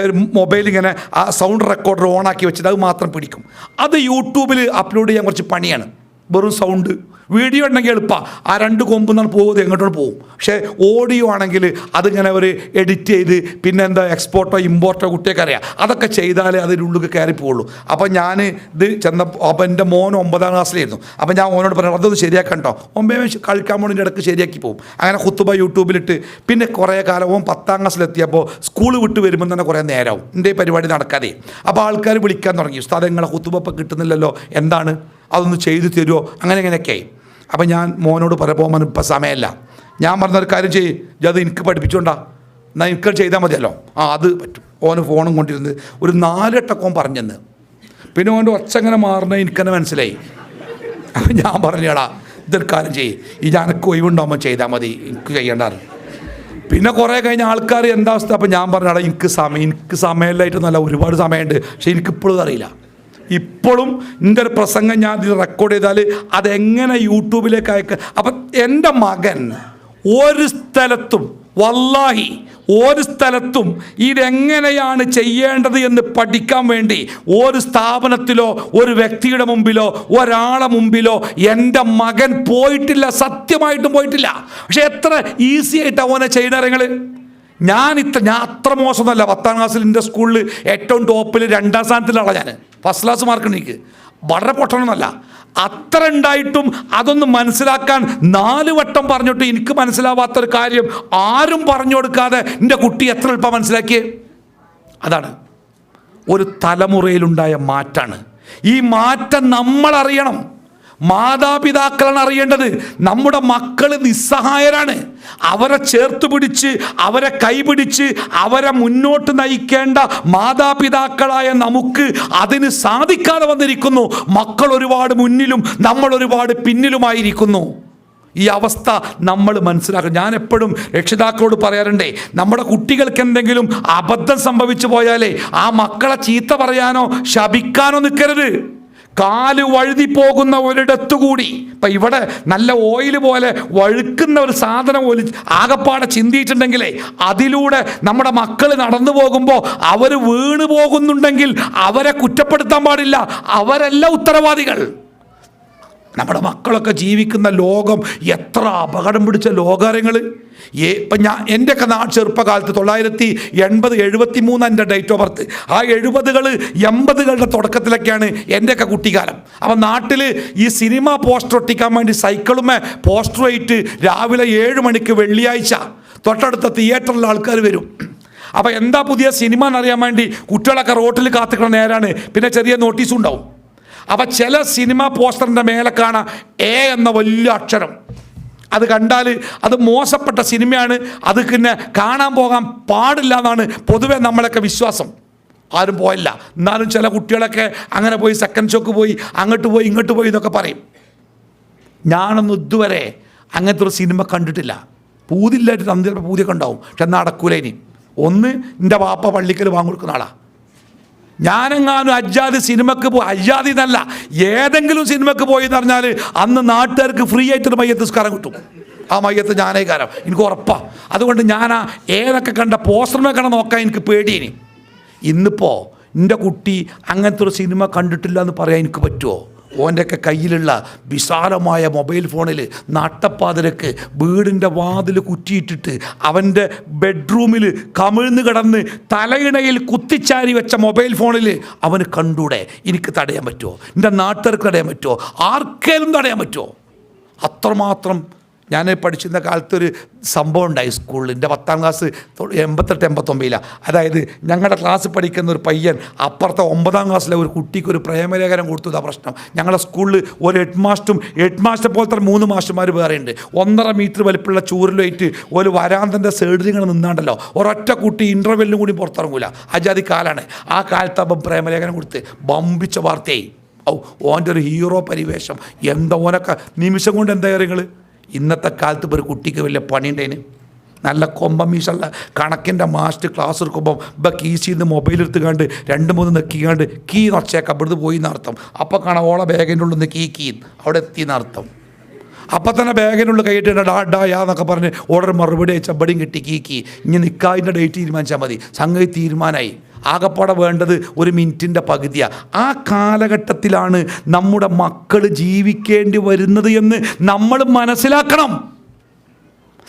മൊബൈൽ ഇങ്ങനെ ആ സൗണ്ട് റെക്കോർഡർ ഓണാക്കി വെച്ചിട്ട് അത് മാത്രം പിടിക്കും. അത് യൂട്യൂബിൽ അപ്ലോഡ് ചെയ്യാൻ കുറച്ച് പണിയാണ്. വെറും സൗണ്ട്. വീഡിയോ ഉണ്ടെങ്കിൽ എളുപ്പമാണ്, ആ 2 കൊമ്പെന്നാണ് പോകുന്നത്, എങ്ങോട്ടാണ് പോകും. പക്ഷേ ഓഡിയോ ആണെങ്കിൽ അതിങ്ങനെ ഒരു എഡിറ്റ് ചെയ്ത് പിന്നെ എന്താ എക്സ്പോർട്ടോ ഇമ്പോർട്ടോ കുട്ടിയൊക്കെ അറിയാം, അതൊക്കെ ചെയ്താലേ അതിനുള്ളിൽ കയറി പോവുള്ളൂ. അപ്പോൾ ഞാൻ ഇത് ചെന്നപ്പോൾ, അപ്പോൾ എൻ്റെ മോൻ 9ാം ക്ലാസ്സിലായിരുന്നു. അപ്പോൾ ഞാൻ ഓനോട് പറഞ്ഞു, അതൊന്ന് ശരിയാക്കാൻ കേട്ടോ. 9 കളിക്കാൻ പോണിൻ്റെ ഇടയ്ക്ക് ശരിയാക്കി പോകും. അങ്ങനെ ഖുത്തുബ യൂട്യൂബിലിട്ട് പിന്നെ കുറേ കാലം 10ാം ക്ലാസ്സിലെത്തിയപ്പോൾ സ്കൂൾ വിട്ട് വരുമ്പോൾ തന്നെ കുറേ നേരമാവും, എൻ്റെ പരിപാടി നടക്കാതെ. അപ്പോൾ ആൾക്കാർ വിളിക്കാൻ തുടങ്ങി, ഉസ്താദ് നിങ്ങളെ ഖുത്തുബ ഇപ്പം കിട്ടുന്നില്ലല്ലോ, എന്താണ്? അതൊന്ന് ചെയ്തു തരുമോ, അങ്ങനെ ഇങ്ങനെയൊക്കെ. അപ്പം ഞാൻ മോനോട് പോകാൻ ഇപ്പം സമയമല്ല. ഞാൻ പറഞ്ഞൊരു കാര്യം ചെയ്യും, അത് എനിക്ക് പഠിപ്പിച്ചോണ്ടാ, എന്നാൽ എനിക്ക് ചെയ്താൽ മതിയല്ലോ. അത് പറ്റും. ഓന് ഫോണും കൊണ്ടിരുന്ന് ഒരു 4 വട്ടം പറഞ്ഞെന്ന്. പിന്നെ ഓൻ്റെ ഒച്ച എങ്ങനെ മാറുന്നത് എനിക്കെന്നെ മനസ്സിലായി. അപ്പം ഞാൻ പറഞ്ഞേടാ, ഇതൊരു കാര്യം ചെയ്യും, ഈ ഞാനൊക്കെ ഒഴിവുണ്ടാകുമ്പോൾ ചെയ്താൽ മതി, എനിക്ക് ചെയ്യേണ്ടാറ്. പിന്നെ കുറേ കഴിഞ്ഞ ആൾക്കാർ എന്താ അവസ്ഥ? അപ്പം ഞാൻ പറഞ്ഞാടാ, എനിക്ക് സമയമില്ലായിട്ടൊന്നുമല്ല, ഒരുപാട് സമയമുണ്ട്, പക്ഷെ എനിക്കിപ്പോഴും അറിയില്ല. ഇപ്പോഴും എൻ്റെ ഒരു പ്രസംഗം ഞാൻ ഇത് റെക്കോർഡ് ചെയ്താൽ അതെങ്ങനെ യൂട്യൂബിലേക്ക് അയക്കുക. അപ്പം എൻ്റെ മകൻ ഒരു സ്ഥലത്തും, വല്ലാഹി ഒരു സ്ഥലത്തും ഇതെങ്ങനെയാണ് ചെയ്യേണ്ടത് എന്ന് പഠിക്കാൻ വേണ്ടി ഒരു സ്ഥാപനത്തിലോ ഒരു വ്യക്തിയുടെ മുമ്പിലോ ഒരാളെ മുമ്പിലോ എൻ്റെ മകൻ പോയിട്ടില്ല, സത്യമായിട്ടും പോയിട്ടില്ല. പക്ഷെ എത്ര ഈസി ആയിട്ട് അവനെ ചെയ്യണങ്ങൾ. ഞാൻ അത്ര മോശമൊന്നുമല്ല. 10ാം ക്ലാസ്സിൽ എൻ്റെ സ്കൂളിൽ ഏറ്റവും ടോപ്പിൽ 2ാം സ്ഥാനത്തിലാണ് ഞാൻ. ഫസ്റ്റ് ക്ലാസ് മാർക്ക് എനിക്ക് വളരെ പൊട്ടണമെന്നല്ല. അത്ര ഉണ്ടായിട്ടും അതൊന്ന് മനസ്സിലാക്കാൻ 4 വട്ടം പറഞ്ഞിട്ട് എനിക്ക് മനസ്സിലാവാത്തൊരു കാര്യം ആരും പറഞ്ഞു കൊടുക്കാതെ എൻ്റെ കുട്ടി എത്ര എളുപ്പം മനസ്സിലാക്കിയേ. അതാണ് ഒരു തലമുറയിലുണ്ടായ മാറ്റാണ്. ഈ മാറ്റം നമ്മൾ അറിയണം. മാതാപിതാക്കളാണ് അറിയേണ്ടത്. നമ്മുടെ മക്കൾ നിസ്സഹായരാണ്. അവരെ ചേർത്ത് പിടിച്ച്, അവരെ കൈപിടിച്ച്, അവരെ മുന്നോട്ട് നയിക്കേണ്ട മാതാപിതാക്കളായ നമുക്ക് അതിന് സാധിക്കാതെ വന്നിരിക്കുന്നു. മക്കൾ ഒരുപാട് മുന്നിലും നമ്മൾ ഒരുപാട് പിന്നിലുമായിരിക്കുന്നു. ഈ അവസ്ഥ നമ്മൾ മനസ്സിലാക്കണം. ഞാൻ എപ്പോഴും രക്ഷിതാക്കളോട് പറയാറുണ്ടേ, നമ്മുടെ കുട്ടികൾക്ക് എന്തെങ്കിലും അബദ്ധം സംഭവിച്ചു പോയാലേ ആ മക്കളെ ചീത്ത പറയാനോ ശപിക്കാനോ നിൽക്കരുത്. കാല് വഴുതി പോകുന്ന ഒരിടത്തുകൂടി, ഇപ്പം ഇവിടെ നല്ല ഓയിൽ പോലെ വഴുക്കുന്ന ഒരു സാധനം ആകപ്പാടെ ചിന്തിയിട്ടുണ്ടെങ്കിലേ അതിലൂടെ നമ്മുടെ മക്കൾ നടന്നു പോകുമ്പോൾ അവർ വീണ് പോകുന്നുണ്ടെങ്കിൽ അവരെ കുറ്റപ്പെടുത്താൻ പാടില്ല. അവരല്ല ഉത്തരവാദികൾ. നമ്മുടെ മക്കളൊക്കെ ജീവിക്കുന്ന ലോകം എത്ര അപകടം പിടിച്ച ലോകാര്യങ്ങൾ. ഇപ്പം എൻ്റെയൊക്കെ ചെറുപ്പകാലത്ത് 1980, 73 എൻ്റെ ഡേറ്റ് ഓഫ് ബർത്ത്. ആ 70-കൾ 80-കളുടെ തുടക്കത്തിലൊക്കെയാണ് എൻ്റെയൊക്കെ കുട്ടിക്കാലം. അപ്പം നാട്ടിൽ ഈ സിനിമ പോസ്റ്റർ ഒട്ടിക്കാൻ വേണ്ടി സൈക്കിളുമേ പോസ്റ്ററുമായിട്ട് രാവിലെ 7 മണിക്ക് വെള്ളിയാഴ്ച തൊട്ടടുത്ത തിയേറ്ററിൽ ആൾക്കാർ വരും. അപ്പം എന്താ പുതിയ സിനിമ എന്നറിയാൻ വേണ്ടി കുട്ടികളൊക്കെ റോട്ടിൽ കാത്തിക്കുന്ന നേരാണ്. പിന്നെ ചെറിയ നോട്ടീസും ഉണ്ടാവും. അപ്പം ചില സിനിമ പോസ്റ്ററിൻ്റെ മേലെ കാണാം എ എന്ന വലിയ അക്ഷരം. അത് കണ്ടാൽ അത് മോശപ്പെട്ട സിനിമയാണ്, അത് പിന്നെ കാണാൻ പോകാൻ പാടില്ല എന്നാണ് പൊതുവെ നമ്മളൊക്കെ വിശ്വാസം. ആരും പോയില്ല. എന്നാലും ചില കുട്ടികളൊക്കെ അങ്ങനെ പോയി സെക്കൻഡ് ഷോക്ക് പോയി, അങ്ങോട്ട് പോയി ഇങ്ങോട്ട് പോയി എന്നൊക്കെ പറയും. ഞാനൊന്നും ഇതുവരെ അങ്ങനത്തെ ഒരു സിനിമ കണ്ടിട്ടില്ല. പൂതില്ലായിട്ട് തന്നിട്ട് പൂതിയൊക്കെ ഉണ്ടാവും, പക്ഷെ നടക്കൂല. ഇനി ഒന്ന് എൻ്റെ വാപ്പ പള്ളിക്കൽ വാങ്ങിക്കൊടുക്കുന്ന ആളാണ്. ഞാനെങ്ങാനും അജ്ജാതി സിനിമക്ക് അജ്ജാതി എന്നല്ല, ഏതെങ്കിലും സിനിമക്ക് പോയി എന്ന് പറഞ്ഞാൽ അന്ന് നാട്ടുകാർക്ക് ഫ്രീ ആയിട്ടൊരു മയ്യത്ത് നിസ്കാരം കിട്ടും. ആ മയ്യത്ത് ഞാനേ കാരം, എനിക്ക് ഉറപ്പാണ്. അതുകൊണ്ട് ഞാൻ ആ ഏതൊക്കെ കണ്ട പോസ്റ്ററിനെ കണ്ട നോക്കാൻ എനിക്ക് പേടിയിനി. ഇന്നിപ്പോൾ എൻ്റെ കുട്ടി അങ്ങനത്തെ ഒരു സിനിമ കണ്ടിട്ടില്ല എന്ന് പറയാൻ എനിക്ക് പറ്റുമോ? ഓൻ്റെയൊക്കെ കയ്യിലുള്ള വിശാലമായ മൊബൈൽ ഫോണിൽ നട്ടപ്പാതിരക്ക് വീടിൻ്റെ വാതിൽ കുറ്റിയിട്ടിട്ട് അവൻ്റെ ബെഡ്റൂമിൽ കമിഴ്ന്ന് കിടന്ന് തലയിണയിൽ കുത്തിച്ചാരി വെച്ച മൊബൈൽ ഫോണിൽ അവന് കണ്ടൂടെ? എനിക്ക് തടയാൻ പറ്റുമോ? എൻ്റെ നാട്ടുകാർക്ക് തടയാൻ പറ്റുമോ? ആർക്കേലും തടയാൻ പറ്റുമോ? അത്രമാത്രം. ഞാൻ പഠിച്ചിരുന്ന കാലത്തൊരു സംഭവം ഉണ്ടായി സ്കൂളിൽ. എൻ്റെ 10ാം ക്ലാസ് 88-89. അതായത് ഞങ്ങളുടെ ക്ലാസ് പഠിക്കുന്ന ഒരു പയ്യൻ അപ്പുറത്തെ 9ാം ക്ലാസ്സിലെ ഒരു കുട്ടിക്ക് ഒരു പ്രേമലേഖനം കൊടുത്തതാ പ്രശ്നം. ഞങ്ങളുടെ സ്കൂളിൽ ഒരു ഹെഡ് മാസ്റ്റർ പോലത്തെ 3 മാസ്റ്റർമാർ വേറെയുണ്ട്. 1.5 മീറ്റർ വലിപ്പമുള്ള ചൂരിലായിട്ട് ഒരു വരാന്തൻ്റെ സൈഡിൽ ഇങ്ങനെ നിന്നാണ്ടല്ലോ ഒരൊറ്റ കുട്ടി ഇൻ്റർവെല്ലിനും കൂടി പുറത്തിറങ്ങൂല. അജാതി കാലാണ്. ആ കാലത്ത് അപ്പം പ്രേമലേഖനം കൊടുത്ത് ബമ്പിച്ച വാർത്തയായി. ഓൻ്റെ ഒരു ഹീറോ പരിവേഷം. എന്താ ഓനൊക്കെ നിമിഷം കൊണ്ട് എന്താ കാര്യങ്ങൾ. ഇന്നത്തെ കാലത്ത് ഇപ്പോൾ ഒരു കുട്ടിക്ക് വലിയ പണിയുണ്ടേന്. നല്ല കൊമ്പമീശുള്ള കണക്കിൻ്റെ മാസ്റ്റർ ക്ലാസ് എടുക്കുമ്പം ഇപ്പം കീസിൽ നിന്ന് മൊബൈൽ എടുത്ത് കണ്ട് 2-3 നെക്കിക്കാണ്ട് കീ നൊച്ചേക്കാം ഇവിടുന്ന് പോയി എന്നർത്ഥം. അപ്പം കാണാം ഓളെ ബാഗിൻ്റെ ഉള്ളിൽ നിന്ന് കീ അവിടെ എത്തി എന്നർത്ഥം. അപ്പം തന്നെ ബാഗിനുള്ളിൽ കൈയിട്ട് ഡാ യാ എന്നൊക്കെ പറഞ്ഞ് ഓർഡർ മറുപടി അയച്ച ബടിയും കിട്ടി കീ. ഇനി നിക്കാതിൻ്റെ ഡേറ്റ് തീരുമാനിച്ചാൽ മതി. സംഗതി തീരുമാനമായി. ആകപ്പാടെ വേണ്ടത് 1 മിനിറ്റിൻ്റെ പകുതിയാണ്. ആ കാലഘട്ടത്തിലാണ് നമ്മുടെ മക്കൾ ജീവിക്കേണ്ടി വരുന്നത് എന്ന് നമ്മൾ മനസ്സിലാക്കണം.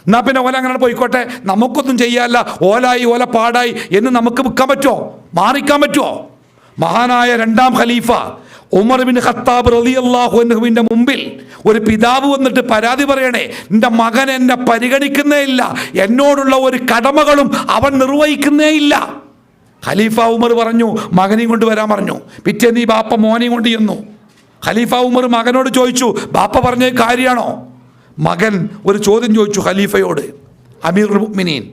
എന്നാൽ പിന്നെ ഓല അങ്ങനെ പോയിക്കോട്ടെ, നമുക്കൊന്നും ചെയ്യാല്ല, ഓലായി ഓല പാടായി എന്ന് നമുക്ക് വിൽക്കാൻ പറ്റുമോ? മാറിക്കാൻ പറ്റുമോ? മഹാനായ 2ാം ഖലീഫ ഉമർ ബിൻ ഖത്താബ് റളിയല്ലാഹു അൻഹുവിൻ്റെ മുമ്പിൽ ഒരു പിതാവ് വന്നിട്ട് പരാതി പറയണേ, എൻ്റെ മകൻ എന്നെ പരിഗണിക്കുന്നേ ഇല്ല, എന്നോടുള്ള ഒരു കടമകളും അവൻ നിർവഹിക്കുന്നേ ഇല്ല. ഖലീഫ ഉമർ പറഞ്ഞു, മകനെയും കൊണ്ട് വരാൻ പറഞ്ഞു. പിറ്റേന്ന് ഈ ബാപ്പ മോനെയും കൊണ്ട് ചെന്നു. ഖലീഫ ഉമർ മകനോട് ചോദിച്ചു, ബാപ്പ പറഞ്ഞ കാര്യമാണോ? മകൻ ഒരു ചോദ്യം ചോദിച്ചു ഖലീഫയോട്, അമീറുൽ മുഅ്മിനീൻ,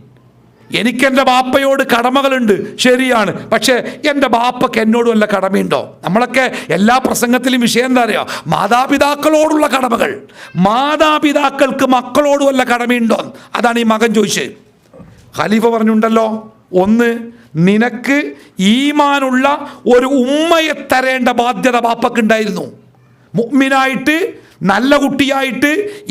എനിക്കെൻ്റെ ബാപ്പയോട് കടമകളുണ്ട്, ശരിയാണ്, പക്ഷേ എൻ്റെ ബാപ്പയ്ക്ക് എന്നോട് വല്ല കടമയുണ്ടോ? നമ്മളൊക്കെ എല്ലാ പ്രസംഗത്തിലും വിഷയം എന്താ അറിയോ? മാതാപിതാക്കളോടുള്ള കടമകൾ. മാതാപിതാക്കൾക്ക് മക്കളോട് വല്ല കടമയുണ്ടോ? അതാണ് ഈ മകൻ ചോദിച്ചത്. ഖലീഫ പറഞ്ഞുണ്ടല്ലോ, ഒന്ന്, നിനക്ക് ഈമാനുള്ള ഒരു ഉമ്മയെ തരേണ്ട ബാധ്യത ബാപ്പക്കുണ്ടായിരുന്നു. മുഅ്മിനായിട്ട് നല്ല കുട്ടിയായിട്ട്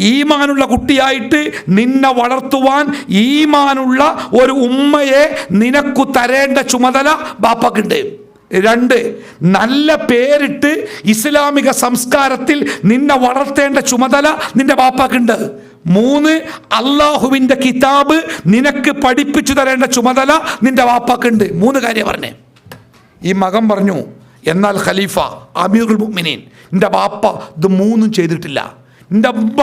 ഈമാനുള്ള കുട്ടിയായിട്ട് നിന്നെ വളർത്തുവാൻ ഈമാനുള്ള ഒരു ഉമ്മയെ നിനക്കു തരേണ്ട ചുമതല ബാപ്പക്കുണ്ട്. രണ്ട്, നല്ല പേരിട്ട് ഇസ്ലാമിക സംസ്കാരത്തിൽ നിന്നെ വളർത്തേണ്ട ചുമതല നിന്റെ ബാപ്പക്കുണ്ട്. മൂന്ന്, അള്ളാഹുവിൻ്റെ കിതാബ് നിനക്ക് പഠിപ്പിച്ചു തരേണ്ട ചുമതല നിന്റെ ബാപ്പക്കുണ്ട്. 3 കാര്യം പറഞ്ഞേ. ഈ മകൻ പറഞ്ഞു, എന്നാൽ ഖലീഫ, അമീറുൽ മുഅ്മിനീൻ, എൻ്റെ ബാപ്പ ഇത് 3 ചെയ്തിട്ടില്ല. എൻ്റെ ഉമ്മ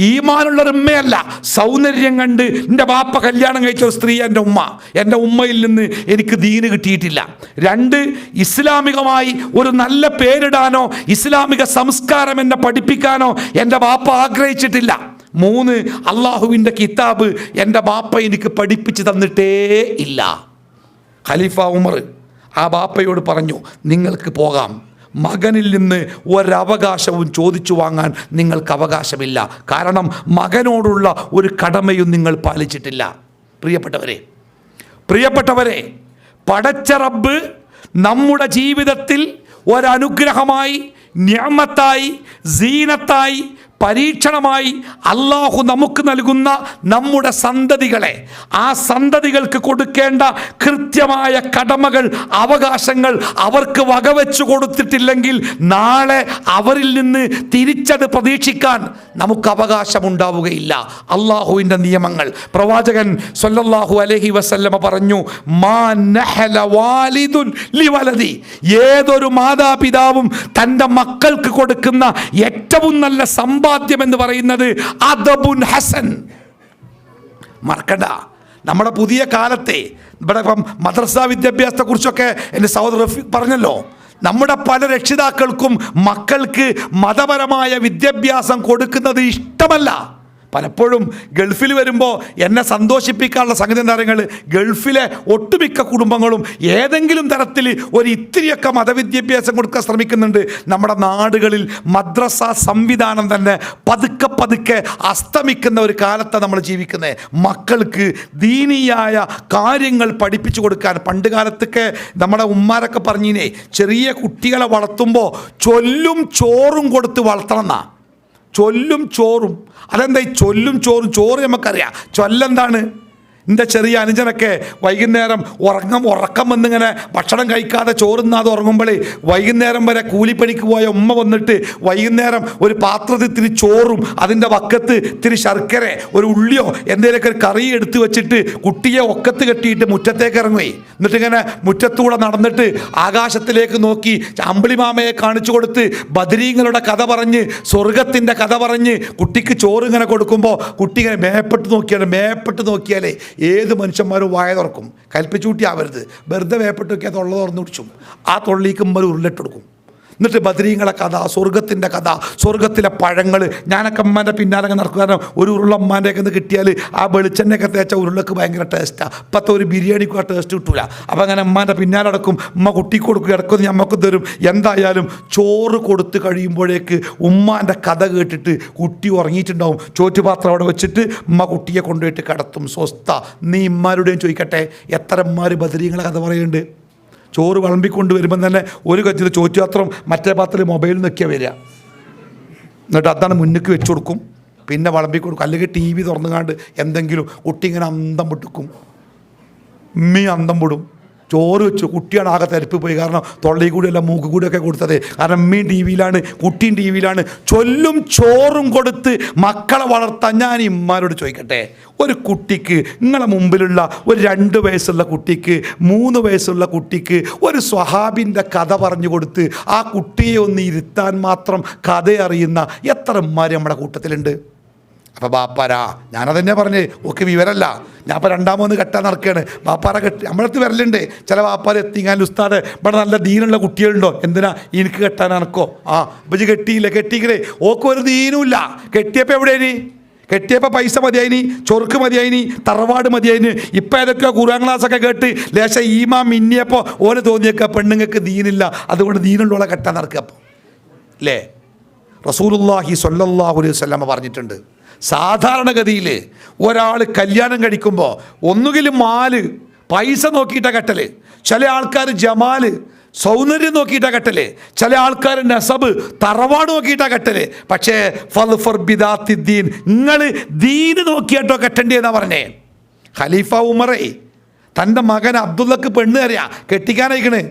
ഈമാനുള്ളൊരു ഉമ്മയല്ല, സൗന്ദര്യം കണ്ട് എൻ്റെ ബാപ്പ കല്യാണം കഴിച്ച ഒരു സ്ത്രീ എൻ്റെ ഉമ്മ. എൻ്റെ ഉമ്മയിൽ നിന്ന് എനിക്ക് ദീന് കിട്ടിയിട്ടില്ല. 2, ഇസ്ലാമികമായി ഒരു നല്ല പേരിടാനോ ഇസ്ലാമിക സംസ്കാരം എന്നെ പഠിപ്പിക്കാനോ എൻ്റെ ബാപ്പ ആഗ്രഹിച്ചിട്ടില്ല. 3, അള്ളാഹുവിൻ്റെ കിതാബ് എൻ്റെ ബാപ്പ എനിക്ക് പഠിപ്പിച്ച് തന്നിട്ടേ ഇല്ല. ഖലീഫ ഉമർ ആ ബാപ്പയോട് പറഞ്ഞു, നിങ്ങൾക്ക് പോകാം, മകനിൽ നിന്ന് ഒരവകാശവും ചോദിച്ചു വാങ്ങാൻ നിങ്ങൾക്ക് അവകാശമില്ല. കാരണം മകനോടുള്ള ഒരു കടമയും നിങ്ങൾ പാലിച്ചിട്ടില്ല. പ്രിയപ്പെട്ടവരെ, പടച്ച റബ്ബ് നമ്മുടെ ജീവിതത്തിൽ ഒരനുഗ്രഹമായി, നിഅമത്തായി, സീനത്തായി, പരീക്ഷണമായി അള്ളാഹു നമുക്ക് നൽകുന്ന നമ്മുടെ സന്തതികളെ, ആ സന്തതികൾക്ക് കൊടുക്കേണ്ട കൃത്യമായ കടമകൾ, അവകാശങ്ങൾ അവർക്ക് വകവെച്ചു കൊടുത്തിട്ടില്ലെങ്കിൽ നാളെ അവരിൽ നിന്ന് തിരിച്ചത് പ്രതീക്ഷിക്കാൻ നമുക്ക് അവകാശമുണ്ടാവുകയില്ല. അള്ളാഹുവിൻ്റെ നിയമങ്ങൾ. പ്രവാചകൻ സ്വല്ലല്ലാഹു അലൈഹി വസല്ലമ പറഞ്ഞു, മാ നഹല വാലിദുൻ ലിവലദി, ഏതൊരു മാതാപിതാവും തൻ്റെ മക്കൾക്ക് കൊടുക്കുന്ന ഏറ്റവും നല്ല സമ്പാദ്യം എന്ന് പറയുന്നത് അദബുൻ ഹസൻ. മറക്കണ്ട, നമ്മുടെ പുതിയ കാലത്തെ ഇവിടെ ഇപ്പം മദ്രസ വിദ്യാഭ്യാസത്തെ കുറിച്ചൊക്കെ എൻ്റെ സഹോദരൻ റഫീഖ് പറഞ്ഞല്ലോ. നമ്മുടെ പല രക്ഷിതാക്കൾക്കും മക്കൾക്ക് മതപരമായ വിദ്യാഭ്യാസം കൊടുക്കുന്നത് ഇഷ്ടമല്ല. പലപ്പോഴും ഗൾഫിൽ വരുമ്പോൾ എന്നെ സന്തോഷിപ്പിക്കാനുള്ള സംഗതി എന്താ പറയുക, ഗൾഫിലെ ഒട്ടുമിക്ക കുടുംബങ്ങളും ഏതെങ്കിലും തരത്തിൽ ഒരു ഇത്തിരിയൊക്കെ മതവിദ്യാഭ്യാസം കൊടുക്കാൻ ശ്രമിക്കുന്നുണ്ട്. നമ്മുടെ നാടുകളിൽ മദ്രസ സംവിധാനം തന്നെ പതുക്കെ പതുക്കെ അസ്തമിക്കുന്ന ഒരു കാലത്താണ് നമ്മൾ ജീവിക്കുന്നത്. മക്കൾക്ക് ദീനിയായ കാര്യങ്ങൾ പഠിപ്പിച്ചു കൊടുക്കാൻ പണ്ട് കാലത്തൊക്കെ നമ്മുടെ ഉമ്മാരൊക്കെ പറഞ്ഞിനെ, ചെറിയ കുട്ടികളെ വളർത്തുമ്പോൾ ചൊല്ലും ചോറും കൊടുത്ത് വളർത്തണം എന്നാ. ചൊല്ലും ചോറും, അതെന്താ ഈ ചൊല്ലും ചോറും? ചോറ് നമുക്കറിയാം, ചൊല്ലെന്താണ്? എൻ്റെ ചെറിയ അനുജനൊക്കെ വൈകുന്നേരം ഉറക്കം വന്നിങ്ങനെ ഭക്ഷണം കഴിക്കാതെ ചോറുന്നാതെ ഉറങ്ങുമ്പോൾ വൈകുന്നേരം വരെ കൂലിപ്പണിക്ക് പോയ ഉമ്മ വന്നിട്ട് വൈകുന്നേരം ഒരു പാത്രത്തിൽ ഇത്തിരി ചോറും അതിൻ്റെ വക്കത്ത് ഇത്തിരി ശർക്കര, ഒരു ഉള്ളിയോ എന്തെങ്കിലുമൊക്കെ ഒരു കറി എടുത്ത് വെച്ചിട്ട് കുട്ടിയെ ഒക്കത്ത് കെട്ടിയിട്ട് മുറ്റത്തേക്ക് ഇറങ്ങുകയെ. എന്നിട്ടിങ്ങനെ മുറ്റത്തൂടെ നടന്നിട്ട് ആകാശത്തിലേക്ക് നോക്കി അമ്പിളിമാമയെ കാണിച്ചു കൊടുത്ത് ബദരീങ്ങളുടെ കഥ പറഞ്ഞ്, സ്വർഗത്തിൻ്റെ കഥ പറഞ്ഞ് കുട്ടിക്ക് ചോറ് ഇങ്ങനെ കൊടുക്കുമ്പോൾ കുട്ടി ഇങ്ങനെ മേപ്പെട്ട് നോക്കിയാലേ ഏത് മനുഷ്യന്മാരും വായ തുറക്കും. കൽപ്പിച്ചൂട്ടി ആവരുത്, വെറുതെ വേപ്പെട്ട് നോക്കിയാൽ തൊള്ള തുറന്നു പിടിച്ചും. ആ തൊള്ളിക്കുമ്പോൾ ഉരുളിട്ടെടുക്കും. എന്നിട്ട് ബദരീങ്ങളെ കഥ, സ്വർഗത്തിൻ്റെ കഥ, സ്വർഗത്തിലെ പഴങ്ങൾ. ഞാനൊക്കെ അമ്മാൻ്റെ പിന്നാലെ നടക്കുക. കാരണം ഒരു ഉരുളമ്മാൻ്റെയൊക്കെ ഒന്ന് കിട്ടിയാൽ ആ വെളിച്ചെണ്ണയൊക്കെ തേച്ച ഉരുളക്ക് ഭയങ്കര ടേസ്റ്റാണ്. ഇപ്പോഴത്തെ ഒരു ബിരിയാണിക്കും ആ ടേസ്റ്റ് കിട്ടൂല. അപ്പം അങ്ങനെ അമ്മാൻ്റെ പിന്നാലെ അടക്കും, ഉമ്മ കുട്ടിക്ക് കൊടുക്കും, ഇടക്കൊന്ന് ഞമ്മക്ക് തരും. എന്തായാലും ചോറ് കൊടുത്ത് കഴിയുമ്പോഴേക്ക് ഉമ്മാൻ്റെ കഥ കേട്ടിട്ട് കുട്ടി ഉറങ്ങിയിട്ടുണ്ടാവും. ചോറ്റുപാത്രം അവിടെ വെച്ചിട്ട് ഉമ്മ കുട്ടിയെ കൊണ്ടുപോയിട്ട് കിടത്തും. സ്വസ്ഥ. നീ ഇമ്മാരുടെയും ചോദിക്കട്ടെ, എത്ര ഉമ്മാർ ബദരീങ്ങളെ കഥ പറയുന്നുണ്ട്? ചോറ് വിളമ്പിക്കൊണ്ട് വരുമ്പം തന്നെ ഒരു കച്ചിൽ ചോറ്റുപാത്രം മറ്റേ പാത്രത്തിൽ മൊബൈലിൽ നിൽക്കിയാൽ വരിക. എന്നിട്ട് അതാണ് മുന്നിക്ക് വെച്ച് കൊടുക്കും, പിന്നെ വിളമ്പി കൊടുക്കും. അല്ലെങ്കിൽ ടി വി തുറന്നുകാണ്ട് എന്തെങ്കിലും കുട്ടി ഇങ്ങനെ അന്തം പൊട്ടിക്കും, ഉമ്മി അന്തം പൊടും. ചോറ് വെച്ചു കുട്ടിയാണ് ആകെ തിരപ്പ് പോയി. കാരണം തൊള്ളയിൽ കൂടിയല്ല മൂക്ക് കൂടിയൊക്കെ കൊടുത്തത്. കാരണം അമ്മയും ടി വിയിലാണ്, കുട്ടിയും ടി വിയിലാണ്. ചൊല്ലും ചോറും കൊടുത്ത് മക്കളെ വളർത്താൻ ഞാൻ ഇമ്മാരോട് ചോദിക്കട്ടെ, ഒരു കുട്ടിക്ക് നിങ്ങളെ മുമ്പിലുള്ള ഒരു 2 വയസ്സുള്ള കുട്ടിക്ക് 3 വയസ്സുള്ള കുട്ടിക്ക് ഒരു സ്വഹാബിൻ്റെ കഥ പറഞ്ഞു കൊടുത്ത് ആ കുട്ടിയെ ഒന്ന് ഇരുത്താൻ മാത്രം കഥ അറിയുന്ന എത്ര ഉമ്മാർ നമ്മുടെ കൂട്ടത്തിലുണ്ട്? അപ്പോൾ ബാപ്പാരാ ഞാനതന്നെ പറഞ്ഞ് ഓക്കെ വിവരമല്ല, ഞാൻ ഇപ്പോൾ രണ്ടാമത് കെട്ടാൻ നടക്കുകയാണ്, ബാപ്പാരെ കെട്ടി നമ്മളടുത്ത് വരലുണ്ട് ചില ബാപ്പാരെ എത്തിങ്ങാൻ ഉസ്താദെ ഇവിടെ നല്ല ദീനുള്ള കുട്ടികളുണ്ടോ, എന്തിനാ എനിക്ക് കെട്ടാൻ നടക്കോ, ആ ഇപ്പം കെട്ടിയില്ല കെട്ടിക്കലേ ഓക്ക് ഒരു ദീനുമില്ല. കെട്ടിയപ്പോൾ എവിടെയാണ്, കെട്ടിയപ്പോൾ പൈസ മതിയായിനി, ചൊറുക്ക് മതിയായിനി, തറവാട് മതിയായിന്. ഇപ്പം ഏതൊക്കെയോ ഖുർആൻ ക്ലാസ്സൊക്കെ കേട്ട് ലേശം ഈമാ മിന്നിയപ്പോൾ ഓന് തോന്നിയേക്കുക പെണ്ണുങ്ങൾക്ക് ദീനില്ല, അതുകൊണ്ട് ദീനുള്ളവളെ കെട്ടാൻ നടക്കുക. അപ്പോൾ അല്ലേ റസൂലുള്ളാഹി സ്വല്ലല്ലാഹു അലൈഹി വസല്ലമ പറഞ്ഞിട്ടുണ്ട്, സാധാരണഗതിയിൽ ഒരാൾ കല്യാണം കഴിക്കുമ്പോൾ ഒന്നുകിലും മാല് പൈസ നോക്കിയിട്ടാണ് കെട്ടൽ, ചില ആൾക്കാർ ജമാല് സൗന്ദര്യം നോക്കിയിട്ടാണ് കെട്ടൽ, ചില ആൾക്കാർ നസബ് തറവാട് നോക്കിയിട്ടാണ് കെട്ടൽ. പക്ഷേ ഫദ്ഫർ ബിദാത്തിദ്ദീൻ, നിങ്ങൾ ദീന് നോക്കിയിട്ടോ കെട്ടേണ്ടിയെന്നാണ് പറഞ്ഞേ. ഖലീഫ ഉമറേ തൻ്റെ മകൻ അബ്ദുള്ളക്ക് പെണ്ണ് അറിയാം കെട്ടിക്കാനയക്കണ്.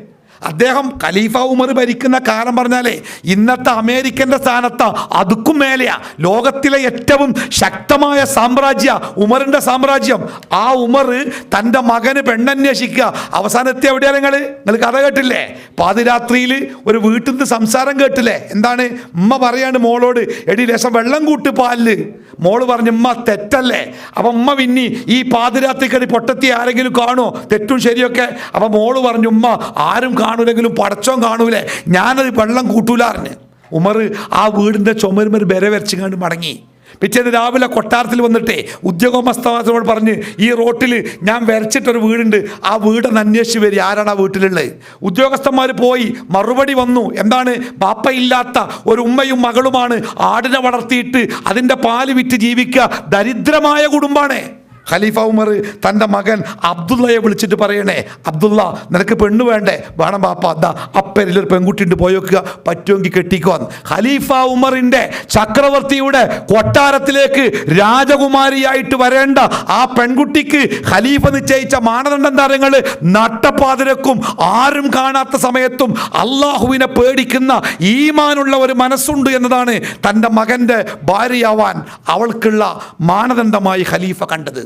അദ്ദേഹം ഖലീഫ ഉമർ ഭരിക്കുന്ന കാലം പറഞ്ഞാലേ ഇന്നത്തെ അമേരിക്കൻ്റെ സ്ഥാനത്ത് അതുക്കും മേലെയാ. ലോകത്തിലെ ഏറ്റവും ശക്തമായ സാമ്രാജ്യ ഉമറിൻ്റെ സാമ്രാജ്യം. ആ ഉമർ തൻ്റെ മകന് പെണ്ണന്വേഷിക്കുക. അവസാനം എത്തിയ എവിടെയാണ് നിങ്ങൾ കഥ കേട്ടില്ലേ? പാതിരാത്രിയിൽ ഒരു വീട്ടിൽ നിന്ന് സംസാരം കേട്ടില്ലേ? എന്താണ് ഉമ്മ പറയാണ് മോളോട്, എടി ലേശം വെള്ളം കൂട്ട് പാലില്. മോള് പറഞ്ഞു ഉമ്മ തെറ്റല്ലേ. അപ്പം ഉമ്മ പിന്നി ഈ പാതിരാത്രിക്കടി പൊട്ടത്തി ആരെങ്കിലും കാണുമോ, തെറ്റും ശരിയൊക്കെ. അപ്പം മോള് പറഞ്ഞു ഉമ്മ ആരും കാണൂലെങ്കിലും പടച്ചോൻ കാണൂലേ, ഞാനത് വെള്ളം കൂട്ടൂലാറിന്. ഉമർ ആ വീടിൻ്റെ ചുമരുമ ഒരു ബെര വരച്ചിങ്ങാണ്ട് മടങ്ങി. പിറ്റേന്ന് രാവിലെ കൊട്ടാരത്തിൽ വന്നിട്ടേ ഉദ്യോഗസ്ഥനോട് പറഞ്ഞ് ഈ റോട്ടിൽ ഞാൻ വരച്ചിട്ടൊരു വീടുണ്ട്, ആ വീടൊന്ന് അന്വേഷിച്ച് വരിക, ആരാണ് ആ വീട്ടിലുള്ളത്. ഉദ്യോഗസ്ഥന്മാർ പോയി, മറുപടി വന്നു. എന്താണ്? ബാപ്പയില്ലാത്ത ഒരു ഉമ്മയും മകളുമാണ്, ആടിനെ വളർത്തിയിട്ട് അതിൻ്റെ പാല് വിറ്റ് ജീവിക്കുക, ദരിദ്രമായ കുടുംബമാണ്. ഖലീഫ ഉമർ തൻ്റെ മകൻ അബ്ദുള്ളയെ വിളിച്ചിട്ട് പറയണേ, അബ്ദുള്ള നിനക്ക് പെണ്ണ് വേണ്ടേ? വേണം ബാപ്പ, അതാ അപ്പരിലൊരു പെൺകുട്ടിയുണ്ട്, പോയി വെക്കുക, പറ്റുമെങ്കിൽ കെട്ടിക്കുവാന്ന്. ഖലീഫ ഉമറിൻ്റെ ചക്രവർത്തിയുടെ കൊട്ടാരത്തിലേക്ക് രാജകുമാരിയായിട്ട് വരേണ്ട ആ പെൺകുട്ടിക്ക് ഖലീഫ നിശ്ചയിച്ച മാനദണ്ഡം താരങ്ങൾ നട്ടപ്പാതിരക്കും ആരും കാണാത്ത സമയത്തും അള്ളാഹുവിനെ പേടിക്കുന്ന ഈമാനുള്ള ഒരു മനസ്സുണ്ട് എന്നതാണ് തൻ്റെ മകൻ്റെ ഭാര്യയാവാൻ അവൾക്കുള്ള മാനദണ്ഡമായി ഖലീഫ കണ്ടത്.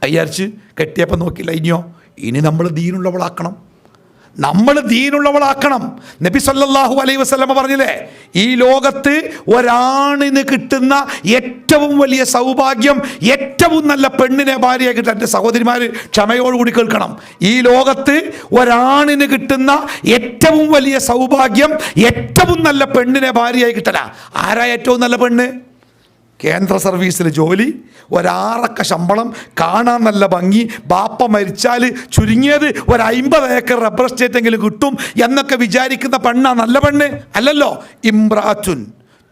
അയ്യാരിച്ച് കെട്ടിയപ്പോൾ നോക്കില്ല, ഇനി നമ്മൾ ദീനുള്ളവളാക്കണം, നമ്മൾ ദീനുള്ളവളാക്കണം. നബി സല്ലല്ലാഹു അലൈഹി വസല്ലമ പറഞ്ഞില്ലേ, ഈ ലോകത്ത് ഒരാണിന് കിട്ടുന്ന ഏറ്റവും വലിയ സൗഭാഗ്യം ഏറ്റവും നല്ല പെണ്ണിനെ ഭാര്യയെ കിട്ടാൻ. എൻ്റെ സഹോദരിമാർ ക്ഷമയോടുകൂടി കേൾക്കണം. ഈ ലോകത്ത് ഒരാണിന് കിട്ടുന്ന ഏറ്റവും വലിയ സൗഭാഗ്യം ഏറ്റവും നല്ല പെണ്ണിനെ ഭാര്യയായി കിട്ടല. ആരാ ഏറ്റവും നല്ല പെണ്ണ്? കേന്ദ്ര സർവീസിൽ ജോലി, ഒരാറക്ക ശമ്പളം, കാണാൻ നല്ല ഭംഗി, ബാപ്പ മരിച്ചാൽ ചുരുങ്ങിയത് ഒരു 50 ഏക്കർ റബ്ബർ എസ്റ്റേറ്റെങ്കിലും കിട്ടും എന്നൊക്കെ വിചാരിക്കുന്ന പെണ്ണാ നല്ല പെണ്ണ്? അല്ലല്ലോ. ഇംറാത്തുൻ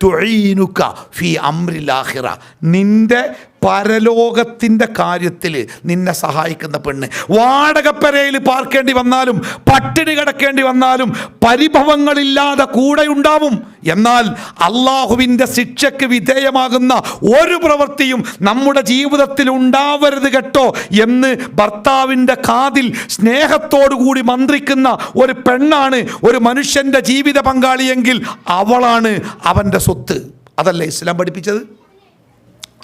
തുഈനുക ഫീ അംറിൽ ആഖിറ, നിന്റെ പരലോകത്തിൻ്റെ കാര്യത്തിൽ നിന്നെ സഹായിക്കുന്ന പെണ്ണ്. വാടകപ്പരയിൽ പാർക്കേണ്ടി വന്നാലും പട്ടിണി കിടക്കേണ്ടി വന്നാലും പരിഭവങ്ങളില്ലാതെ കൂടെയുണ്ടാവും. എന്നാൽ അള്ളാഹുവിൻ്റെ ശിക്ഷയ്ക്ക് വിധേയമാകുന്ന ഒരു പ്രവൃത്തിയും നമ്മുടെ ജീവിതത്തിൽ ഉണ്ടാവരുത് കേട്ടോ എന്ന് ഭർത്താവിൻ്റെ കാതിൽ സ്നേഹത്തോടു കൂടി മന്ത്രിക്കുന്ന ഒരു പെണ്ണാണ് ഒരു മനുഷ്യൻ്റെ ജീവിത പങ്കാളിയെങ്കിൽ അവളാണ് അവൻ്റെ സ്വത്ത്. അതല്ലേ ഇസ്ലാം പഠിപ്പിച്ചത്?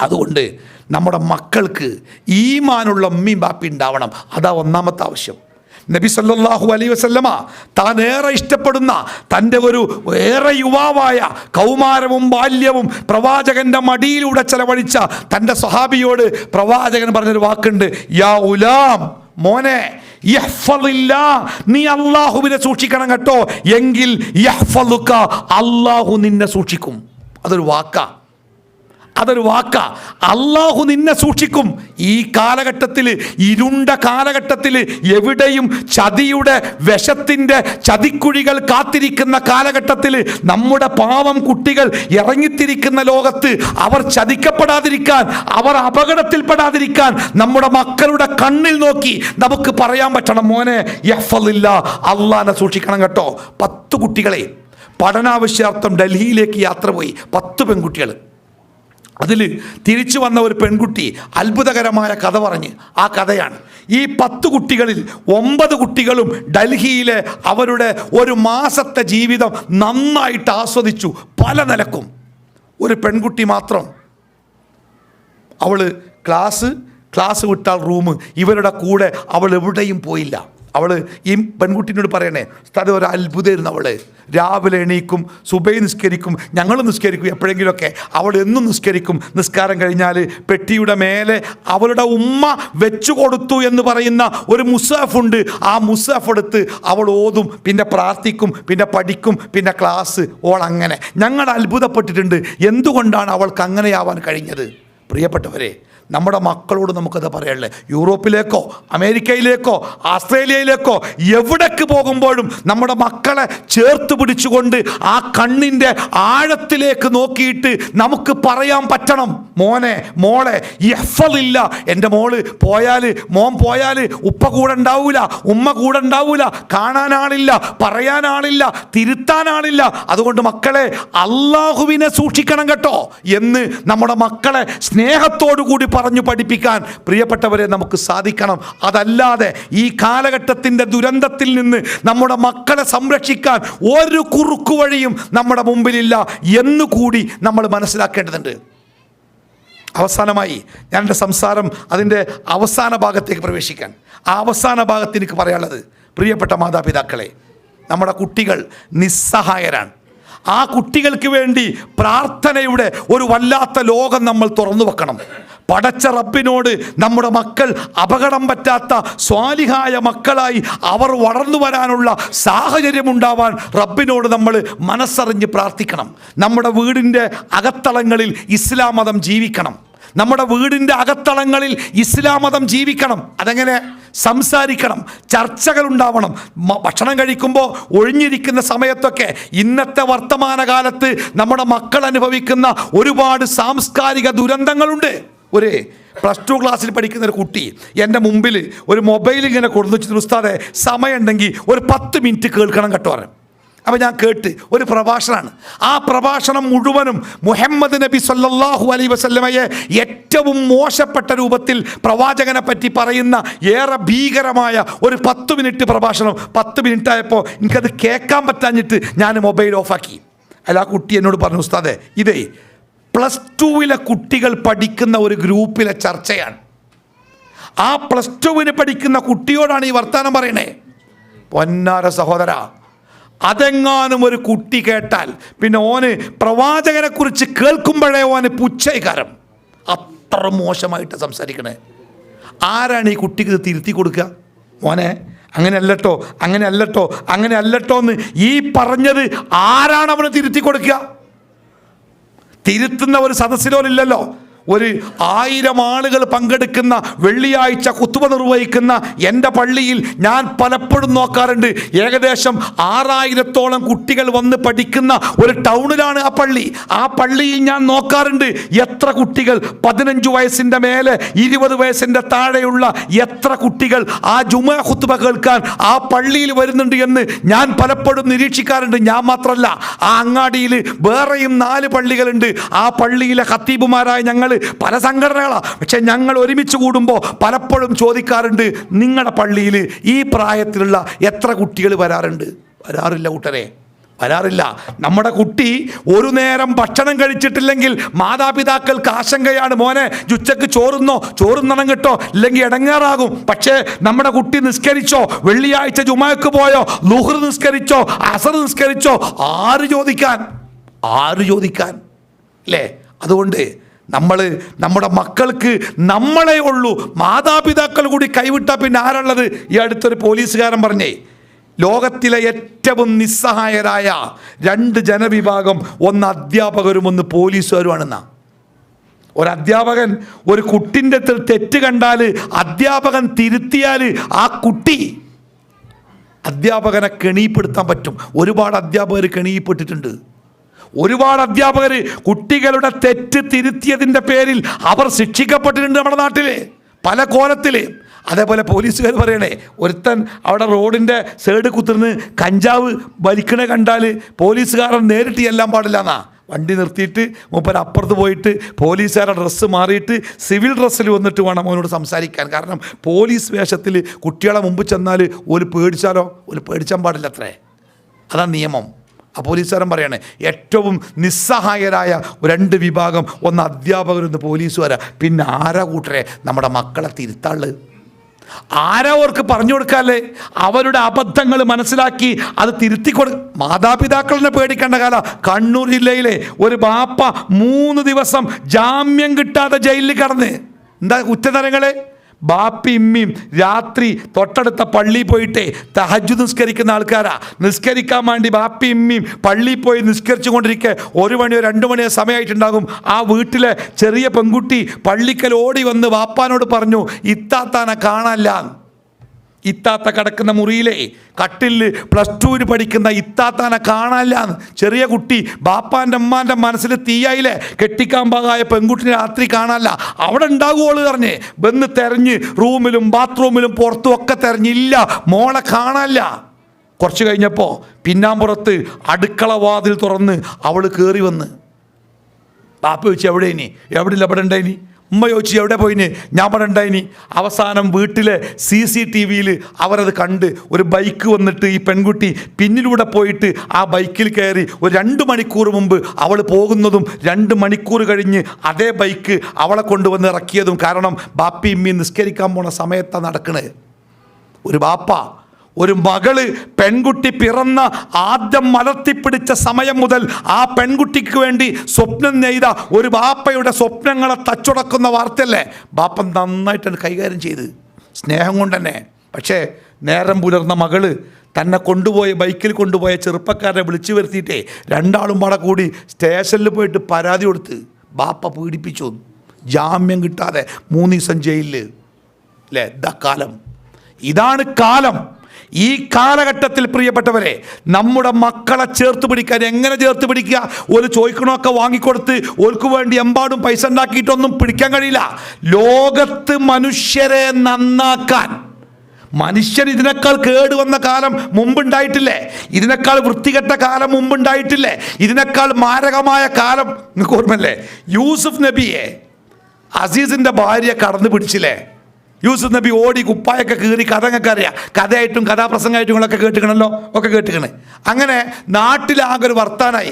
അതുകൊണ്ട് നമ്മുടെ മക്കൾക്ക് ഈമാനുള്ള ഉമ്മയും ബാപ്പി ഉണ്ടാവണം. അതാ ഒന്നാമത്തെ ആവശ്യം. നബി സല്ലല്ലാഹു അലൈഹി വസല്ലമ താൻ ഏറെ ഇഷ്ടപ്പെടുന്ന തൻ്റെ ഒരു ഏറെ യുവാവായ കൗമാരവും ബാല്യവും പ്രവാചകൻ്റെ മടിയിലൂടെ ചെലവഴിച്ച തൻ്റെ സ്വഹാബിയോട് പ്രവാചകൻ പറഞ്ഞൊരു വാക്കുണ്ട്, യാ ഉലാം, മോനെ, നീ അള്ളാഹുവിനെ സൂക്ഷിക്കണം കേട്ടോ, എങ്കിൽ യഹ്ഫളുക, അള്ളാഹു നിന്നെ സൂക്ഷിക്കും. അതൊരു വാക്കാ, അതൊരു വാക്കാ. അള്ളാഹു നിന്നെ സൂക്ഷിക്കും. ഈ കാലഘട്ടത്തിൽ, ഇരുണ്ട കാലഘട്ടത്തിൽ, എവിടെയും ചതിയുടെ വിഷത്തിൻ്റെ ചതിക്കുഴികൾ കാത്തിരിക്കുന്ന കാലഘട്ടത്തിൽ നമ്മുടെ പാവം കുട്ടികൾ ഇറങ്ങിത്തിരിക്കുന്ന ലോകത്ത് അവർ ചതിക്കപ്പെടാതിരിക്കാൻ, അവർ അപകടത്തിൽപ്പെടാതിരിക്കാൻ നമ്മുടെ മക്കളുടെ കണ്ണിൽ നോക്കി നമുക്ക് പറയാൻ പറ്റണം, മോനെ യഹ്ഫളില്ല, അള്ളാഹനെ സൂക്ഷിക്കണം കേട്ടോ. 10 കുട്ടികളെ പഠനാവശ്യാർത്ഥം ഡൽഹിയിലേക്ക് യാത്ര പോയി, 10 പെൺകുട്ടികൾ. അതിൽ തിരിച്ചു വന്ന ഒരു പെൺകുട്ടി അത്ഭുതകരമായ കഥ പറഞ്ഞ്, ആ കഥയാണ് ഈ 10 കുട്ടികളിൽ 9 കുട്ടികളും ഡൽഹിയിലെ അവരുടെ ഒരു മാസത്തെ ജീവിതം നന്നായിട്ട് ആസ്വദിച്ചു പല നിലക്കും. ഒരു പെൺകുട്ടി മാത്രം, അവൾ ക്ലാസ് വിട്ടാൽ റൂം, ഇവരുടെ കൂടെ അവൾ എവിടെയും പോയില്ല. അവൾ ഈ പെൺകുട്ടീനോട് പറയണേ, ഉസ്താദ് ഒരു അത്ഭുതമായിരുന്നു. അവൾ രാവിലെ എണീക്കും, സുബൈ നിസ്കരിക്കും, ഞങ്ങൾ നിസ്കരിക്കും എപ്പോഴെങ്കിലുമൊക്കെ. അവൾ എന്നും നിസ്കരിക്കും. നിസ്കാരം കഴിഞ്ഞാൽ പെട്ടിയുടെ മേലെ അവളുടെ ഉമ്മ വെച്ചു കൊടുത്തു എന്ന് പറയുന്ന ഒരു മുസാഫ് ഉണ്ട്. ആ മുസാഫ് എടുത്ത് അവൾ ഓതും, പിന്നെ പ്രാർത്ഥിക്കും, പിന്നെ പഠിക്കും, പിന്നെ ക്ലാസ്. ഓൾ അങ്ങനെ. ഞങ്ങൾ അത്ഭുതപ്പെട്ടിട്ടുണ്ട് എന്തുകൊണ്ടാണ് അവൾക്ക് അങ്ങനെയാവാൻ കഴിഞ്ഞത്. പ്രിയപ്പെട്ടവരെ, നമ്മുടെ മക്കളോട് നമുക്കത് പറയാനുള്ളത്. യൂറോപ്പിലേക്കോ അമേരിക്കയിലേക്കോ ഓസ്ട്രേലിയയിലേക്കോ എവിടേക്ക് പോകുമ്പോഴും നമ്മുടെ മക്കളെ ചേർത്ത് പിടിച്ചുകൊണ്ട് ആ കണ്ണിൻ്റെ ആഴത്തിലേക്ക് നോക്കിയിട്ട് നമുക്ക് പറയാൻ പറ്റണം, മോനെ മോളെ ഇഹ്ഫളില്ല. എൻ്റെ മോള് പോയാൽ, മോൻ പോയാൽ ഉപ്പ കൂടെ ഉണ്ടാവൂല, ഉമ്മ കൂടെ ഉണ്ടാവൂല, കാണാനാളില്ല, പറയാനാളില്ല, തിരുത്താനാളില്ല. അതുകൊണ്ട് മക്കളെ അള്ളാഹുവിനെ സൂക്ഷിക്കണം കേട്ടോ എന്ന് നമ്മുടെ മക്കളെ സ്നേഹത്തോടു കൂടി പറഞ്ഞു പഠിപ്പിക്കാൻ പ്രിയപ്പെട്ടവരെ നമുക്ക് സാധിക്കണം. അതല്ലാതെ ഈ കാലഘട്ടത്തിൻ്റെ ദുരന്തത്തിൽ നിന്ന് നമ്മുടെ മക്കളെ സംരക്ഷിക്കാൻ ഒരു കുറുക്കു വഴിയും നമ്മുടെ മുമ്പിലില്ല എന്നുകൂടി നമ്മൾ മനസ്സിലാക്കേണ്ടതുണ്ട്. അവസാനമായി ഞാൻ എൻ്റെ സംസാരം അതിൻ്റെ അവസാന ഭാഗത്തേക്ക് പ്രവേശിക്കാൻ, ആ അവസാന ഭാഗത്ത് എനിക്ക് പറയാനുള്ളത്, പ്രിയപ്പെട്ട മാതാപിതാക്കളെ, നമ്മുടെ കുട്ടികൾ നിസ്സഹായരാണ്. ആ കുട്ടികൾക്ക് വേണ്ടി പ്രാർത്ഥനയുടെ ഒരു വല്ലാത്ത ലോകം നമ്മൾ തുറന്നു വെക്കണം. പടച്ച റബ്ബിനോട് നമ്മുടെ മക്കൾ അപകടം പറ്റാത്ത സ്വാലിഹായ മക്കളായി അവർ വളർന്നു വരാനുള്ള സാഹചര്യമുണ്ടാവാൻ റബ്ബിനോട് നമ്മൾ മനസ്സറിഞ്ഞ് പ്രാർത്ഥിക്കണം. നമ്മുടെ വീടിൻ്റെ അകത്തളങ്ങളിൽ ഇസ്ലാം മതം ജീവിക്കണം. നമ്മുടെ വീടിൻ്റെ അകത്തളങ്ങളിൽ ഇസ്ലാം മതം ജീവിക്കണം. അതെങ്ങനെ? സംസാരിക്കണം, ചർച്ചകൾ ഉണ്ടാവണം. ഭക്ഷണം കഴിക്കുമ്പോൾ ഒഴിഞ്ഞിരിക്കുന്ന സമയത്തൊക്കെ ഇന്നത്തെ വർത്തമാനകാലത്ത് നമ്മുടെ മക്കൾ അനുഭവിക്കുന്ന ഒരുപാട് സാംസ്കാരിക ദുരന്തങ്ങളുണ്ട്. ഒരു +2 ക്ലാസ്സിൽ പഠിക്കുന്ന ഒരു കുട്ടി എൻ്റെ മുമ്പിൽ ഒരു മൊബൈൽ ഇങ്ങനെ കൊടുത്തു വെച്ചിട്ട്, ഉസ്താദെ സമയമുണ്ടെങ്കിൽ ഒരു 10 മിനിറ്റ് കേൾക്കണം കേട്ടോ പറഞ്ഞു. അപ്പോൾ ഞാൻ കേട്ട്, ഒരു പ്രഭാഷണമാണ്. ആ പ്രഭാഷണം മുഴുവനും മുഹമ്മദ് നബി സല്ലല്ലാഹു അലൈഹി വസല്ലമയെ ഏറ്റവും മോശപ്പെട്ട രൂപത്തിൽ പ്രവാചകനെ പറ്റി പറയുന്ന ഏറെ ഭീകരമായ ഒരു 10 മിനിറ്റ് പ്രഭാഷണം. 10 മിനിറ്റ് ആയപ്പോൾ എനിക്കത് കേൾക്കാൻ പറ്റാഞ്ഞിട്ട് ഞാൻ മൊബൈൽ ഓഫാക്കി. അല്ല, ആ കുട്ടി എന്നോട് പറഞ്ഞു, ഉസ്താദെ ഇതേ +2 കുട്ടികൾ പഠിക്കുന്ന ഒരു ഗ്രൂപ്പിലെ ചർച്ചയാണ്. ആ +2 പഠിക്കുന്ന കുട്ടിയോടാണ് ഈ വർത്താനം പറയണേ. പൊന്നാര സഹോദര, അതെങ്ങാനും ഒരു കുട്ടി കേട്ടാൽ പിന്നെ ഓന് പ്രവാചകനെ കുറിച്ച് കേൾക്കുമ്പോഴേ ഓന് പുച്ഛൈകാരം. അത്ര മോശമായിട്ട് സംസാരിക്കണേ. ആരാണ് ഈ കുട്ടിക്ക് ഇത് തിരുത്തി കൊടുക്കുക? മോനെ അങ്ങനെ അല്ലട്ടോ, അങ്ങനെ അല്ലട്ടോ, അങ്ങനെ അല്ലട്ടോ എന്ന് ഈ പറഞ്ഞത് ആരാണ് അവന് തിരുത്തി കൊടുക്കുക? തിരുത്തുന്ന ഒരു സദസ്സിലോലില്ലല്ലോ. ഒരു 1000 ആളുകൾ പങ്കെടുക്കുന്ന വെള്ളിയാഴ്ച ഖുത്ബ നിർവഹിക്കുന്ന എൻ്റെ പള്ളിയിൽ ഞാൻ പലപ്പോഴും നോക്കാറുണ്ട്. ഏകദേശം 6000-ഓളം കുട്ടികൾ വന്ന് പഠിക്കുന്ന ഒരു ടൗണിലാണ് ആ പള്ളി. ആ പള്ളിയിൽ ഞാൻ നോക്കാറുണ്ട് എത്ര കുട്ടികൾ 15 വയസ്സിൻ്റെ മേലെ 20 വയസ്സിൻ്റെ താഴെയുള്ള എത്ര കുട്ടികൾ ആ ജുമുഅ ഖുത്ബ കേൾക്കാൻ ആ പള്ളിയിൽ വരുന്നുണ്ട് എന്ന് ഞാൻ പലപ്പോഴും നിരീക്ഷിക്കാറുണ്ട്. ഞാൻ മാത്രമല്ല, ആ അങ്ങാടിയിൽ വേറെയും 4 പള്ളികളുണ്ട്. ആ പള്ളിയിലെ ഖത്തീബുമാരായ ഞങ്ങൾ പല സംഘടനകളാണ്. പക്ഷെ ഞങ്ങൾ ഒരുമിച്ച് കൂടുമ്പോൾ പലപ്പോഴും ചോദിക്കാറുണ്ട്, നിങ്ങളുടെ പള്ളിയിൽ ഈ പ്രായത്തിലുള്ള എത്ര കുട്ടികൾ വരാറുണ്ട്? വരാറില്ല കൂട്ടരെ, വരാറില്ല. നമ്മുടെ കുട്ടി ഒരു നേരം ഭക്ഷണം കഴിച്ചിട്ടില്ലെങ്കിൽ മാതാപിതാക്കൾക്ക് ആശങ്കയാണ്, മോനെ ഉച്ചക്ക് ചോറുന്നണം കേട്ടോ, ഇല്ലെങ്കിൽ ഇടങ്ങേറാകും. പക്ഷേ നമ്മുടെ കുട്ടി നിസ്കരിച്ചോ, വെള്ളിയാഴ്ച ജുമാക്ക് പോയോ, ളുഹ്ർ നിസ്കരിച്ചോ, അസർ നിസ്കരിച്ചോ, ആര് ചോദിക്കാൻ അല്ലേ? അതുകൊണ്ട് നമ്മൾ നമ്മുടെ മക്കൾക്ക് നമ്മളെ ഉള്ളൂ, മാതാപിതാക്കൾ കൂടി കൈവിട്ടാൽ പിന്നെ ആരുള്ളത്? ഈ അടുത്തൊരു പോലീസുകാരൻ പറഞ്ഞേ, ലോകത്തിലെ ഏറ്റവും നിസ്സഹായരായ 2 ജനവിഭാഗം, ഒന്ന് അധ്യാപകരും ഒന്ന് പോലീസുകാരുമാണെന്നാ. ഒരു അധ്യാപകൻ ഒരു കുട്ടിൻ്റെ തെറ്റ് കണ്ടാൽ അധ്യാപകൻ തിരുത്തിയാൽ ആ കുട്ടി അധ്യാപകനെ കെണിപ്പെടുത്താൻ പറ്റും. ഒരുപാട് അധ്യാപകർ കെണിപ്പെട്ടിട്ടുണ്ട്. ഒരുപാട് അധ്യാപകർ കുട്ടികളുടെ തെറ്റ് തിരുത്തിയതിൻ്റെ പേരിൽ അവർ ശിക്ഷിക്കപ്പെട്ടിട്ടുണ്ട് നമ്മുടെ നാട്ടിൽ പല കോലത്തിൽ. അതേപോലെ പോലീസുകാർ പറയണേ, ഒരുത്തൻ അവിടെ റോഡിൻ്റെ സൈഡ് കുത്തിർന്ന് കഞ്ചാവ് വലിക്കണ കണ്ടാൽ പോലീസുകാരൻ നേരിട്ട് ചെല്ലാൻ പാടില്ല എന്നാ. വണ്ടി നിർത്തിയിട്ട് മൂപ്പർ അപ്പുറത്ത് പോയിട്ട് പോലീസുകാരുടെ ഡ്രസ്സ് മാറിയിട്ട് സിവിൽ ഡ്രസ്സിൽ വന്നിട്ട് വേണം അവനോട് സംസാരിക്കാൻ. കാരണം പോലീസ് വേഷത്തിൽ കുട്ടികളെ മുമ്പ് ചെന്നാൽ ഒരു പേടിച്ചാലോ, ഒരു പേടിച്ചാൻ പാടില്ല അത്രേ. അതാണ് നിയമം. ആ പോലീസുകാരൻ പറയണേ, ഏറ്റവും നിസ്സഹായരായ 2 വിഭാഗം, ഒന്ന് അധ്യാപകരൊന്ന് പോലീസുകാരാ. പിന്നെ ആരാ കൂട്ടരെ നമ്മുടെ മക്കളെ തിരുത്താള്? ആരാ അവർക്ക് പറഞ്ഞു കൊടുക്കാല്ലേ? അവരുടെ അബദ്ധങ്ങൾ മനസ്സിലാക്കി അത് തിരുത്തി മാതാപിതാക്കളെ പേടിക്കേണ്ട കാല. കണ്ണൂർ ജില്ലയിലെ ഒരു ബാപ്പ 3 ദിവസം ജാമ്യം കിട്ടാതെ ജയിലിൽ കടന്ന്. എന്താ കുറ്റതരങ്ങളെ? ബാപ്പി ഇമ്മിയും രാത്രി തൊട്ടടുത്ത പള്ളിയിൽ പോയിട്ട് തഹജ്ജുദ് നിസ്കരിക്കുന്ന ആൾക്കാരാ. നിസ്കരിക്കാൻ വേണ്ടി ബാപ്പി ഇമ്മിയും പള്ളിയിൽ പോയി നിസ്കരിച്ചു കൊണ്ടിരിക്കെ 1 മണിയോ 2 മണിയോ സമയമായിട്ടുണ്ടാകും. ആ വീട്ടിലെ ചെറിയ പെൺകുട്ടി പള്ളിക്കൽ ഓടി വന്ന് ബാപ്പാനോട് പറഞ്ഞു, ഇത്താത്താനെ കാണാനില്ല. ഇത്താത്ത കിടക്കുന്ന മുറിയിലെ കട്ടിലിൽ +2 പഠിക്കുന്ന ഇത്താത്താനെ കാണാനില്ല. ചെറിയ കുട്ടി. ബാപ്പാൻ്റെ അമ്മാൻ്റെ മനസ്സിൽ തീയായില്ലേ? കെട്ടിക്കാൻ പാകായ പെൺകുട്ടിനെ രാത്രി കാണാനില്ല. അവിടെ ഉണ്ടാകുമോള് പറഞ്ഞ് വന്ന് തെരഞ്ഞ് റൂമിലും ബാത്റൂമിലും പുറത്തും ഒക്കെ തെരഞ്ഞില്ല, മോളെ കാണാനില്ല. കുറച്ച് കഴിഞ്ഞപ്പോൾ പിന്നാമ്പുറത്ത് അടുക്കള വാതിൽ തുറന്ന് അവൾ കയറി വന്ന്. ബാപ്പ ചോദിച്ചു, എവിടെ ഇനി? എവിടെ ഉണ്ടായിനി? ഉമ്മ ചോദിച്ചു, എവിടെ പോയിന്? ഞാൻ ഇവിടെ ഉണ്ടായിനി. അവസാനം വീട്ടിലെ CCTVയിൽ അവരത് കണ്ട്. ഒരു ബൈക്ക് വന്നിട്ട് ഈ പെൺകുട്ടി പിന്നിലൂടെ പോയിട്ട് ആ ബൈക്കിൽ കയറി. ഒരു 2 മണിക്കൂർ മുമ്പ് അവൾ പോകുന്നതും 2 മണിക്കൂർ കഴിഞ്ഞ് അതേ ബൈക്ക് അവളെ കൊണ്ടുവന്ന് ഇറക്കിയതും. കാരണം ബാപ്പി ഇമ്മി നിസ്കരിക്കാൻ പോണ സമയത്താണ് നടക്കണത്. ഒരു ബാപ്പ, ഒരു മകള്, പെൺകുട്ടി പിറന്ന ആദ്യം മലർത്തിപ്പിടിച്ച സമയം മുതൽ ആ പെൺകുട്ടിക്ക് വേണ്ടി സ്വപ്നം നെയ്ത ഒരു ബാപ്പയുടെ സ്വപ്നങ്ങളെ തച്ചുടക്കുന്ന വാർത്തയല്ലേ? ബാപ്പ നന്നായിട്ടാണ് കൈകാര്യം ചെയ്ത്, സ്നേഹം കൊണ്ട് തന്നെ. പക്ഷേ നേരം പുലർന്ന മകള് തന്നെ ബൈക്കിൽ കൊണ്ടുപോയ ചെറുപ്പക്കാരെ വിളിച്ചു വരുത്തിയിട്ടേ 2 ആളും പാടെ കൂടി സ്റ്റേഷനിൽ പോയിട്ട് പരാതി കൊടുത്ത്. ബാപ്പ പീഡിപ്പിച്ചു, ജാമ്യം കിട്ടാതെ 3 ദിവസം ജയിലിൽ. അല്ലേ? ഇതാ കാലം, ഇതാണ് കാലം. ഈ കാലഘട്ടത്തിൽ പ്രിയപ്പെട്ടവരെ, നമ്മുടെ മക്കളെ ചേർത്ത് പിടിക്കാൻ എങ്ങനെ ചേർത്ത് പിടിക്കുക? ഒരു ചോദിക്കണമൊക്കെ വാങ്ങിക്കൊടുത്ത് ഓർക്ക് വേണ്ടി എമ്പാടും പൈസ ഉണ്ടാക്കിയിട്ടൊന്നും പിടിക്കാൻ കഴിയില്ല. ലോകത്ത് മനുഷ്യരെ നന്നാക്കാൻ, മനുഷ്യൻ ഇതിനേക്കാൾ കേടുവന്ന കാലം മുമ്പുണ്ടായിട്ടില്ലേ? ഇതിനേക്കാൾ വൃത്തികെട്ട കാലം മുമ്പുണ്ടായിട്ടില്ലേ? ഇതിനേക്കാൾ മാരകമായ കാലം നിങ്ങൾക്ക് ഓർമ്മല്ലേ? യൂസുഫ് നബിയെ അസീസിൻ്റെ ഭാര്യ കടന്നു പിടിച്ചില്ലേ? യൂസുഫ് നബി ഓടി കുപ്പായൊക്കെ കീറി. കഥ നിങ്ങൾക്ക് അറിയാം, കഥയായിട്ടും കഥാപ്രസംഗമായിട്ടും നിങ്ങളൊക്കെ കേട്ടിക്കണല്ലോ, ഒക്കെ കേട്ടിക്കണേ. അങ്ങനെ നാട്ടിലാകെ ഒരു വർത്താനായി.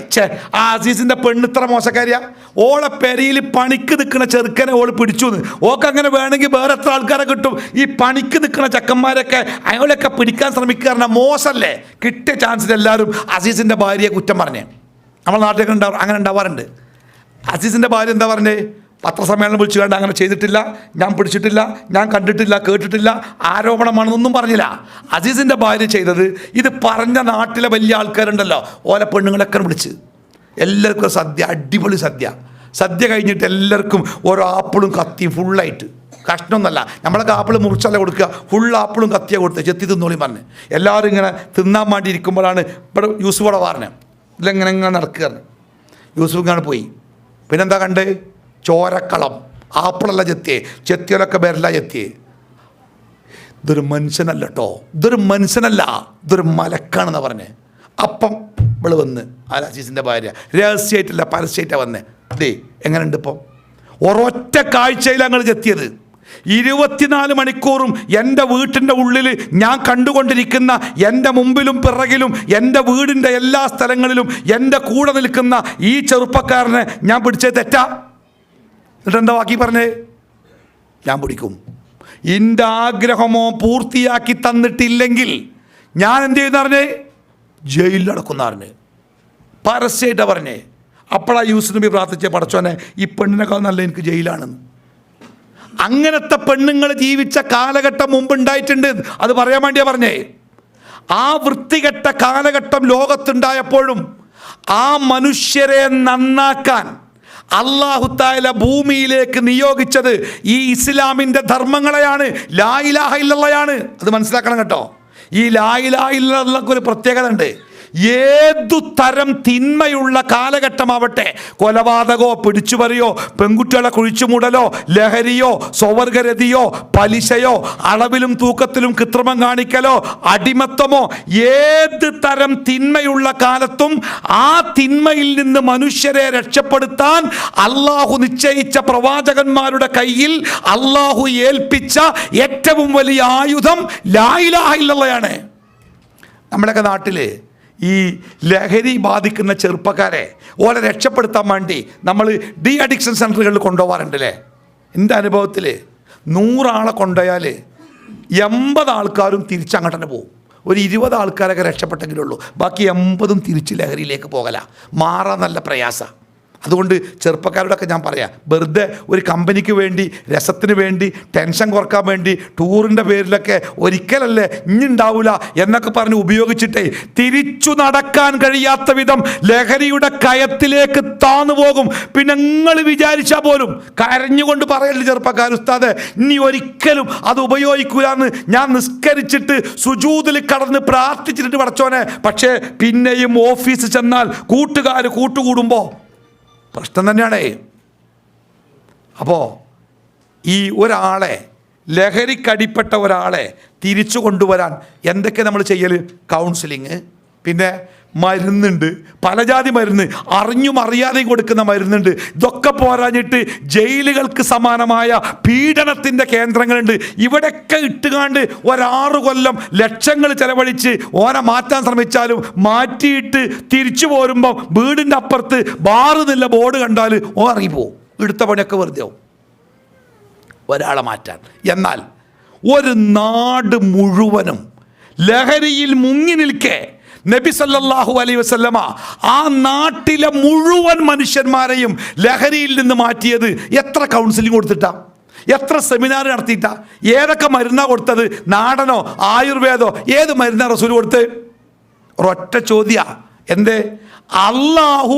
ആ അസീസിൻ്റെ പെണ്ണ് ഇത്ര മോശക്കാരിയാ, ഓളെ പെരിയിൽ പണിക്ക് നിൽക്കുന്ന ചെറുക്കനെ ഓള് പിടിച്ചു എന്ന്. ഓക്ക് അങ്ങനെ വേണമെങ്കിൽ വേറെ എത്ര ആൾക്കാരെ കിട്ടും. ഈ പണിക്ക് നിൽക്കുന്ന ചെക്കന്മാരൊക്കെ അയാളൊക്കെ പിടിക്കാൻ ശ്രമിക്കുക. മോശമല്ലേ? കിട്ടിയ ചാൻസിൽ എല്ലാവരും അസീസിൻ്റെ ഭാര്യയെ കുറ്റം പറഞ്ഞേ. നമ്മുടെ നാട്ടിലൊക്കെ അങ്ങനെ ഉണ്ടാവാറുണ്ട്. അസീസിൻ്റെ ഭാര്യ എന്താ പറഞ്ഞേ? പത്രസമ്മേളനം വിളിച്ചു വേണ്ട, അങ്ങനെ ചെയ്തിട്ടില്ല, ഞാൻ പിടിച്ചിട്ടില്ല, ഞാൻ കണ്ടിട്ടില്ല, കേട്ടിട്ടില്ല, ആരോപണമാണെന്നൊന്നും പറഞ്ഞില്ല. അസീസിൻ്റെ ഭാര്യ ചെയ്തത്, ഇത് പറഞ്ഞ നാട്ടിലെ വലിയ ആൾക്കാരുണ്ടല്ലോ, ഓല പെണ്ണുങ്ങളൊക്കെ വിളിച്ച് എല്ലാവർക്കും സദ്യ, അടിപൊളി സദ്യ കഴിഞ്ഞിട്ട് എല്ലാവർക്കും ഓരോ ആപ്പിളും കത്തിയും ഫുള്ളായിട്ട്. കഷ്ണമൊന്നല്ല, നമ്മളൊക്കെ ആപ്പിൾ മുറിച്ചല്ല കൊടുക്കുക, ഫുൾ ആപ്പിളും കത്തിയ കൊടുത്ത് ചെത്തി തിന്നോളി പറഞ്ഞ് എല്ലാവരും ഇങ്ങനെ തിന്നാൻ വേണ്ടി ഇരിക്കുമ്പോഴാണ് ഇവിടെ യൂസുഫ് ഇവിടെ പറഞ്ഞത്. ഇതിലെങ്ങനെ നടക്കുകയാണ്. യൂസുഫ് ഇങ്ങനെ പോയി. പിന്നെന്താ കണ്ടേ? ചോരക്കളം. ആപ്പിളല്ല ചെത്തിയൊലൊക്കെ വരല്ല ചെത്തിയേ. ഇതൊരു മനുഷ്യനല്ല കേട്ടോ, ഇതൊരു മനുഷ്യനല്ല, ഇതൊരു മലക്കാണെന്ന് പറഞ്ഞേ. അപ്പം ഇവള് വന്ന് അസീസിൻ്റെ ഭാര്യ രഹസ്യമായിട്ടില്ല, പരസ്യമായിട്ടാണ് വന്നേ. അതേ എങ്ങനെയുണ്ട് ഇപ്പം? ഒരൊറ്റ കാഴ്ചയിൽ ഞങ്ങൾ ചെത്തിയത്. 24 മണിക്കൂറും എൻ്റെ വീട്ടിൻ്റെ ഉള്ളിൽ ഞാൻ കണ്ടുകൊണ്ടിരിക്കുന്ന, എൻ്റെ മുമ്പിലും പിറകിലും എൻ്റെ വീടിൻ്റെ എല്ലാ സ്ഥലങ്ങളിലും എൻ്റെ കൂടെ നിൽക്കുന്ന ഈ ചെറുപ്പക്കാരനെ ഞാൻ പിടിച്ചത് തെറ്റാ? എന്നിട്ട് എന്താ ബാക്കി പറഞ്ഞേ? ഞാൻ പിടിക്കും. എൻ്റെ ആഗ്രഹമോ പൂർത്തിയാക്കി തന്നിട്ടില്ലെങ്കിൽ ഞാൻ എന്ത് ചെയ്യുന്ന പറഞ്ഞേ? ജയിലിൽ അടക്കുന്ന പറഞ്ഞ് പരസ്യമായിട്ടാണ് പറഞ്ഞേ. അപ്പോഴാണ് യൂസുഫ് നബി പ്രാർത്ഥിച്ച, പടച്ചോനെ ഈ പെണ്ണിനേക്കാൾ നല്ല എനിക്ക് ജയിലാണെന്ന്. അങ്ങനത്തെ പെണ്ണുങ്ങൾ ജീവിച്ച കാലഘട്ടം മുമ്പുണ്ടായിട്ടുണ്ട്. അത് പറയാൻ വേണ്ടിയാണ് പറഞ്ഞേ. ആ വൃത്തികെട്ട കാലഘട്ടം ലോകത്തുണ്ടായപ്പോഴും ആ മനുഷ്യരെ നന്നാക്കാൻ അല്ലാഹു തആല ഭൂമിയിലേക്ക് നിയോഗിച്ചത് ഈ ഇസ്ലാമിൻ്റെ ധർമ്മങ്ങളെയാണ്, ലാ ഇലാഹ ഇല്ലല്ലാഹയാണ്. അത് മനസ്സിലാക്കണം കേട്ടോ. ഈ ലാ ഇലാഹ ഇല്ലല്ലാഹ്ക്ക് ഒരു പ്രത്യേകത ഉണ്ട്. ഏതു തരം തിന്മയുള്ള കാലഘട്ടമാവട്ടെ, കൊലപാതകമോ പിടിച്ചുപറിയോ പെൺകുട്ടികളെ കുഴിച്ചുമൂടലോ ലഹരിയോ സ്വവർഗരതിയോ പലിശയോ അളവിലും തൂക്കത്തിലും കൃത്രിമം കാണിക്കലോ അടിമത്തമോ, ഏത് തരം തിന്മയുള്ള കാലത്തും ആ തിന്മയിൽ നിന്ന് മനുഷ്യരെ രക്ഷപ്പെടുത്താൻ അള്ളാഹു നിശ്ചയിച്ച പ്രവാചകന്മാരുടെ കയ്യിൽ അള്ളാഹു ഏൽപ്പിച്ച ഏറ്റവും വലിയ ആയുധം ലാ ഇലാഹ ഇല്ലല്ലാഹയാണ്. നമ്മുടെയൊക്കെ നാട്ടിൽ ഈ ലഹരി ബാധിക്കുന്ന ചെറുപ്പക്കാരെ ഓരെ രക്ഷപ്പെടുത്താൻ വേണ്ടി നമ്മൾ ഡി അഡിക്ഷൻ സെൻ്ററുകളിൽ കൊണ്ടുപോകാറുണ്ടല്ലേ. എൻ്റെ അനുഭവത്തിൽ 100 ആളെ കൊണ്ടുപോയാൽ 80 ആൾക്കാരും തിരിച്ചങ്ങോട്ട് തന്നെ പോകും. ഒരു 20 ആൾക്കാരൊക്കെ രക്ഷപ്പെട്ടെങ്കിലുള്ളൂ. ബാക്കി 80 തിരിച്ച് ലഹരിയിലേക്ക് പോകല. മാറാൻ നല്ല പ്രയാസമാണ്. അതുകൊണ്ട് ചെറുപ്പക്കാരോടൊക്കെ ഞാൻ പറയാം, വെറുതെ ഒരു കമ്പനിക്ക് വേണ്ടി, രസത്തിന് വേണ്ടി, ടെൻഷൻ കുറക്കാൻ വേണ്ടി, ടൂറിൻ്റെ പേരിലൊക്കെ ഒരിക്കലല്ലേ ഇഞ്ഞുണ്ടാവില്ല എന്നൊക്കെ പറഞ്ഞ് ഉപയോഗിച്ചിട്ടേ തിരിച്ചു നടക്കാൻ കഴിയാത്ത വിധം ലഹരിയുടെ കയത്തിലേക്ക് താന്നു പോകും. പിന്നെ നിങ്ങൾ വിചാരിച്ചാൽ പോലും കരഞ്ഞുകൊണ്ട് പറയല്ലേ ചെറുപ്പക്കാർ, ഉസ്താദെ ഇനി ഒരിക്കലും അത് ഉപയോഗിക്കൂലെന്ന് ഞാൻ നിസ്കരിച്ചിട്ട് സുജൂദിൽ കടന്ന് പ്രാർത്ഥിച്ചിട്ട് പടച്ചോനെ. പക്ഷേ പിന്നെയും ഓഫീസിൽ ചെന്നാൽ കൂട്ടുകാർ കൂട്ടുകൂടുമ്പോൾ പ്രശ്നം തന്നെയാണ്. അപ്പോൾ ഈ ഒരാളെ, ലഹരിക്കടിപ്പെട്ട ഒരാളെ തിരിച്ചു കൊണ്ടുവരാൻ എന്തൊക്കെ നമ്മൾ ചെയ്യൽ? കൗൺസിലിങ്, പിന്നെ മരുന്നുണ്ട്, പലജാതി മരുന്ന്, അറിഞ്ഞും അറിയാതെയും കൊടുക്കുന്ന മരുന്നുണ്ട്. ഇതൊക്കെ പോരാഞ്ഞിട്ട് ജയിലുകൾക്ക് സമാനമായ പീഡനത്തിൻ്റെ കേന്ദ്രങ്ങളുണ്ട്. ഇവിടെയൊക്കെ ഇട്ടുകാണ്ട് 6 കൊല്ലം ലക്ഷങ്ങൾ ചെലവഴിച്ച് ഓനെ മാറ്റാൻ ശ്രമിച്ചാലും മാറ്റിയിട്ട് തിരിച്ചു പോരുമ്പം വീടിൻ്റെ അപ്പുറത്ത് ബാറെന്നുള്ള ബോർഡ് കണ്ടാൽ ഓ ഇറങ്ങിപ്പോവും. എടുത്ത പണിയൊക്കെ വെറുതെ ആവും ഒരാളെ മാറ്റാൻ. എന്നാൽ ഒരു നാട് മുഴുവനും ലഹരിയിൽ മുങ്ങി നിൽക്കെ നബി സല്ലല്ലാഹു അലൈഹി വസല്ലമ ആ നാട്ടിലെ മുഴുവൻ മനുഷ്യന്മാരെയും ലഹരിയിൽ നിന്ന് മാറ്റിയത് എത്ര കൗൺസിലിംഗ് കൊടുത്തിട്ടാ, എത്ര സെമിനാർ നടത്തിയിട്ടാ, ഏതൊക്കെ മരുന്നാ കൊടുത്തത്? നാടനോ ആയുർവേദോ ഏത് മരുന്നാ റസൂൽ കൊടുത്ത്? ഒരൊറ്റ ചോദ്യ, എന്തേ? അല്ലാഹു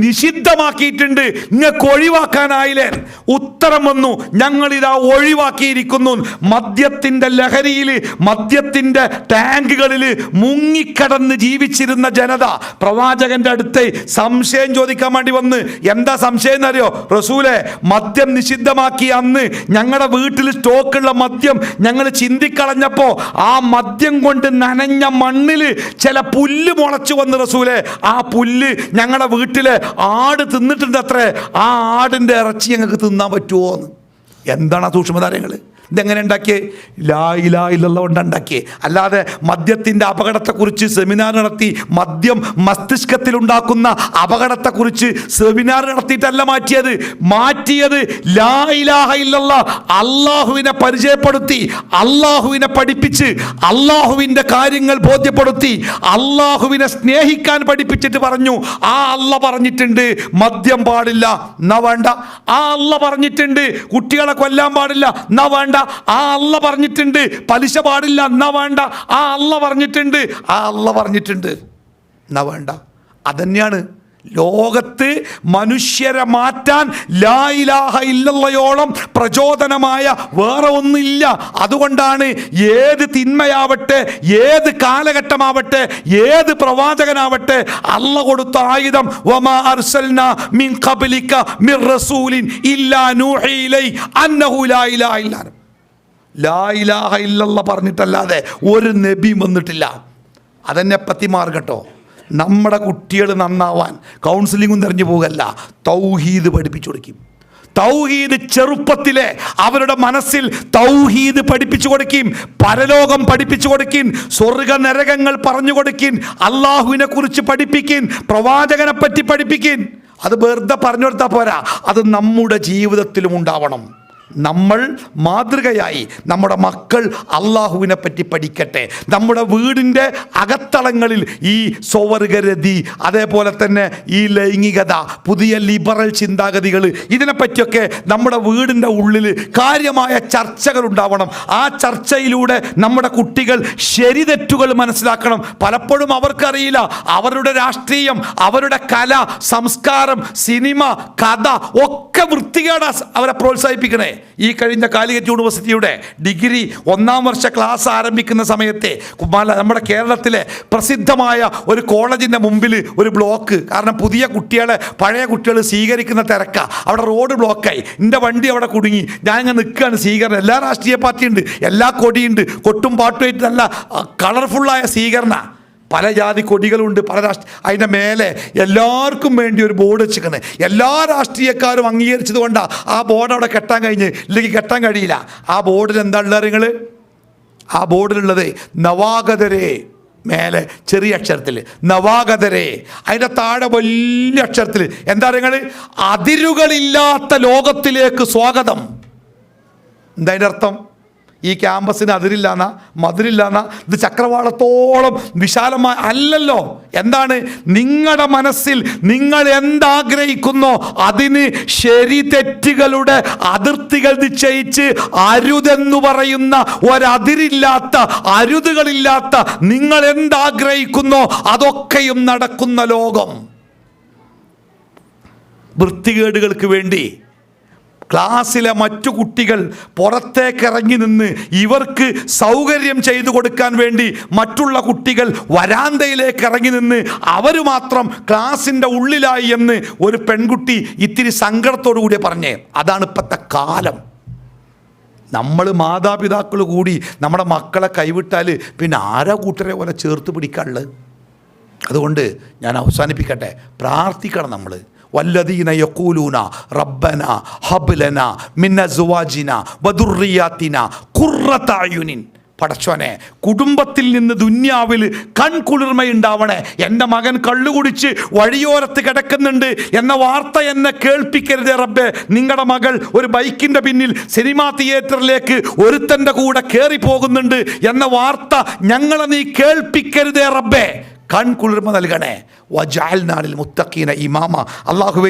നിഷിദ്ധമാക്കിയിട്ടുണ്ട്, നിങ്ങൾക്ക് ഒഴിവാക്കാനായില്ലേ? ഉത്തരം വന്നു, ഞങ്ങളിതാ ഒഴിവാക്കിയിരിക്കുന്നു. മദ്യത്തിൻ്റെ ലഹരിയിൽ, മദ്യത്തിൻ്റെ ടാങ്കുകളിൽ മുങ്ങിക്കടന്ന് ജീവിച്ചിരുന്ന ജനത പ്രവാചകന്റെ അടുത്ത് സംശയം ചോദിക്കാൻ വേണ്ടി വന്ന്, എന്താ സംശയം എന്നറിയോ? റസൂലെ, മദ്യം നിഷിദ്ധമാക്കി അന്ന് ഞങ്ങളുടെ വീട്ടിൽ സ്റ്റോക്കുള്ള മദ്യം ഞങ്ങൾ ചിന്തിക്കളഞ്ഞപ്പോൾ ആ മദ്യം കൊണ്ട് നനഞ്ഞ മണ്ണിൽ ചില പുല്ല് മുളച്ചു വന്ന് റസൂലെ, ആ പുല്ല് ഞങ്ങളുടെ വീട്ടിലെ ആട് തിന്നിട്ടുണ്ട് അത്രേ, ആ ആടിൻ്റെ ഇറച്ചി ഞങ്ങൾക്ക് തിന്നാൻ പറ്റുമോ എന്ന്. എന്താണ് ആ സൂക്ഷ്മതാരങ്ങൾ? ഇതെങ്ങനെ ഉണ്ടാക്കിയേ? ലാ ഇലാഹ ഇല്ലല്ലാഹ് കൊണ്ടാണ് ഉണ്ടാക്കിയേ. അല്ലാതെ മദ്യത്തിൻ്റെ അപകടത്തെക്കുറിച്ച് സെമിനാർ നടത്തി, മദ്യം മസ്തിഷ്കത്തിലുണ്ടാക്കുന്ന അപകടത്തെക്കുറിച്ച് സെമിനാർ നടത്തിയിട്ടല്ല മാറ്റിയത് ലാ ഇലാഹ ഇല്ലല്ലാഹ്, അള്ളാഹുവിനെ പരിചയപ്പെടുത്തി, അള്ളാഹുവിനെ പഠിപ്പിച്ച്, അള്ളാഹുവിൻ്റെ കാര്യങ്ങൾ ബോധ്യപ്പെടുത്തി, അള്ളാഹുവിനെ സ്നേഹിക്കാൻ പഠിപ്പിച്ചിട്ട് പറഞ്ഞു, ആ അള്ള പറഞ്ഞിട്ടുണ്ട് മദ്യം പാടില്ല എന്നാ വേണ്ട, ആ അള്ള പറഞ്ഞിട്ടുണ്ട് കുട്ടികളെ കൊല്ലാൻ പാടില്ല എന്നാ വേണ്ട, ആ അള്ള പറഞ്ഞിട്ടുണ്ട് പലിശ പാടില്ല എന്നാ വേണ്ട, ആ അള്ള പറഞ്ഞിട്ടുണ്ട് എന്നാ വേണ്ട. അതന്നെയാണ് ലോകത്ത് മനുഷ്യരെ മാറ്റാൻ ലാ ഇലാഹ ഇല്ലല്ലയോളം പ്രചോദനമായ വേറെ ഒന്നില്ല. അതുകൊണ്ടാണ് ഏത് തിന്മയാവട്ടെ, ഏത് കാലഘട്ടമാവട്ടെ, ഏത് പ്രവാചകനാവട്ടെ, അള്ള കൊടുത്ത ആയുധം വമാ അർസൽനാ മിൻ ഖബ്ലിക മിർ റസൂലിൻ ഇല്ലാ നൂഹി ഇലൈഹി അന്നഹു ലാ ഇലാഹ ഇല്ലാ ലാ ഇലാഹ ഇല്ലല്ലാഹ് പറഞ്ഞിട്ടല്ലാതെ ഒരു നബിയും വന്നിട്ടില്ല. അതെന്നെ പറ്റി മാർഗട്ടോ. നമ്മുടെ കുട്ടികൾ നന്നാവാൻ കൗൺസിലിങ്ങും തെരഞ്ഞു പോകല്ല, തൗഹീദ് പഠിപ്പിച്ചു കൊടുക്കും. തൗഹീദ് ചെറുപ്പത്തിലെ അവരുടെ മനസ്സിൽ തൗഹീദ് പഠിപ്പിച്ചു കൊടുക്കും, പരലോകം പഠിപ്പിച്ചു കൊടുക്കും, സ്വർഗ നരകങ്ങൾ പറഞ്ഞു കൊടുക്കും, അള്ളാഹുവിനെ കുറിച്ച് പഠിപ്പിക്കും, പ്രവാചകനെ പറ്റി പഠിപ്പിക്കും. അത് വെറുതെ പറഞ്ഞു കൊടുത്താൽ പോരാ, അത് നമ്മുടെ ജീവിതത്തിലും ഉണ്ടാവണം. നമ്മൾ മാതൃകയായി നമ്മുടെ മക്കൾ അള്ളാഹുവിനെ പറ്റി പഠിക്കട്ടെ. നമ്മുടെ വീടിൻ്റെ അകത്തളങ്ങളിൽ ഈ സ്വവർഗരതി, അതേപോലെ തന്നെ ഈ ലൈംഗികത, പുതിയ ലിബറൽ ചിന്താഗതികൾ, ഇതിനെപ്പറ്റിയൊക്കെ നമ്മുടെ വീടിൻ്റെ ഉള്ളിൽ കാര്യമായ ചർച്ചകൾ ഉണ്ടാവണം. ആ ചർച്ചയിലൂടെ നമ്മുടെ കുട്ടികൾ ശരി തെറ്റുകൾ മനസ്സിലാക്കണം. പലപ്പോഴും അവർക്കറിയില്ല. അവരുടെ രാഷ്ട്രീയം, അവരുടെ കല, സംസ്കാരം, സിനിമ, കഥ ഒക്കെ വൃത്തികേടാ അവരെ പ്രോത്സാഹിപ്പിക്കണേ. ഈ കഴിഞ്ഞ കാലിക്കറ്റ് യൂണിവേഴ്സിറ്റിയുടെ ഡിഗ്രി 1ാം വർഷ ക്ലാസ് ആരംഭിക്കുന്ന സമയത്തെ നമ്മുടെ കേരളത്തിലെ പ്രസിദ്ധമായ ഒരു കോളേജിൻ്റെ മുമ്പിൽ ഒരു ബ്ലോക്ക്. കാരണം പുതിയ കുട്ടികളെ പഴയ കുട്ടികൾ സ്വീകരിക്കുന്ന തിരക്ക. അവിടെ റോഡ് ബ്ലോക്കായി, എൻ്റെ വണ്ടി അവിടെ കുടുങ്ങി. ഞാൻ ഇങ്ങനെ നിൽക്കുകയാണ്. സ്വീകരണം, എല്ലാ രാഷ്ട്രീയ പാർട്ടിയുണ്ട്, എല്ലാ കൊടിയുണ്ട്, കൊട്ടും പാട്ടുമായിട്ട് നല്ല കളർഫുള്ളായ സ്വീകരണ. പല ജാതി കൊടികളുണ്ട്, അതിൻ്റെ മേലെ എല്ലാവർക്കും വേണ്ടി ഒരു ബോർഡ് വെച്ചിരിക്കുന്നത്. എല്ലാ രാഷ്ട്രീയക്കാരും അംഗീകരിച്ചത് കൊണ്ടാണ് ആ ബോർഡ് അവിടെ കെട്ടാൻ കഴിഞ്ഞ്, ഇല്ലെങ്കിൽ കെട്ടാൻ കഴിയില്ല. ആ ബോർഡിൽ എന്താ ഉള്ളത് നിങ്ങൾ? ആ ബോർഡിലുള്ളത് നവാഗതരെ, മേലെ ചെറിയ അക്ഷരത്തിൽ നവാഗതരെ, അതിൻ്റെ താഴെ വലിയ അക്ഷരത്തിൽ എന്താ നിങ്ങൾ? അതിരുകളില്ലാത്ത ലോകത്തിലേക്ക് സ്വാഗതം. എന്താ അതിൻ്റെ അർത്ഥം? ഈ ക്യാമ്പസിന് അതിരില്ലാന്ന മതിലില്ലാന്ന ഇത് ചക്രവാളത്തോളം വിശാലമായ അല്ലല്ലോ. എന്താണ് നിങ്ങളുടെ മനസ്സിൽ നിങ്ങൾ എന്താഗ്രഹിക്കുന്നോ അതിന് ശരി തെറ്റുകളുടെ അതിർത്തികൾ നിശ്ചയിച്ച് അരുതെന്ന് പറയുന്ന ഒരതിരില്ലാത്ത അരുതുകളില്ലാത്ത നിങ്ങൾ എന്താഗ്രഹിക്കുന്നോ അതൊക്കെയും നടക്കുന്ന ലോകം. വൃത്തികേടുകൾക്ക് വേണ്ടി ക്ലാസ്സിലെ മറ്റു കുട്ടികൾ പുറത്തേക്ക് ഇറങ്ങി നിന്ന് ഇവർക്ക് സൗകര്യം ചെയ്തു കൊടുക്കാൻ വേണ്ടി മറ്റുള്ള കുട്ടികൾ വരാന്തയിലേക്ക് ഇറങ്ങി നിന്ന് അവർ മാത്രം ക്ലാസിൻ്റെ ഉള്ളിലായി എന്ന് ഒരു പെൺകുട്ടി ഇത്തിരി സങ്കടത്തോടു കൂടി പറഞ്ഞേ. അതാണ് ഇപ്പോഴത്തെ കാലം. നമ്മൾ മാതാപിതാക്കൾ കൂടി നമ്മുടെ മക്കളെ കൈവിട്ടാൽ പിന്നെ ആരാ കൂട്ടരെ പോലെ ചേർത്ത് പിടിക്കാനുള്ളത്? അതുകൊണ്ട് ഞാൻ അവസാനിപ്പിക്കട്ടെ, പ്രാർത്ഥിക്കണം നമ്മൾ. വല്ലദീന യഖൂലൂന റബ്ബന ഹബ് ലനാ മിൻ അസ്വാജിന വദുർരിയാതിന ഖുർറത അയുനിൻ. പടച്ചോനെ, കുടുംബത്തിൽ നിന്ന് ദുന്യാവിൽ കൺകുളിർമയുണ്ടാവണേ. എൻ്റെ മകൻ കള്ളുകുടിച്ച് വഴിയോരത്ത് കിടക്കുന്നുണ്ട് എന്ന വാർത്ത എന്നെ കേൾപ്പിക്കരുതേ റബ്ബേ. നിങ്ങളുടെ മകൾ ഒരു ബൈക്കിൻ്റെ പിന്നിൽ സിനിമാ തിയേറ്ററിലേക്ക് ഒരുത്തൻ്റെ കൂടെ കയറി പോകുന്നുണ്ട് എന്ന വാർത്ത ഞങ്ങളെ നീ കേൾപ്പിക്കരുതേ റബ്ബേ. കൺകുളിർമ നൽകണേ. വജഅൽനാലിൽ മുത്തഖീന ഇമാമ. അല്ലാഹുവേ,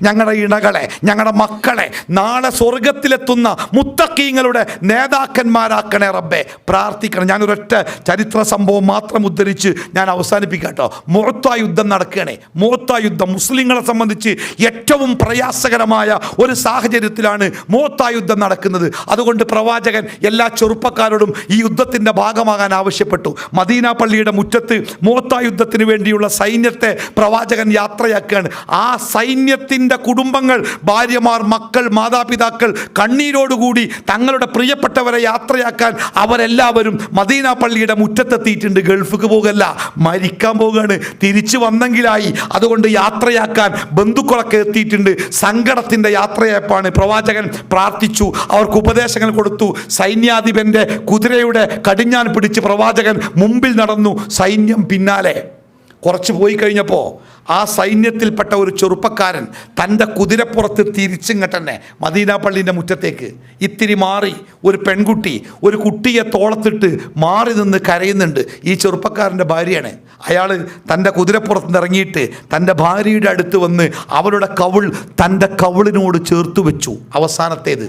ഞങ്ങളുടെ ഇണകളെ, ഞങ്ങളുടെ മക്കളെ നാളെ സ്വർഗത്തിലെത്തുന്ന മുത്തഖീങ്ങളുടെ നേതാക്കന്മാരാക്കണേ റബ്ബേ. പ്രാർത്ഥിക്കണം. ഞാനൊരൊറ്റ ചരിത്ര സംഭവം മാത്രം ഉദ്ധരിച്ച് ഞാൻ അവസാനിപ്പിക്കാട്ടോ. മുഅത്ത യുദ്ധം നടക്കുകയാണ്. മുഅത്ത യുദ്ധം മുസ്ലിങ്ങളെ സംബന്ധിച്ച് ഏറ്റവും പ്രയാസകരമായ ഒരു സാഹചര്യത്തിലാണ് മുഅത്ത യുദ്ധം നടക്കുന്നത്. അതുകൊണ്ട് പ്രവാചകൻ എല്ലാ ചെറുപ്പക്കാരോടും ഈ യുദ്ധത്തിൻ്റെ ഭാഗമാകാൻ ആവശ്യപ്പെട്ടു. മദീന പള്ളിയുടെ മുറ്റത്ത് മുഅത്ത യുദ്ധത്തിന് വേണ്ടിയുള്ള സൈന്യത്തെ പ്രവാചകൻ യാത്രയാക്കുകയാണ്. ആ സൈന്യത്തിൻ്റെ കുടുംബങ്ങൾ, ഭാര്യമാർ, മക്കൾ, മാതാപിതാക്കൾ കണ്ണീരോടുകൂടി തങ്ങളുടെ പ്രിയപ്പെട്ടവരെ യാത്രയാക്കാൻ അവരെല്ലാവരും മദീന പള്ളിയുടെ മുറ്റത്തെത്തിയിട്ടുണ്ട്. ഗൾഫിക്ക് പോകല്ല, മരിക്കാൻ പോവുകയാണ്. തിരിച്ചു വന്നെങ്കിലായി. അതുകൊണ്ട് യാത്രയാക്കാൻ ബന്ധുക്കളൊക്കെ എത്തിയിട്ടുണ്ട്. സങ്കടത്തിൻ്റെ യാത്രയപ്പാണ്. പ്രവാചകൻ പ്രാർത്ഥിച്ചു, അവർക്ക് ഉപദേശങ്ങൾ കൊടുത്തു. സൈന്യാധിപൻ്റെ കുതിരയുടെ കടിഞ്ഞാൻ പിടിച്ച് പ്രവാചകൻ മുമ്പിൽ നടന്നു, സൈന്യം പിന്നാലെ. കുറച്ച് പോയി കഴിഞ്ഞപ്പോൾ ആ സൈന്യത്തിൽപ്പെട്ട ഒരു ചെറുപ്പക്കാരൻ തൻ്റെ കുതിരപ്പുറത്ത് തിരിച്ചിങ്ങട്ടന്നെ മദീന പള്ളീൻ്റെ മുറ്റത്തേക്ക് ഇത്തിരി മാറി ഒരു പെൺകുട്ടി ഒരു കുട്ടിയെ തോളത്തിട്ട് മാറി നിന്ന് കരയുന്നുണ്ട്. ഈ ചെറുപ്പക്കാരൻ്റെ ഭാര്യയാണ്. അയാൾ തൻ്റെ കുതിരപ്പുറത്ത് നിന്ന് ഇറങ്ങിയിട്ട് തൻ്റെ ഭാര്യയുടെ അടുത്ത് വന്ന് അവളുടെ കവിൾ തൻ്റെ കവിളിനോട് ചേർത്ത് വെച്ചു. അവസാനത്തേത്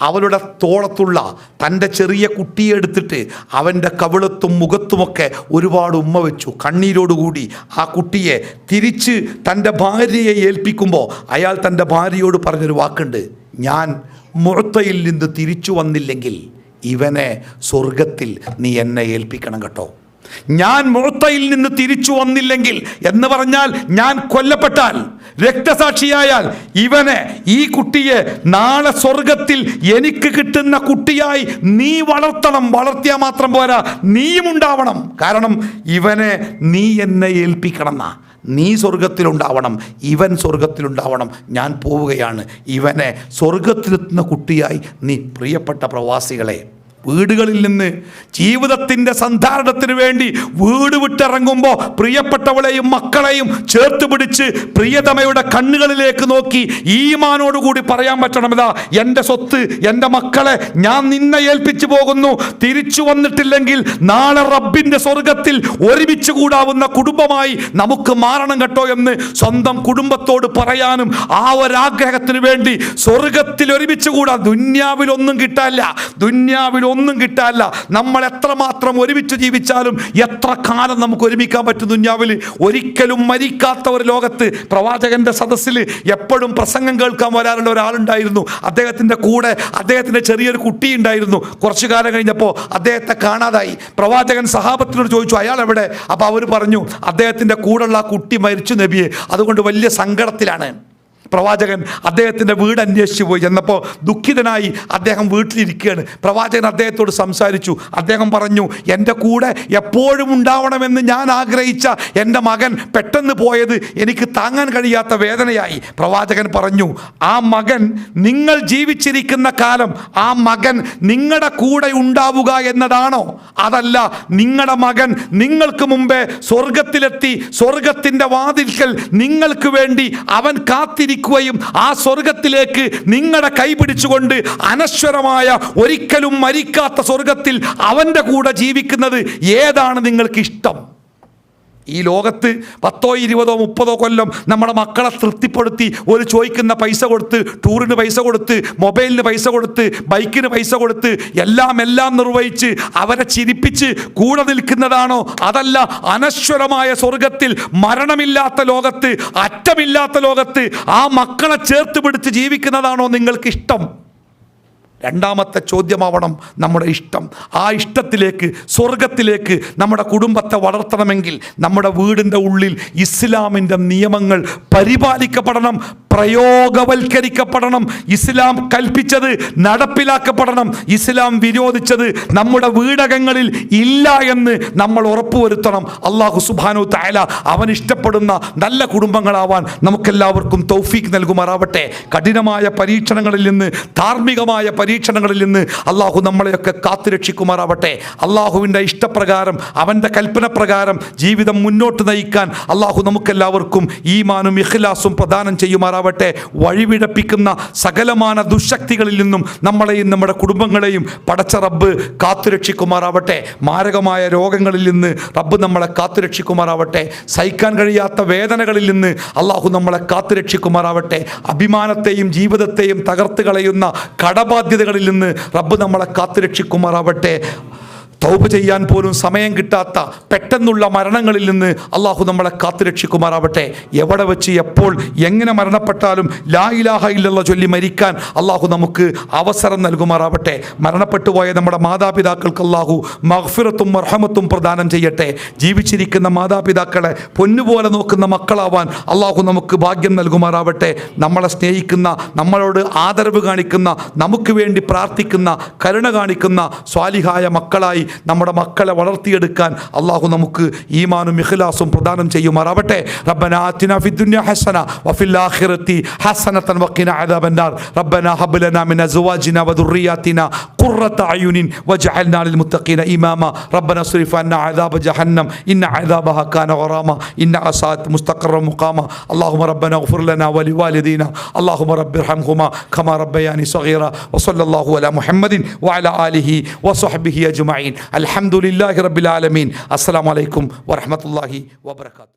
അവളുടെ തോളത്തുള്ള തൻ്റെ ചെറിയ കുട്ടിയെ എടുത്തിട്ട് അവൻ്റെ കവിളത്തും മുഖത്തുമൊക്കെ ഒരുപാട് ഉമ്മ വെച്ചു. കണ്ണീരോടുകൂടി ആ കുട്ടിയെ തിരിച്ച് തൻ്റെ ഭാര്യയെ ഏൽപ്പിക്കുമ്പോൾ അയാൾ തൻ്റെ ഭാര്യയോട് പറഞ്ഞൊരു വാക്കുണ്ട്, ഞാൻ മുഅത്തയിൽ നിന്ന് തിരിച്ചു വന്നില്ലെങ്കിൽ ഇവനെ സ്വർഗത്തിൽ നീ എന്നെ ഏൽപ്പിക്കണം കേട്ടോ. ഞാൻ മുഅത്തയിൽ നിന്ന് തിരിച്ചു വന്നില്ലെങ്കിൽ എന്ന് പറഞ്ഞാൽ ഞാൻ കൊല്ലപ്പെട്ടാൽ, രക്തസാക്ഷിയായാൽ ഇവനെ, ഈ കുട്ടിയെ നാളെ സ്വർഗത്തിൽ എനിക്ക് കിട്ടുന്ന കുട്ടിയായി നീ വളർത്തണം. വളർത്തിയാൽ മാത്രം പോരാ, നീയും ഉണ്ടാവണം. കാരണം ഇവനെ നീ എന്നെ ഏൽപ്പിക്കണം എന്നാ. നീ സ്വർഗത്തിലുണ്ടാവണം, ഇവൻ സ്വർഗത്തിലുണ്ടാവണം. ഞാൻ പോവുകയാണ്. ഇവനെ സ്വർഗത്തിലെത്തുന്ന കുട്ടിയായി നീ. പ്രിയപ്പെട്ട പ്രവാസികളെ, വീടുകളിൽ നിന്ന് ജീവിതത്തിൻ്റെ സന്ധാരണത്തിന് വേണ്ടി വീട് വിട്ടിറങ്ങുമ്പോൾ പ്രിയപ്പെട്ടവളെയും മക്കളെയും ചേർത്ത് പിടിച്ച് പ്രിയതമയുടെ കണ്ണുകളിലേക്ക് നോക്കി ഈമാനോടുകൂടി പറയാൻ പറ്റണം, ഇതാ എൻ്റെ സ്വത്ത്, എൻ്റെ മക്കളെ ഞാൻ നിന്നെ ഏൽപ്പിച്ചു പോകുന്നു. തിരിച്ചു വന്നിട്ടില്ലെങ്കിൽ നാളെ റബ്ബിൻ്റെ സ്വർഗത്തിൽ ഒരുമിച്ച് കൂടാവുന്ന കുടുംബമായി നമുക്ക് മാറണം കേട്ടോ എന്ന് സ്വന്തം കുടുംബത്തോട് പറയാനും ആ ഒരാഗ്രഹത്തിന് വേണ്ടി സ്വർഗത്തിൽ ഒരുമിച്ച് കൂടാൻ. ദുന്യാവിലൊന്നും കിട്ടാനില്ല, ദുന്യാവിൽ ഒന്നും കിട്ടാനില്ല. നമ്മൾ എത്രമാത്രം ഒരുമിച്ച് ജീവിച്ചാലും എത്ര കാലം നമുക്ക് ഒരുമിക്കാൻ പറ്റും ദുന്യാവിൽ? ഒരിക്കലും മരിക്കാത്ത ഒരു ലോകത്ത് പ്രവാചകന്റെ സദസ്സിൽ എപ്പോഴും പ്രസംഗം കേൾക്കാൻ വരാറുള്ള ഒരാളുണ്ടായിരുന്നു. അദ്ദേഹത്തിൻ്റെ കൂടെ അദ്ദേഹത്തിൻ്റെ ചെറിയൊരു കുട്ടി ഉണ്ടായിരുന്നു. കുറച്ചു കാലം കഴിഞ്ഞപ്പോൾ അദ്ദേഹത്തെ കാണാതായി. പ്രവാചകൻ സഹാബത്തിനോട് ചോദിച്ചു, അയാൾ എവിടെ? അപ്പോൾ അവർ പറഞ്ഞു, അദ്ദേഹത്തിൻ്റെ കൂടെയുള്ള ആ കുട്ടി മരിച്ചു നബിയെ, അതുകൊണ്ട് വലിയ സങ്കടത്തിലാണ്. പ്രവാചകൻ അദ്ദേഹത്തിൻ്റെ വീട് അന്വേഷിച്ച് പോയി. ചെന്നപ്പോൾ ദുഃഖിതനായി അദ്ദേഹം വീട്ടിലിരിക്കുകയാണ്. പ്രവാചകൻ അദ്ദേഹത്തോട് സംസാരിച്ചു. അദ്ദേഹം പറഞ്ഞു, എൻ്റെ കൂടെ എപ്പോഴും ഉണ്ടാവണമെന്ന് ഞാൻ ആഗ്രഹിച്ച എൻ്റെ മകൻ പെട്ടെന്ന് പോയത് എനിക്ക് താങ്ങാൻ കഴിയാത്ത വേദനയായി. പ്രവാചകൻ പറഞ്ഞു, ആ മകൻ നിങ്ങൾ ജീവിച്ചിരിക്കുന്ന കാലം ആ മകൻ നിങ്ങളുടെ കൂടെ ഉണ്ടാവുക എന്നതാണോ? അതല്ല, നിങ്ങളുടെ മകൻ നിങ്ങൾക്ക് മുമ്പേ സ്വർഗത്തിലെത്തി സ്വർഗത്തിൻ്റെ വാതിൽക്കൽ നിങ്ങൾക്ക് വേണ്ടി അവൻ കാത്തിരിക്കും ജീവിക്കുകയും ആ സ്വർഗത്തിലേക്ക് നിങ്ങളുടെ കൈ പിടിച്ചുകൊണ്ട് അനശ്വരമായ ഒരിക്കലും മരിക്കാത്ത സ്വർഗത്തിൽ അവൻ്റെ കൂടെ ജീവിക്കുന്നത് ഏതാണ് നിങ്ങൾക്ക് ഇഷ്ടം? ഈ ലോകത്ത് 10, 20, 30 കൊല്ലം നമ്മുടെ മക്കളെ തൃപ്തിപ്പെടുത്തി ഒരു ചോദിക്കുന്ന പൈസ കൊടുത്ത്, ടൂറിന് പൈസ കൊടുത്ത്, മൊബൈലിന് പൈസ കൊടുത്ത്, ബൈക്കിന് പൈസ കൊടുത്ത്, എല്ലാം നിർവഹിച്ച് അവരെ ചിരിപ്പിച്ച് കൂടെ നിൽക്കുന്നതാണോ? അതല്ല, അനശ്വരമായ സ്വർഗത്തിൽ, മരണമില്ലാത്ത ലോകത്ത്, അറ്റമില്ലാത്ത ലോകത്ത് ആ മക്കളെ ചേർത്ത് പിടിച്ച് ജീവിക്കുന്നതാണോ നിങ്ങൾക്ക് ഇഷ്ടം? രണ്ടാമത്തെ ചോദ്യമാവണം നമ്മുടെ ഇഷ്ടം. ആ ഇഷ്ടത്തിലേക്ക്, സ്വർഗത്തിലേക്ക് നമ്മുടെ കുടുംബത്തെ വളർത്തണമെങ്കിൽ നമ്മുടെ വീടിൻ്റെ ഉള്ളിൽ ഇസ്ലാമിൻ്റെ നിയമങ്ങൾ പരിപാലിക്കപ്പെടണം, പ്രയോഗവൽക്കരിക്കപ്പെടണം. ഇസ്ലാം കൽപ്പിച്ചത് നടപ്പിലാക്കപ്പെടണം. ഇസ്ലാം വിരോധിച്ചത് നമ്മുടെ വീടകങ്ങളിൽ ഇല്ല എന്ന് നമ്മൾ ഉറപ്പുവരുത്തണം. അല്ലാഹു സുബ്ഹാനഹു തആല അവൻ ഇഷ്ടപ്പെടുന്ന നല്ല കുടുംബങ്ങളാവാൻ നമുക്കെല്ലാവർക്കും തൗഫീഖ് നൽകുമാറാവട്ടെ. കഠിനമായ പരീക്ഷണങ്ങളിൽ നിന്ന്, ധാർമ്മികമായ പരീക്ഷണങ്ങളിൽ നിന്ന് അല്ലാഹു നമ്മളെയൊക്കെ കാത്തുരക്ഷിക്കുമാറാവട്ടെ. അല്ലാഹുവിൻ്റെ ഇഷ്ടപ്രകാരം, അവൻ്റെ കൽപ്പന പ്രകാരം ജീവിതം മുന്നോട്ട് നയിക്കാൻ അല്ലാഹു നമുക്കെല്ലാവർക്കും ഈമാനും ഇഖ്ലാസും പ്രദാനം ചെയ്യുമാറാവട്ടെ. വഴിവിഴപ്പിക്കുന്ന സകലമാന ദുശക്തികളിൽ നിന്നും നമ്മളെയും നമ്മുടെ കുടുംബങ്ങളെയും പടച്ച റബ്ബ് കാത്തുരക്ഷിക്കുമാറാവട്ടെ. മാരകമായ രോഗങ്ങളിൽ നിന്ന് റബ്ബ് നമ്മളെ കാത്തുരക്ഷിക്കുമാറാവട്ടെ. സഹിക്കാൻ കഴിയാത്ത വേദനകളിൽ നിന്ന് അല്ലാഹു നമ്മളെ കാത്തുരക്ഷിക്കുമാറാവട്ടെ. അഭിമാനത്തെയും ജീവിതത്തെയും തകർത്ത് കളയുന്ന കടബാധ്യതകളിൽ നിന്ന് റബ്ബ് നമ്മളെ കാത്തുരക്ഷിക്കുമാറാവട്ടെ. തൗബ ചെയ്യാൻ പോലും സമയം കിട്ടാത്ത പെട്ടെന്നുള്ള മരണങ്ങളിൽ നിന്ന് അല്ലാഹു നമ്മളെ കാത്തുരക്ഷിക്കുമാറാവട്ടെ. എവിടെ വെച്ച്, എപ്പോൾ, എങ്ങനെ മരണപ്പെട്ടാലും ലാ ഇലാഹ ഇല്ലല്ലാഹ് ചൊല്ലി മരിക്കാൻ അല്ലാഹു നമുക്ക് അവസരം നൽകുമാറാവട്ടെ. മരണപ്പെട്ടു പോയ നമ്മുടെ മാതാപിതാക്കൾക്ക് അല്ലാഹു മഗ്ഫിറത്തും മർഹമത്തും പ്രദാനം ചെയ്യട്ടെ. ജീവിച്ചിരിക്കുന്ന മാതാപിതാക്കളെ പൊന്നുപോലെ നോക്കുന്ന മക്കളാവാൻ അല്ലാഹു നമുക്ക് ഭാഗ്യം നൽകുമാറാവട്ടെ. നമ്മളെ സ്നേഹിക്കുന്ന, നമ്മളോട് ആദരവ് കാണിക്കുന്ന, നമുക്ക് വേണ്ടി പ്രാർത്ഥിക്കുന്ന, കരുണ കാണിക്കുന്ന സ്വാലിഹായ മക്കളായി നമ്മുടെ മക്കളെ വളർത്തിയെടുക്കാൻ അല്ലാഹു നമുക്ക് ഈമാനും ഇഖ്ലാസും പ്രദാനം ചെയ്യുമാറാവട്ടെ. റബ്ബനാ ആതിനാ ഫിദ്ദുനിയ ഹസന വഫിൽ ആഖിറതി ഹസനതൻ വഖിനാ അദാബന്നാർ. റബ്ബനാ ഹബ് ലനാ മിൻ അസ്വാജിനാ വദുർരിയാതിനാ ഖുർറത അയുനിൻ വജഅൽനാ ലിൽമുത്തഖീന ഇമാമാ. റബ്ബനാ സ്രിഫ് അന്നാ അദാബ ജഹന്നം ഇന്ന അദാബഹാ കാന ഗറാമ ഇന്ന അസാഅത് മുസ്തഖറ മുഖാമ. അല്ലാഹുമ്മ റബ്ബനാ ഇഗ്ഫിർ ലനാ വലിവാലിദീനാ. അല്ലാഹുമ്മ റബ്ബിർഹംഹുമാ കമാ റബ്ബയാനി സഗീറ. വസല്ലല്ലാഹു അലാ മുഹമ്മദിൻ വഅലാ ആലിഹി വസഹ്ബിഹി അജ്മഈൻ. അൽഹംദുലില്ലാഹി റബ്ബിൽ ആലമീൻ. അസ്സലാമു അലൈക്കും വറഹ്മത്തുള്ളാഹി വബറകാതുഹു.